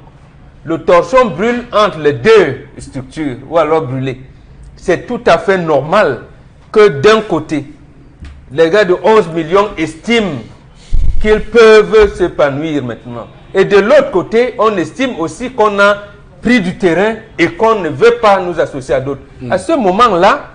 Le torchon brûle entre les deux structures, ou alors brûler. C'est tout à fait normal que d'un côté, les gars de 11 millions estiment qu'ils peuvent s'épanouir maintenant. Et de l'autre côté, on estime aussi qu'on a pris du terrain et qu'on ne veut pas nous associer à d'autres. À ce moment-là,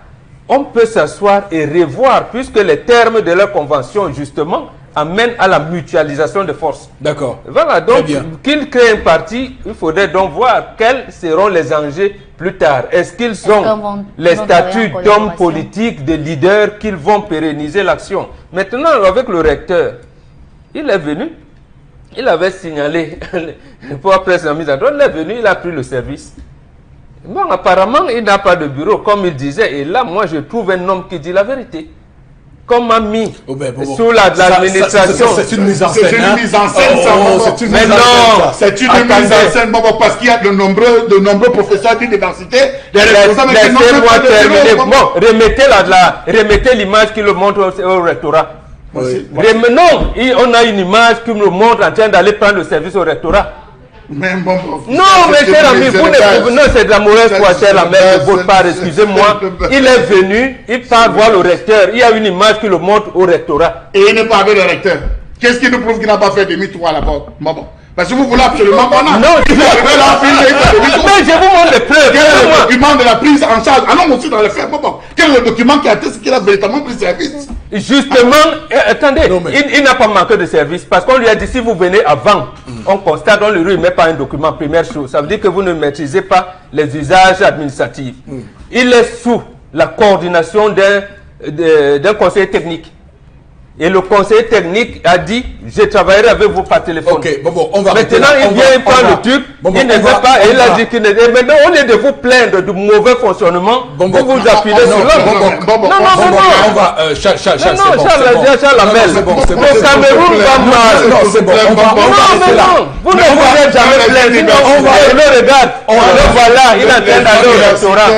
on peut s'asseoir et revoir, puisque les termes de leur convention, justement, amène à la mutualisation de forces. D'accord. Voilà, donc qu'ils créent un parti, il faudrait donc voir quels seront les enjeux plus tard. Est-ce qu'ils ont les statuts d'hommes politiques, de leaders, qu'ils vont pérenniser l'action? Maintenant, avec le recteur, il est venu, il avait signalé, pour après sa mise en droit, il est venu, il a pris le service. Bon, apparemment, il n'a pas de bureau, comme il disait, et là, moi, je trouve un homme qui dit la vérité. Comme m'a mis sous l'administration. C'est une mise en scène. C'est une mise en scène. C'est une mise en scène, parce qu'il y a de nombreux professeurs d'université. Laissez-moi terminer. Bon, remettez l'image qui le montre au rectorat. Non, on a une image qui me montre en train d'aller prendre le service au rectorat. Non, mais cher ami, vous ne pouvez... Non, c'est de la mauvaise foi, cher ami, de votre part, excusez-moi. Il est venu, il part voir le recteur. Il y a une image qui le montre au rectorat. Et il n'est pas avec le recteur. Qu'est-ce qui nous prouve qu'il n'a pas fait demi-tour à la porte? Parce que vous voulez absolument pas. Non, mais je vous montre les preuves. Quel est le document de la prise en charge? Allons aussi dans les faits. Quel est le document qui atteste qu'il a véritablement pris service? Justement, attendez, il n'a pas manqué de service parce qu'on lui a dit si vous venez avant, on constate, on ne lui met pas un document, première chose. Ça veut dire que vous ne maîtrisez pas les usages administratifs. Il est sous la coordination d'un conseiller technique. Et le conseiller technique a dit, je travaillerai avec vous par téléphone. Ok, bon, on va... Maintenant, il vient, il prend le truc, il ne sait pas, et il a dit qu'il ne... Et maintenant, au lieu de vous plaindre du mauvais fonctionnement, vous vous appuyez sur l'autre. Non, on va... Charles Lamel. Le Cameroun va mal. Non, c'est bon, on va... Vous ne vous êtes jamais plaint. On le regarde. Alors voilà, il est en train d'aller au restaurant.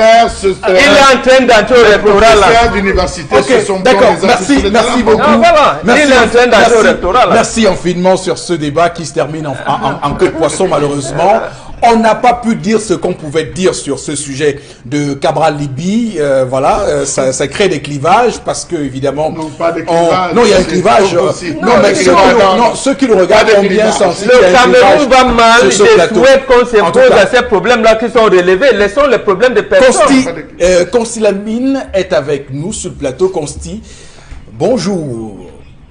Il est en train d'entrer au restaurant là. Ok, d'accord, merci beaucoup. Merci infiniment sur ce débat qui se termine en queue de poisson malheureusement. On n'a pas pu dire ce qu'on pouvait dire sur ce sujet de Cabral Libye. Voilà, ça crée des clivages parce que évidemment. Non, pas des clivages. Non, il y a un clivage. Ceux qui nous regardent ont bien senti. Le Cameroun va mal. Je souhaite qu'on se pose à ces problèmes-là qui sont relevés. Laissons les problèmes de personnes. Consti Lamine est avec nous sur le plateau. Consti, bonjour.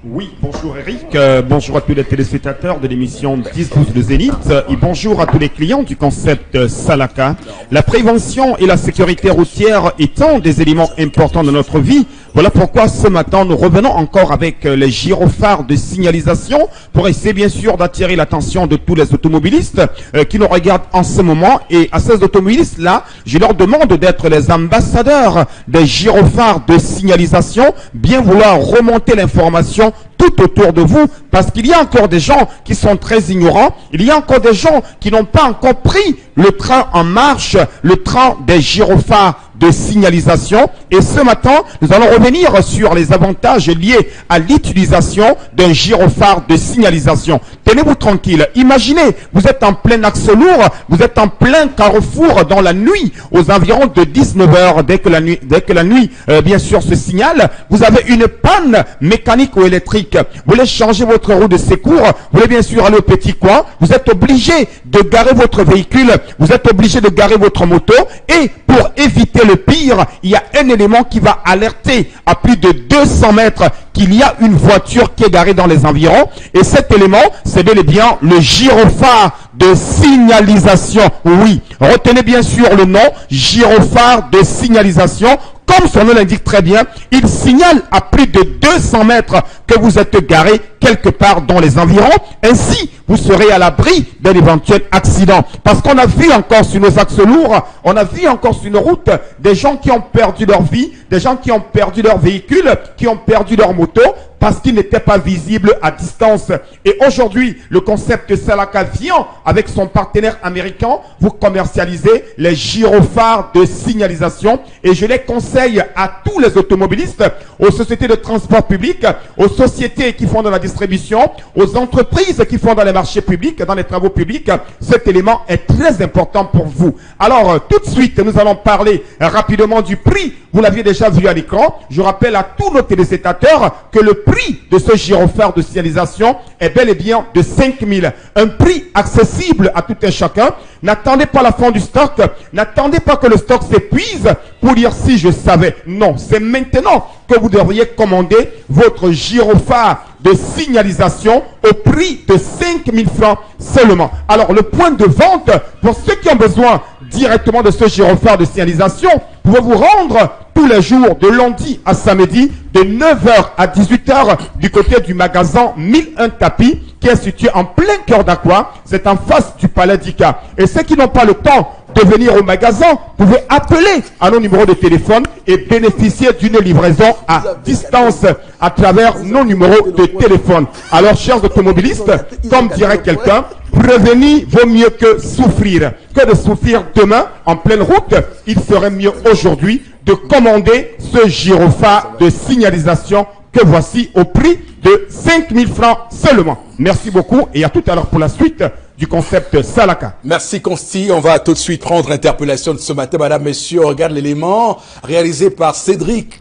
Oui, bonjour Eric, bonjour à tous les téléspectateurs de l'émission 10-12 de Zénith et bonjour à tous les clients du concept Salaka. La prévention et la sécurité routière étant des éléments importants de notre vie, voilà pourquoi ce matin nous revenons encore avec les gyrophares de signalisation pour essayer bien sûr d'attirer l'attention de tous les automobilistes qui nous regardent en ce moment. Et à ces automobilistes-là, je leur demande d'être les ambassadeurs des gyrophares de signalisation, bien vouloir remonter l'information tout autour de vous, parce qu'il y a encore des gens qui sont très ignorants, il y a encore des gens qui n'ont pas encore pris le train en marche, le train des gyrophares de signalisation. Et ce matin, nous allons revenir sur les avantages liés à l'utilisation d'un gyrophare de signalisation. Tenez-vous tranquille. Imaginez, vous êtes en plein axe lourd, vous êtes en plein carrefour dans la nuit, aux environs de 19h, dès que la nuit, bien sûr, se signale, vous avez une panne mécanique ou électrique. Vous voulez changer votre roue de secours, vous voulez bien sûr aller au petit coin, vous êtes obligé de garer votre véhicule, vous êtes obligé de garer votre moto, et pour éviter le pire, il y a un élément qui va alerter à plus de 200 mètres qu'il y a une voiture qui est garée dans les environs. Et cet élément, c'est bel et bien le gyrophare de signalisation. Oui, retenez bien sûr le nom, gyrophare de signalisation. Comme son nom l'indique très bien, il signale à plus de 200 mètres que vous êtes garé quelque part dans les environs. Ainsi, vous serez à l'abri d'un éventuel accident. Parce qu'on a vu encore sur nos axes lourds, on a vu encore sur nos routes des gens qui ont perdu leur vie, des gens qui ont perdu leur véhicule, qui ont perdu leur moto, parce qu'ils n'étaient pas visibles à distance. Et aujourd'hui, le concept Salaka vient avec son partenaire américain vous commercialiser les gyrophares de signalisation. Et je les conseille à tous les automobilistes, aux sociétés de transport public, aux sociétés qui font de la distribution, aux entreprises qui font dans les marchés publics, dans les travaux publics. Cet élément est très important pour vous. Alors, tout de suite, nous allons parler rapidement du prix. Vous l'aviez déjà vu à l'écran. Je rappelle à tous nos téléspectateurs que le prix de ce gyrophare de signalisation est bel et bien de 5 000. Un prix accessible à tout un chacun. N'attendez pas la fin du stock. N'attendez pas que le stock s'épuise pour dire si je savais. Non, c'est maintenant que vous devriez commander votre gyrophare de signalisation au prix de 5 000 francs seulement. Alors, le point de vente, pour ceux qui ont besoin directement de ce gyrophare de signalisation, vous pouvez vous rendre tous les jours de lundi à samedi de 9h à 18h du côté du magasin 1001 Tapis qui est situé en plein cœur d'Aqua. C'est en face du Palais d'Ika. Et ceux qui n'ont pas le temps de venir au magasin, vous pouvez appeler à nos numéros de téléphone et bénéficier d'une livraison à distance à travers nos numéros de téléphone. Alors, chers automobilistes, comme dirait quelqu'un, prévenir vaut mieux que souffrir. Que de souffrir demain en pleine route, il serait mieux aujourd'hui de commander ce gyrophare de signalisation que voici au prix de 5 000 francs seulement. Merci beaucoup et à tout à l'heure pour la suite du concept Salaka. Merci Consti. On va tout de suite prendre l'interpellation de ce matin. Madame, messieurs, on regarde l'élément réalisé par Cédric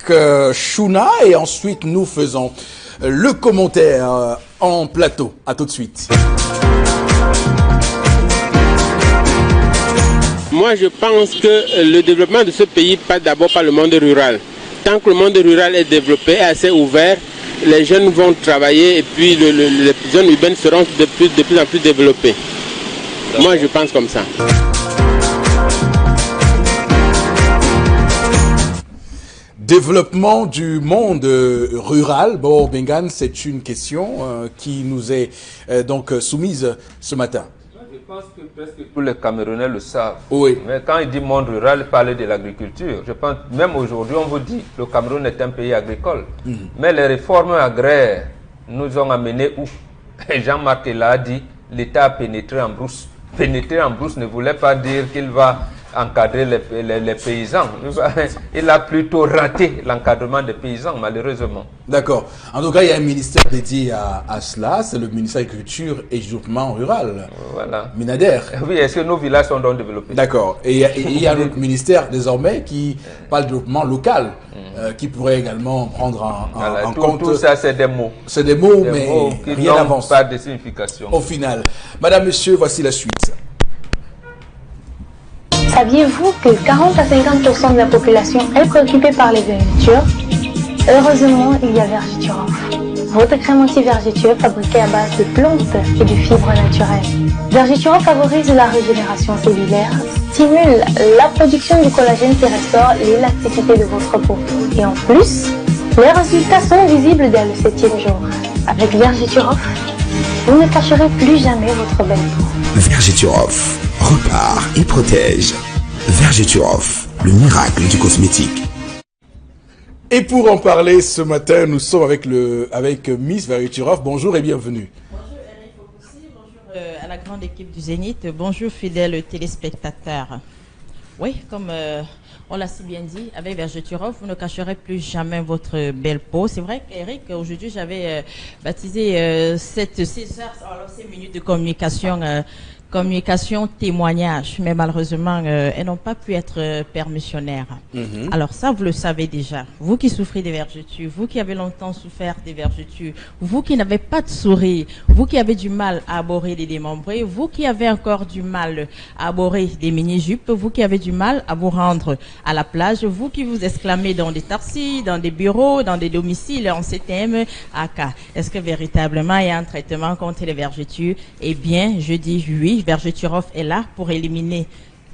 Chouna et ensuite nous faisons le commentaire en plateau. À tout de suite. Moi, je pense que le développement de ce pays passe d'abord par le monde rural. Tant que le monde rural est développé et assez ouvert, les jeunes vont travailler et puis les zones urbaines seront de plus en plus développées. Moi, je pense comme ça. Développement du monde rural. Bon, Bengan, c'est une question qui nous est donc soumise ce matin. Je pense que presque tous les Camerounais le savent. Oui. Mais quand il dit monde rural, il parle de l'agriculture. Je pense, même aujourd'hui, on vous dit que le Cameroun est un pays agricole. Mais les réformes agraires nous ont amenés où? Et Jean-Marc l'a dit, l'État a pénétré en brousse. Pénétrer en brousse ne voulait pas dire qu'il va encadrer les paysans. Il a plutôt raté l'encadrement des paysans, malheureusement. D'accord. En tout cas, il y a un ministère dédié à cela, c'est le ministère de l'Agriculture et du Développement Rural. Voilà. Minader. Oui, est-ce que nos villages sont donc développés? D'accord. Et il y a un autre ministère désormais qui parle de développement local, qui pourrait également prendre en compte. Tout ça, c'est des mots. C'est des mots, Des mais mots qui rien n'avance. pas de signification. Au final. Madame, monsieur, voici la suite. Saviez-vous que 40 à 50% de la population est préoccupée par les vergetures? Heureusement, il y a Vergiturof, votre crème anti-vergeture fabriquée à base de plantes et de fibres naturelles. Vergiturof favorise la régénération cellulaire, stimule la production du collagène qui restaure l'élasticité de votre peau. Et en plus, les résultats sont visibles dès le 7e jour. Avec Vergiturof, vous ne cacherez plus jamais votre belle peau. Vergiturof repart et protège. Vergiturof, le miracle du cosmétique. Et pour en parler ce matin, nous sommes avec Miss Vergiturof. Bonjour et bienvenue. Bonjour Eric Fokoussi, bonjour à la grande équipe du Zénith, bonjour fidèles téléspectateurs. Oui, comme on l'a si bien dit, avec Vergiturof, vous ne cacherez plus jamais votre belle peau. C'est vrai qu'Eric, aujourd'hui, j'avais baptisé ces minutes de communication témoignage, mais malheureusement, elles n'ont pas pu être permissionnaires. Alors ça, vous le savez déjà. Vous qui souffrez des vergetures, vous qui avez longtemps souffert des vergetures, vous qui n'avez pas de souris, vous qui avez du mal à aborder des démembrés, vous qui avez encore du mal à aborder des mini-jupes, vous qui avez du mal à vous rendre à la plage, vous qui vous exclamez dans des taxis, dans des bureaux, dans des domiciles en CTM, AK. Est-ce que véritablement il y a un traitement contre les vergetures? Eh bien, je dis oui. Vergiturof est là pour éliminer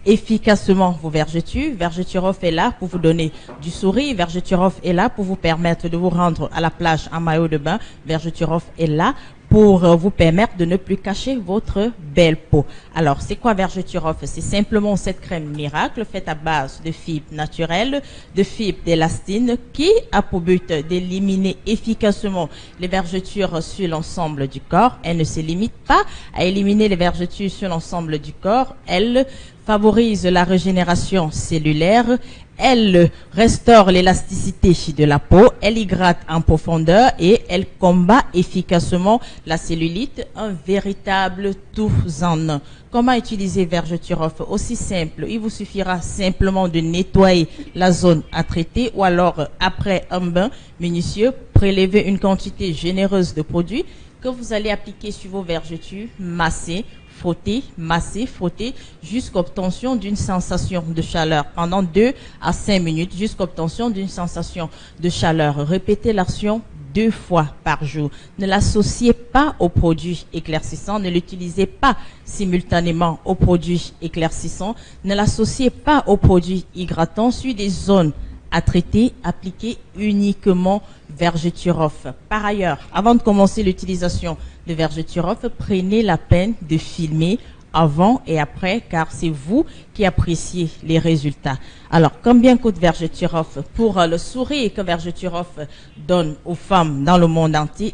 efficacement vos vergetures. Vergiturof est là pour vous donner du sourire. Vergiturof est là pour vous permettre de vous rendre à la plage en maillot de bain. Vergiturof est là pour vous permettre de ne plus cacher votre belle peau. Alors, c'est quoi Vergiturof? C'est simplement cette crème miracle faite à base de fibres naturelles, de fibres d'élastine qui a pour but d'éliminer efficacement les vergetures sur l'ensemble du corps. Elle ne se limite pas à éliminer les vergetures sur l'ensemble du corps. Elle favorise la régénération cellulaire. Elle restaure l'élasticité de la peau, elle hydrate en profondeur et elle combat efficacement la cellulite, un véritable tout-en-un. Comment utiliser Vergiturof? Aussi simple, il vous suffira simplement de nettoyer la zone à traiter ou alors après un bain minutieux, prélever une quantité généreuse de produit que vous allez appliquer sur vos vergetures, masser, frotter, masser, frotter jusqu'à obtention d'une sensation de chaleur pendant 2 à 5 minutes jusqu'à obtention d'une sensation de chaleur. Répétez l'action 2 fois par jour. Ne l'associez pas aux produits éclaircissants, ne l'utilisez pas simultanément aux produits éclaircissants, ne l'associez pas aux produits hydratants sur des zones à traiter, appliquez uniquement Vergiturof. Par ailleurs, avant de commencer l'utilisation de Vergiturof, prenez la peine de filmer avant et après, car c'est vous qui appréciez les résultats. Alors, combien coûte Vergiturof? Pour le sourire que Vergiturof donne aux femmes dans le monde entier,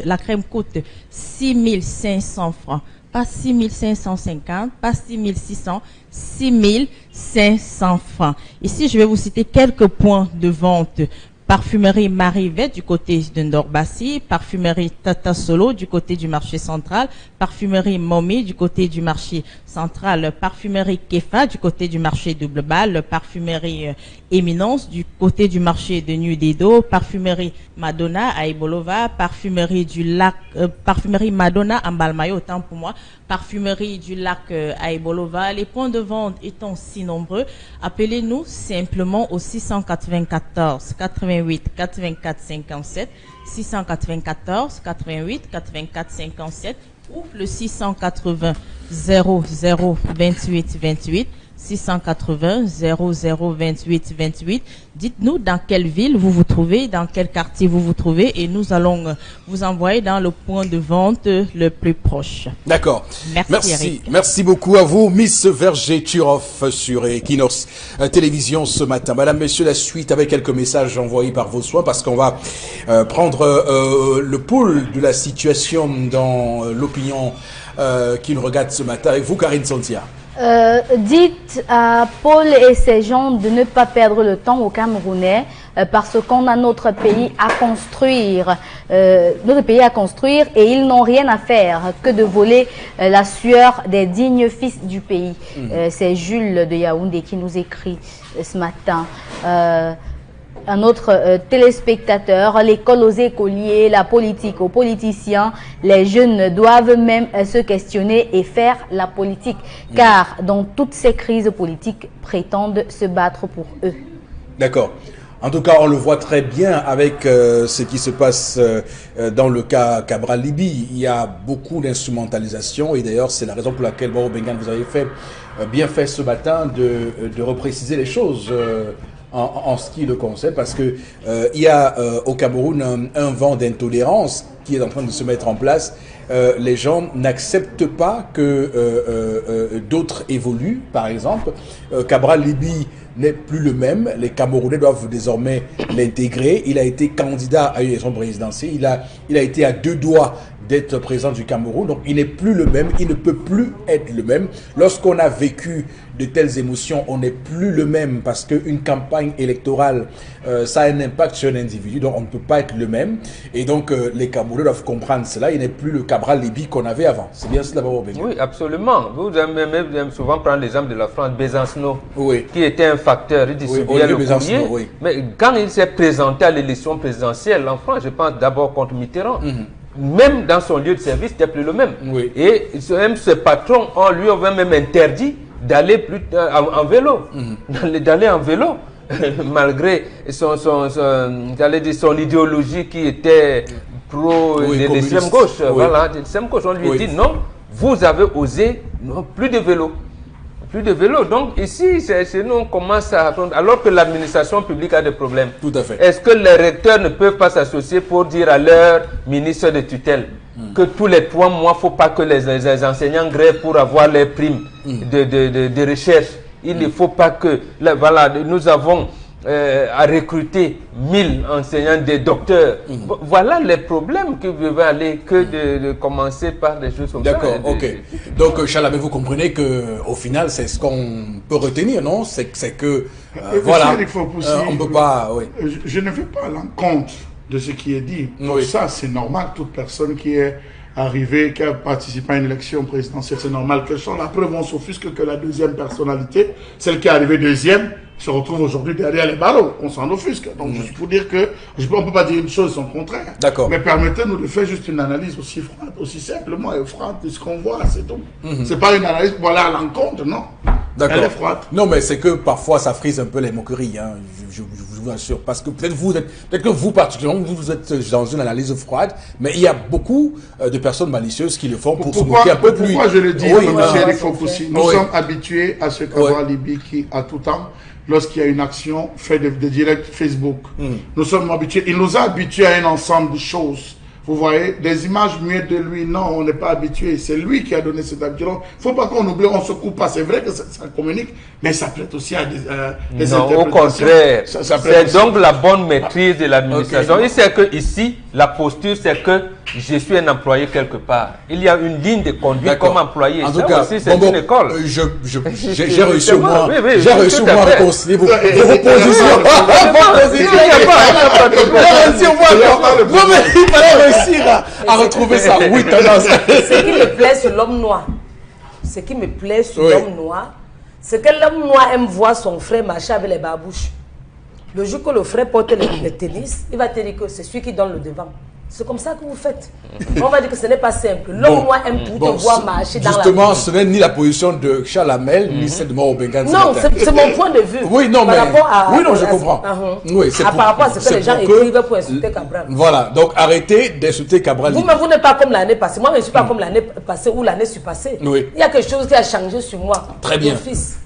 la crème coûte 6 500 francs. Pas 6 550, pas 6 600, 6 500 francs. Ici, je vais vous citer quelques points de vente. Parfumerie Marivet du côté de Ndorbassi, parfumerie Tata Solo du côté du marché central, parfumerie Momi du côté du marché central, parfumerie Kefa du côté du marché Double Balle, parfumerie Éminence du côté du marché de Nudedo, parfumerie Madonna à Ibolova, parfumerie du lac, parfumerie Madonna en Balmayo, autant pour moi, parfumerie du lac à Ibolova. Les points de vente étant si nombreux, appelez-nous simplement au 694 88 84 57, 694 88 84 57 ou le 680 00 28 28, 680 00 28 28. Dites-nous dans quelle ville vous vous trouvez, dans quel quartier vous vous trouvez et nous allons vous envoyer dans le point de vente le plus proche. D'accord. Merci Eric. Merci beaucoup à vous, Miss Vergé-Turoff sur Equinox Télévision ce matin. Madame, Messieurs, la suite avec quelques messages envoyés par vos soins parce qu'on va prendre le pouls de la situation dans l'opinion qui nous regarde ce matin avec vous, Karine Santia. Dites à Paul et ses gens de ne pas perdre le temps aux Camerounais parce qu'on a notre pays à construire, et ils n'ont rien à faire que de voler la sueur des dignes fils du pays. C'est Jules de Yaoundé qui nous écrit ce matin. Un autre téléspectateur, l'école aux écoliers, la politique aux politiciens, les jeunes doivent même se questionner et faire la politique, car dans toutes ces crises politiques prétendent se battre pour eux. D'accord. En tout cas, on le voit très bien avec ce qui se passe dans le cas Cabral Libye. Il y a beaucoup d'instrumentalisation et d'ailleurs, c'est la raison pour laquelle, Moro Bengan, vous avez bien fait ce matin de repréciser les choses en ce qui le concerne, parce que il y a au Cameroun un vent d'intolérance qui est en train de se mettre en place. Les gens n'acceptent pas que d'autres évoluent. Par exemple, Cabral Libye n'est plus le même. Les Camerounais doivent désormais l'intégrer. Il a été candidat à une élection présidentielle. Il a été à 2 doigts d'être président du Cameroun. Donc, il n'est plus le même. Il ne peut plus être le même. Lorsqu'on a vécu de telles émotions, on n'est plus le même parce qu'une campagne électorale, ça a un impact sur un individu. Donc, on ne peut pas être le même. Et donc, les Camerounais doivent comprendre cela. Il n'est plus le Cabral Libye qu'on avait avant. C'est bien cela, Moro Bengan. Oui, absolument. Vous aimez souvent prendre l'exemple de la France, Besancenot, qui était un facteur. Il distribuait le courrier. Mais quand il s'est présenté à l'élection présidentielle en France, je pense d'abord contre Mitterrand, même dans son lieu de service, c'était plus le même. Et même ses patrons, lui ont même interdit d'aller en vélo, d'aller en vélo, malgré son idéologie qui était pro l'extrême gauche. Voilà, l'extrême gauche, on lui a dit non, vous avez osé, non, plus de vélo. Plus de vélo. Donc ici, chez nous, on commence à apprendre, alors que l'administration publique a des problèmes. Tout à fait. Est-ce que les recteurs ne peuvent pas s'associer pour dire à leur ministre de tutelle que tous les 3 mois, il ne faut pas que les enseignants grèvent pour avoir les primes de recherche. Il ne faut pas que... Voilà, nous avons à recruter 1000 enseignants, des docteurs. Voilà les problèmes que vous devez aller de commencer par des choses comme ça. D'accord, ok. Donc, Chalamé, vous comprenez qu'au final, c'est ce qu'on peut retenir, non? C'est que, voilà, on ne peut pas... Oui. Je ne vais pas à l'encontre de ce qui est dit. Donc ça, c'est normal. Toute personne qui est arrivée, qui a participé à une élection présidentielle, c'est normal que la preuve, on s'offusque que la deuxième personnalité, celle qui est arrivée deuxième, se retrouve aujourd'hui derrière les barreaux. On s'en offusque. Donc, juste pour dire que on ne peut pas dire une chose sans contraire. D'accord. Mais permettez-nous de faire juste une analyse aussi froide, aussi simplement et froide de ce qu'on voit, c'est tout. C'est pas une analyse pour aller à l'encontre, non. D'accord. Elle est froide. Non, mais c'est que parfois ça frise un peu les moqueries, hein. Je vous assure. Parce que peut-être que vous particulièrement, vous êtes dans une analyse froide, mais il y a beaucoup de personnes malicieuses qui le font pour se moquer un peu plus. Pourquoi je le dis, M. Eric Fokoussi, nous sommes habitués à ce Cabral Libye qui, à tout temps, lorsqu'il y a une action, fait des directs Facebook. Nous sommes habitués, il nous a habitués à un ensemble de choses. Vous voyez, des images muettes de lui, non, on n'est pas habitué. C'est lui qui a donné cette habitude. Il ne faut pas qu'on oublie, on ne se coupe pas. C'est vrai que ça communique, mais ça prête aussi à des non, au contraire. C'est donc la bonne maîtrise de l'administration. Okay. C'est que ici, la posture, c'est que je suis un employé quelque part. Il y a une ligne de conduite comme employé. En tout cas, c'est une école. J'ai réussi au moins à réconcilier vos positions. À retrouver ça. Oui, ce qui me plaît sur l'homme noir, c'est que l'homme noir aime voir son frère marcher avec les babouches. Le jour que le frère porte le tennis, il va te dire que c'est celui qui donne le devant. C'est comme ça que vous faites. On va dire que ce n'est pas simple. L'homme noir aime pour te voir marcher dans la rue. Justement, ce n'est ni la position de Chalamel, ni celle de Moro Bengan. Non, c'est mon point de vue. Oui, non, mais... Oui, non, je comprends. Oui, par rapport à ce que les gens écrivent pour insulter Cabral. Voilà, donc arrêtez d'insulter Cabral. Vous-même, vous n'êtes pas comme l'année passée. Moi, je ne suis pas comme l'année passée ou l'année surpassée. Oui. Il y a quelque chose qui a changé sur moi. Très bien. Mon fils.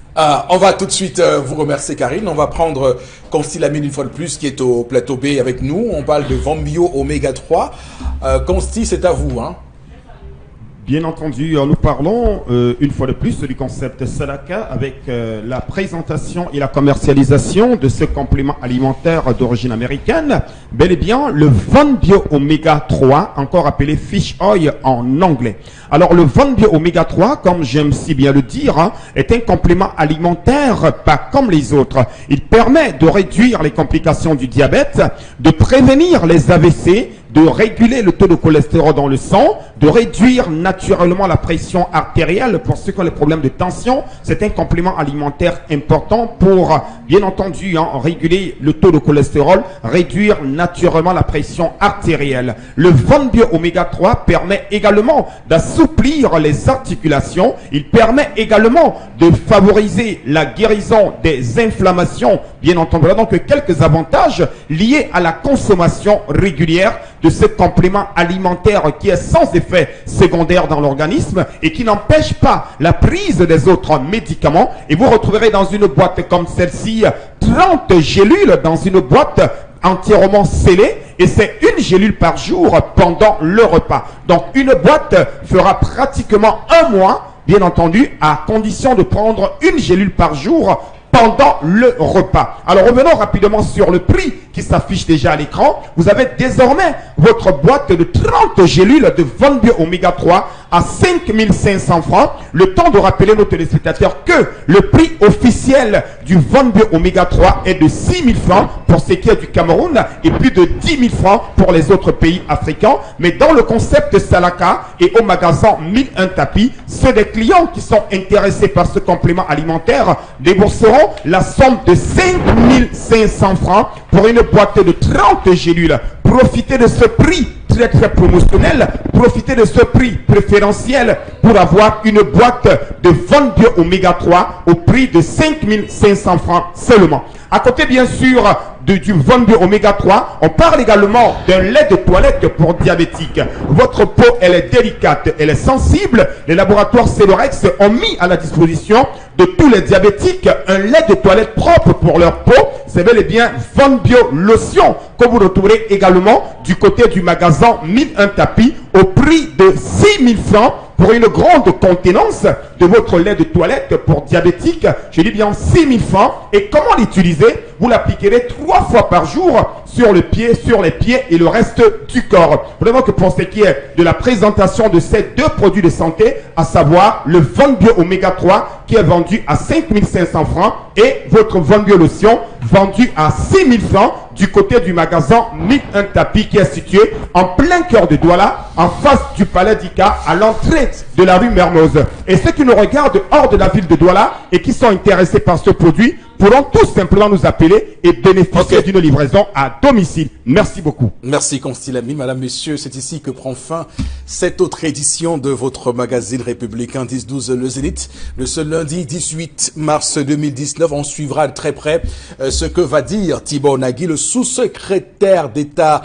On va tout de suite vous remercier, Karine. On va prendre Consti Lamine une fois de plus, qui est au plateau B avec nous. On parle de Vambio Oméga 3. Consti, c'est à vous. Hein. Bien entendu, nous parlons une fois de plus du concept Salaka avec la présentation et la commercialisation de ce complément alimentaire d'origine américaine. Bel et bien, le Vambio Oméga 3, encore appelé Fish Oil en anglais. Alors, le Vambio Oméga 3, comme j'aime si bien le dire, hein, est un complément alimentaire pas comme les autres. Il permet de réduire les complications du diabète, de prévenir les AVC, de réguler le taux de cholestérol dans le sang, de réduire naturellement la pression artérielle pour ceux qui ont les problèmes de tension. C'est un complément alimentaire important pour, bien entendu, hein, réguler le taux de cholestérol, réduire naturellement la pression artérielle. Le Vambio Oméga 3 permet également d'assouplir les articulations. Il permet également de favoriser la guérison des inflammations, bien entendu. Voilà donc quelques avantages liés à la consommation régulière de ce complément alimentaire qui est sans effet secondaire dans l'organisme et qui n'empêche pas la prise des autres médicaments. Et vous retrouverez dans une boîte comme celle-ci 30 gélules dans une boîte entièrement scellée, et c'est une gélule par jour pendant le repas. Donc une boîte fera pratiquement un mois, bien entendu, à condition de prendre une gélule par jour pendant le repas. Alors revenons rapidement sur le prix qui s'affiche déjà à l'écran. Vous avez désormais votre boîte de 30 gélules de Vambio Oméga 3 à 5500 francs. Le temps de rappeler nos téléspectateurs que le prix officiel du Vambio Oméga 3 est de 6000 francs pour ce qui est du Cameroun et plus de 10 000 francs pour les autres pays africains. Mais dans le concept Salaka et au magasin 1001 tapis, ceux des clients qui sont intéressés par ce complément alimentaire débourseront la somme de 5500 francs pour une boîte de 30 gélules. Profitez de ce prix très promotionnel, profitez de ce prix préférentiel pour avoir une boîte de Vambio Oméga 3 au prix de 5500 francs seulement. À côté bien sûr du Vambio Oméga 3, on parle également d'un lait de toilette pour diabétiques. Votre peau, elle est délicate, elle est sensible. Les laboratoires Celorex ont mis à la disposition de tous les diabétiques un lait de toilette propre pour leur peau. C'est bel et bien Vambio Lotion que vous retrouverez également du côté du magasin 1001 tapis au prix de 6000 francs pour une grande contenance de votre lait de toilette pour diabétiques. Je dis bien 6000 francs. Et comment l'utiliser? Vous l'appliquerez 3 fois par jour sur le pied, sur les pieds et le reste du corps. Vraiment que pour ce qui est de la présentation de ces deux produits de santé, à savoir le Vambio Oméga 3 qui est vendu à 5500 francs et votre Vambio Lotion vendu à 6000 francs du côté du magasin 1001 tapis qui est situé en plein cœur de Douala, en face du palais d'Ika, à l'entrée de la rue Mermoz. Et ceux qui nous regardent hors de la ville de Douala et qui sont intéressés par ce produit pourront tout simplement nous appeler et bénéficier d'une livraison à domicile. Merci beaucoup. Merci Consti Lamine. Madame, Messieurs, c'est ici que prend fin cette autre édition de votre magazine républicain 10-12 Le Zénith. Le seul lundi 18 mars 2019, on suivra de très près ce que va dire Tibor Nagui, le sous-secrétaire d'État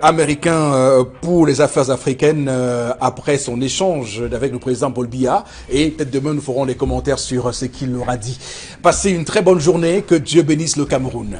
américain pour les affaires africaines après son échange avec le président Paul Biya. Et peut-être demain, nous ferons les commentaires sur ce qu'il aura dit. Passez une très bonne journée. Que Dieu bénisse le Cameroun.